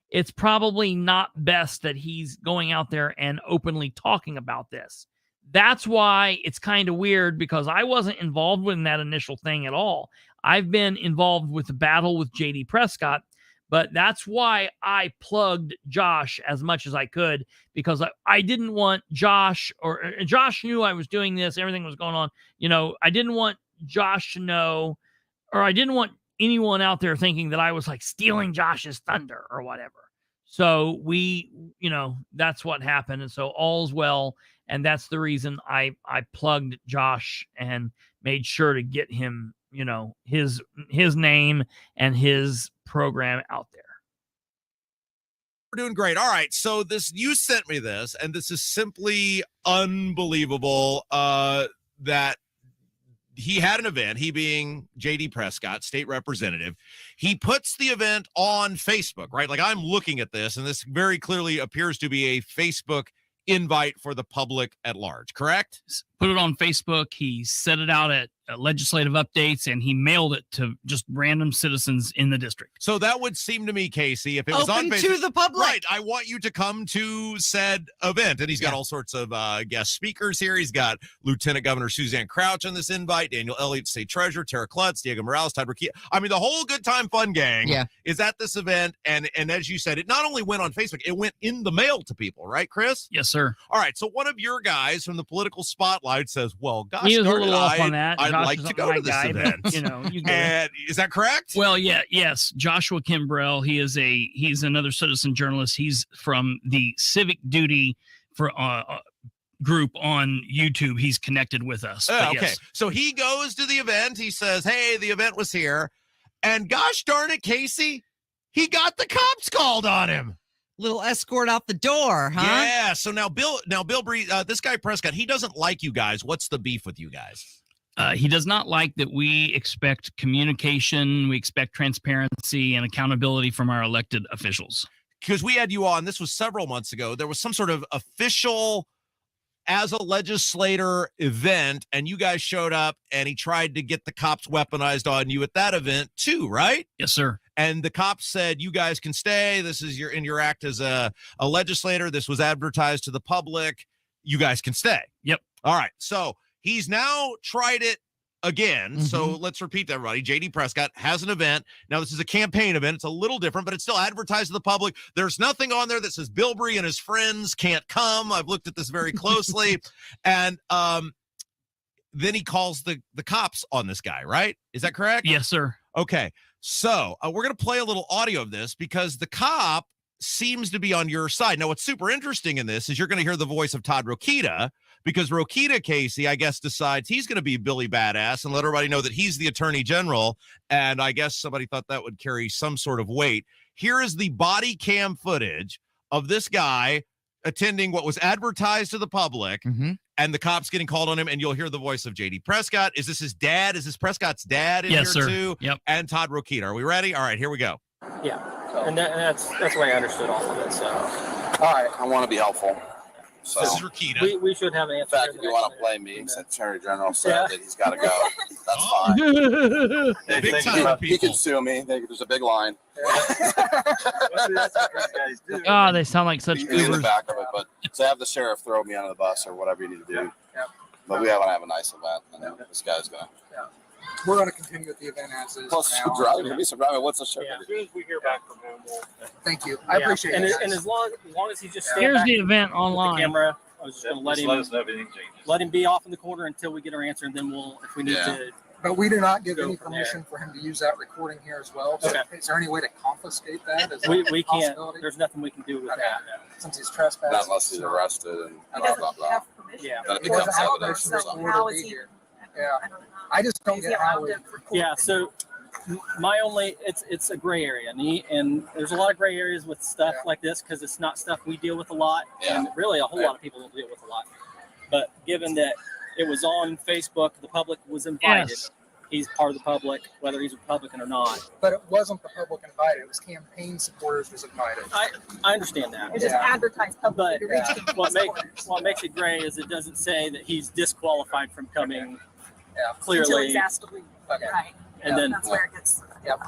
it's probably not best that he's going out there and openly talking about this. That's why it's kind of weird, because I wasn't involved in that initial thing at all. I've been involved with the battle with JD Prescott, but that's why I plugged Josh as much as I could, because I didn't want Josh, or Josh knew I was doing this, everything was going on. You know, I didn't want Josh to know, or I didn't want anyone out there thinking that I was like stealing Josh's thunder or whatever. So that's what happened. And so all's well. And that's the reason I plugged Josh and made sure to get him, his name and his program out there. We're doing great. All right. So you sent me this, and this is simply unbelievable that he had an event, he being JD Prescott, state representative. He puts the event on Facebook, right? Like, I'm looking at this, and this very clearly appears to be a Facebook invite for the public at large, correct? Put it on Facebook. He set it out at legislative updates, and he mailed it to just random citizens in the district. So that would seem to me, Casey, if it was on Facebook, to the public, right? I want you to come to said event, and he's got all sorts of guest speakers here. He's got Lieutenant Governor Suzanne Crouch on this invite, Daniel Elliott, State Treasurer, Tara Klutz, Diego Morales, Todd Burkett. I mean, the whole Good Time Fun gang is at this event, and as you said, it not only went on Facebook, it went in the mail to people, right, Chris? Yes, sir. All right, so one of your guys from the Political Spotlight says, well, gosh, he was a little off on that. I'd like to go to this event. But, you get and is that correct? Well, yes. Joshua Kimbrell, he's another citizen journalist. He's from the Civic Duty for group on YouTube. He's connected with us. Okay, yes. So he goes to the event. He says, hey, the event was here. And gosh darn it, Casey, he got the cops called on him. Little escort out the door, huh? Yeah. So now Bilbrey, this guy Prescott, he doesn't like you guys. What's the beef with you guys? He does not like that we expect communication, we expect transparency and accountability from our elected officials. Because we had you on, this was several months ago. There was some sort of official, as a legislator event, and you guys showed up, and he tried to get the cops weaponized on you at that event too, right? Yes, sir. And the cops said, you guys can stay. This is in your act as a legislator. This was advertised to the public. You guys can stay. Yep. All right. So he's now tried it again. So let's repeat that, everybody. J.D. Prescott has an event. Now, this is a campaign event. It's a little different, but it's still advertised to the public. There's nothing on there that says Bilbrey and his friends can't come. I've looked at this very closely. And then he calls the cops on this guy, right? Is that correct? Yes, sir. Okay. So we're going to play a little audio of this because the cop seems to be on your side. Now, what's super interesting in this is you're going to hear the voice of Todd Rokita, because Rokita Casey, I guess, decides he's going to be Billy Badass and let everybody know that he's the attorney general. And I guess somebody thought that would carry some sort of weight. Here is the body cam footage of this guy attending what was advertised to the public, and the cops getting called on him, and you'll hear the voice of J.D. Prescott. Is this his dad? Is this Prescott's dad in Yes, here sir. too? Yep. And Todd Rokita. Are we ready? All right, here we go. Yeah, and that's the way I understood all of it. So, all right, I want to be helpful. So this is Rokita. We should have an in answer. fact, if you want to play me, except Attorney General said that he's got to go. That's fine. Big time He can sue me. There's a big line. Oh, they sound like such You can be in the goobers. back of it, but so have the sheriff throw me under the bus or whatever you need to do. But we haven't have a nice event, and this guy's gonna. We're going to continue with the event as is. Plus, now. driving can be some driving. What's the show? As soon as we hear back from him, we'll. Thank you. I appreciate and, it. And as long as he just stands Here's back the event with online. the camera, I was just going to let him us know if anything changes. let him be off in the corner until we get our answer, and then we'll, if we need to. But we do not give Go any from permission for him to use that recording here as well. So Okay. is there any way to confiscate that? Is We that a can't. possibility? There's nothing we can do with that. Since he's trespassing. Not unless he's arrested and blah blah blah. Yeah. Then it He doesn't becomes have evidence. permission or to something. record or be here. Yeah. I just don't get how we. Yeah. So my only it's a gray area, and there's a lot of gray areas with stuff like this because it's not stuff we deal with a lot, and really a whole lot of people don't deal with a lot. But given that it was on Facebook, the public was invited. Yes. He's part of the public, whether he's Republican or not. But it wasn't the public invited. It was campaign supporters was invited. I understand that. It just advertised But publicly to reach what makes it gray is it doesn't say that he's disqualified from coming until clearly. he's asked to leave. Okay. Right. And then That's where it gets. Yep.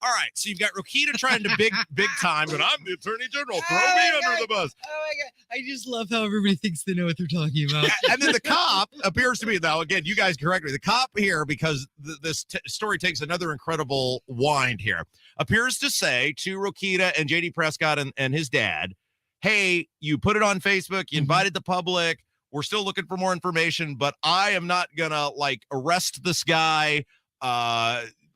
All right, so you've got Rokita trying to big time, but I'm the attorney general. Throw me under the bus. Oh my God. I just love how everybody thinks they know what they're talking about. And then the cop appears to be, now again, you guys correct me. The cop here, because this story takes another incredible wind here, appears to say to Rokita and J.D. Prescott and his dad, hey, you put it on Facebook, you invited the public. We're still looking for more information, but I am not gonna arrest this guy.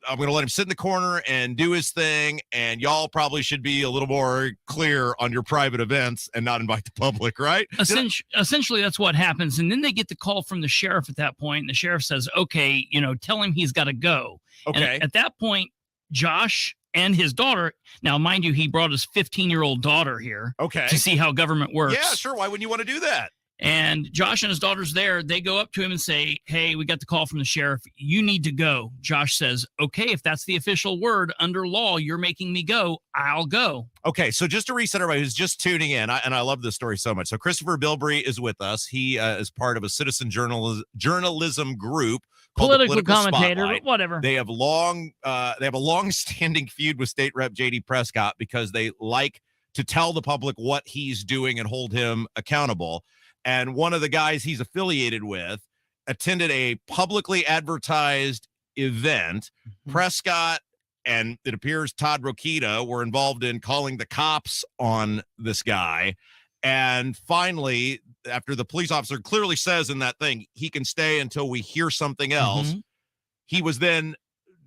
I'm going to let him sit in the corner and do his thing, and y'all probably should be a little more clear on your private events and not invite the public, right? Essentially, that's what happens. And then they get the call from the sheriff at that point, and the sheriff says, okay, tell him he's got to go. Okay. And at that point, Josh and his daughter, now, mind you, he brought his 15-year-old daughter here to see how government works. Yeah, sure. Why wouldn't you want to do that? And Josh and his daughter's there. They go up to him and say, hey, we got the call from the sheriff. You need to go. Josh says, okay, if that's the official word under law, you're making me go. I'll go. Okay, so just to reset everybody who's just tuning in, and I love this story so much. So Kristopher Bilbrey is with us. He is part of a citizen journalism group called the Political commentator, Spotlight. but whatever. They have a long-standing feud with State Rep J.D. Prescott because they like to tell the public what he's doing and hold him accountable. And one of the guys he's affiliated with attended a publicly advertised event. Prescott and it appears Todd Rokita were involved in calling the cops on this guy. And finally, after the police officer clearly says in that thing, he can stay until we hear something else,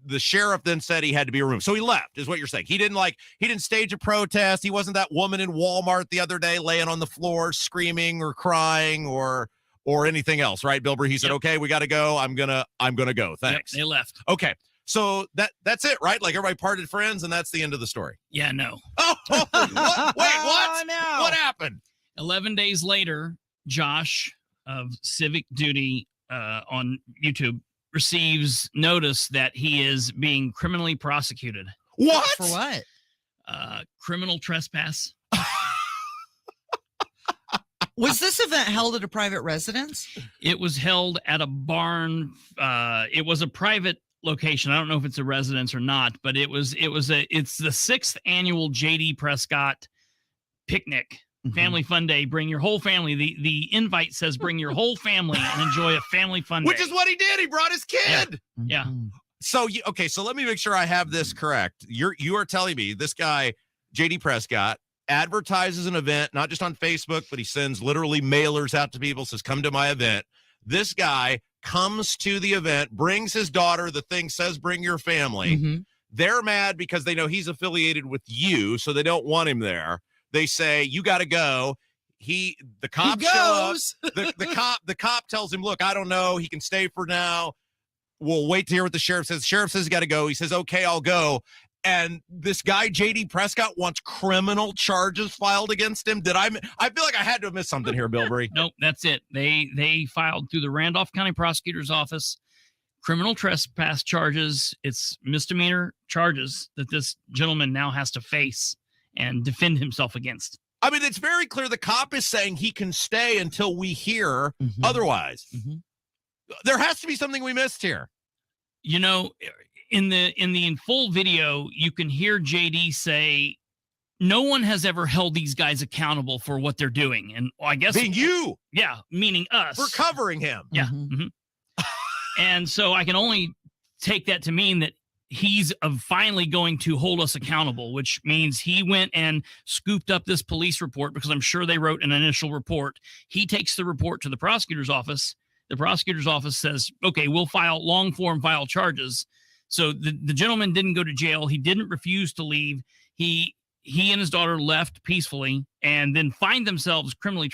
the sheriff then said he had to be removed. So he left, is what you're saying. He didn't stage a protest. He wasn't that woman in Walmart the other day laying on the floor screaming or crying or anything else, right, Bilbrey? He said, okay, we got to go. I'm gonna go. Thanks. Yep, they left. Okay. So that's it, right? Like everybody parted friends, and that's the end of the story. Yeah, no. Oh, what? Wait, what? No. What happened? 11 days later, Josh of Civic Duty on YouTube receives notice that he is being criminally prosecuted. What? For what? Criminal trespass. Was this event held at a private residence? It was held at a barn. It was a private location. I don't know if it's a residence or not, but it's the 6th annual JD Prescott picnic. Family fun day. Bring your whole family. The invite says bring your whole family and enjoy a family fun day. Which is what he did. He brought his kid. Yeah. So so let me make sure I have this correct. You are telling me this guy, JD Prescott, advertises an event, not just on Facebook, but he sends literally mailers out to people, says, come to my event. This guy comes to the event, brings his daughter, the thing says, bring your family. They're mad because they know he's affiliated with you, so they don't want him there. They say, you got to go. The cop shows up. The cop tells him, look, I don't know. He can stay for now. We'll wait to hear what the sheriff says. The sheriff says he got to go. He says, okay, I'll go. And this guy, JD Prescott, wants criminal charges filed against him. I feel like I had to have missed something here, Bilbrey. Nope, that's it. They filed through the Randolph County Prosecutor's Office criminal trespass charges. It's misdemeanor charges that this gentleman now has to face and defend himself against. I mean, it's very clear the cop is saying he can stay until we hear otherwise. There has to be something we missed here. You know, in the full video, you can hear JD say, no one has ever held these guys accountable for what they're doing. And I guess being you. Yeah, meaning us. For covering him. Yeah. And so I can only take that to mean that he's finally going to hold us accountable, which means he went and scooped up this police report, because I'm sure they wrote an initial report. He takes the report to the prosecutor's office. The prosecutor's office says, okay, we'll long form file charges. So the gentleman didn't go to jail. He didn't refuse to leave. He and his daughter left peacefully, and then find themselves criminally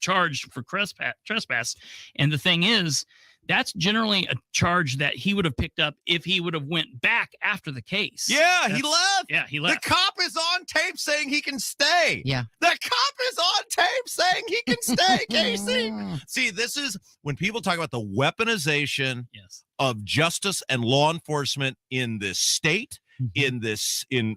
charged for trespass. And the thing is, that's generally a charge that he would have picked up if he would have went back after the case. Yeah, he left. Yeah, he left. The cop is on tape saying he can stay. Yeah. The cop is on tape saying he can stay, Casey. See, this is when people talk about the weaponization of justice and law enforcement in this state, in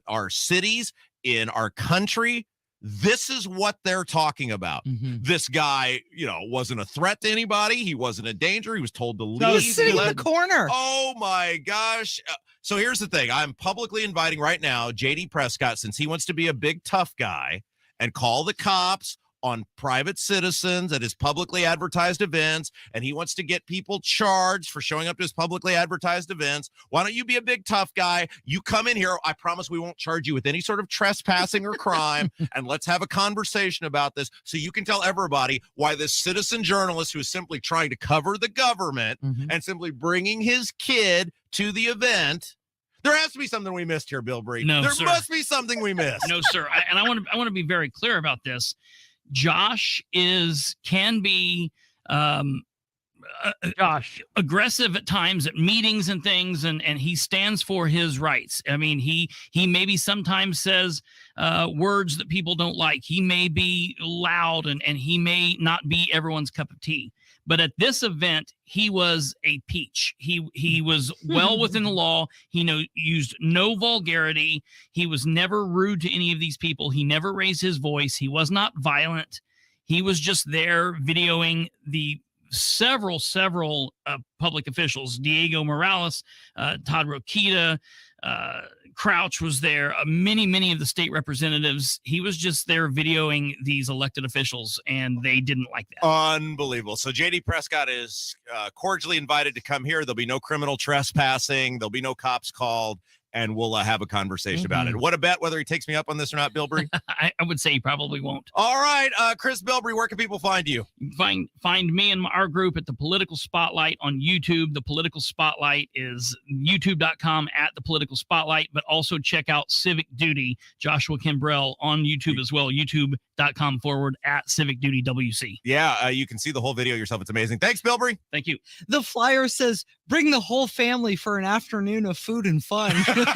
our cities, in our country. This is what they're talking about. This guy, wasn't a threat to anybody. He wasn't a danger. He was told to leave. He was sitting in the corner. Oh, my gosh. So here's the thing. I'm publicly inviting right now JD Prescott, since he wants to be a big tough guy and call the cops on private citizens at his publicly advertised events, and he wants to get people charged for showing up to his publicly advertised events. Why don't you be a big tough guy? You come in here. I promise we won't charge you with any sort of trespassing or crime, and let's have a conversation about this so you can tell everybody why this citizen journalist who is simply trying to cover the government and simply bringing his kid to the event. There has to be something we missed here, Bilbrey. No, there sir. must be something we missed. No, sir. I want to be very clear about this. Josh can be aggressive at times at meetings and things, and he stands for his rights. I mean, he maybe sometimes says words that people don't like. He may be loud, and he may not be everyone's cup of tea. But at this event, he was a peach. He was well within the law. He used no vulgarity. He was never rude to any of these people. He never raised his voice. He was not violent. He was just there videoing the several public officials. Diego Morales, Todd Rokita, Crouch was there, many of the state representatives. He was just there videoing these elected officials, and they didn't like that. Unbelievable. So JD Prescott is cordially invited to come here. There'll be no criminal trespassing. There'll be no cops called, and we'll have a conversation about it. What a bet whether he takes me up on this or not, Bilbrey? I would say he probably won't. All right, Chris Bilbrey, where can people find you? You can find me and our group at The Political Spotlight on YouTube. The Political Spotlight is youtube.com at The Political Spotlight, but also check out Civic Duty, Joshua Kimbrell, on YouTube as well, youtube.com/Civic Duty WC. Yeah, you can see the whole video yourself. It's amazing. Thanks, Bilbrey. Thank you. The flyer says, bring the whole family for an afternoon of food and fun. Well,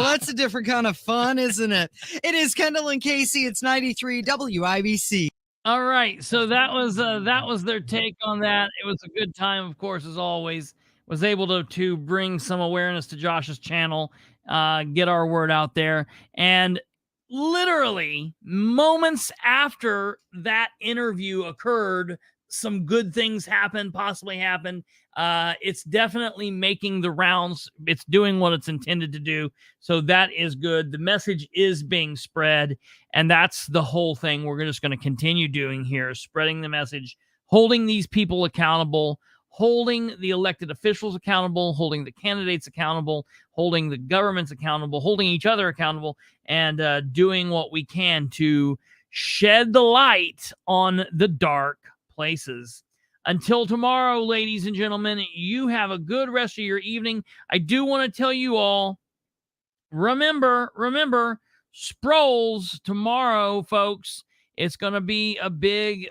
that's a different kind of fun, isn't it? It is Kendall and Casey. It's 93 WIBC. All right, so that was their take on that. It was a good time, of course, as always. Was able to bring some awareness to Josh's channel, get our word out there, and literally moments after that interview occurred, some good things happened, possibly happened. It's definitely making the rounds. It's doing what it's intended to do, so that is good. The message is being spread. And that's the whole thing we're just going to continue doing here, spreading the message, holding these people accountable, holding the elected officials accountable, holding the candidates accountable, holding the governments accountable, holding each other accountable, and doing what we can to shed the light on the dark places. Until tomorrow, ladies and gentlemen, you have a good rest of your evening. I do want to tell you all, remember, Sproles tomorrow, folks. It's going to be a big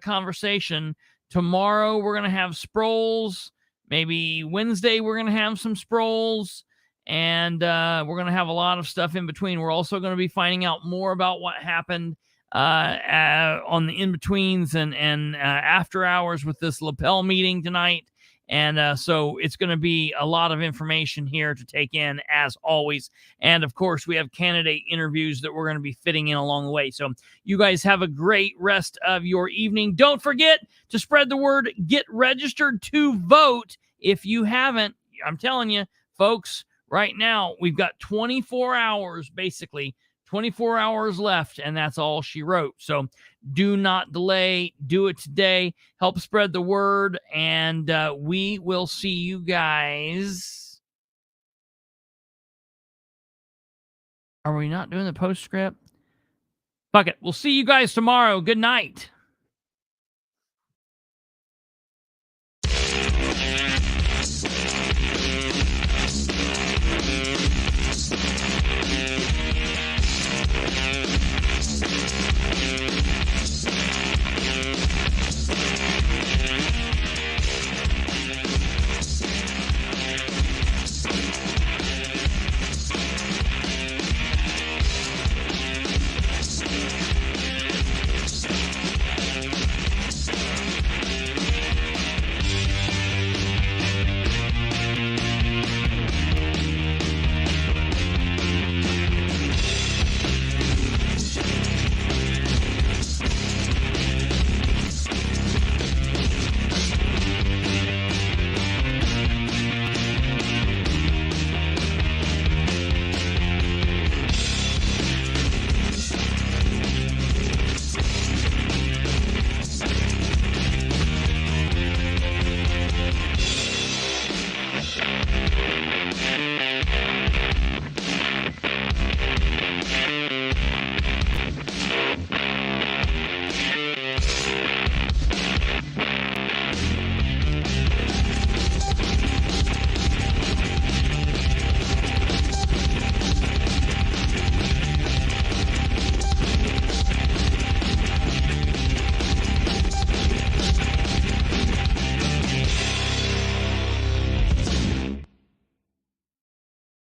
conversation. Tomorrow, we're going to have Sproles. Maybe Wednesday, we're going to have some Sproles. And we're going to have a lot of stuff in between. We're also going to be finding out more about what happened on the in-betweens and after hours with this lapel meeting tonight. And so it's going to be a lot of information here to take in, as always. And, of course, we have candidate interviews that we're going to be fitting in along the way. So you guys have a great rest of your evening. Don't forget to spread the word. Get registered to vote if you haven't. I'm telling you, folks, right now we've got 24 hours, basically 24 hours left, and that's all she wrote. So do not delay. Do it today. Help spread the word, and we will see you guys. Are we not doing the postscript? Fuck it. We'll see you guys tomorrow. Good night.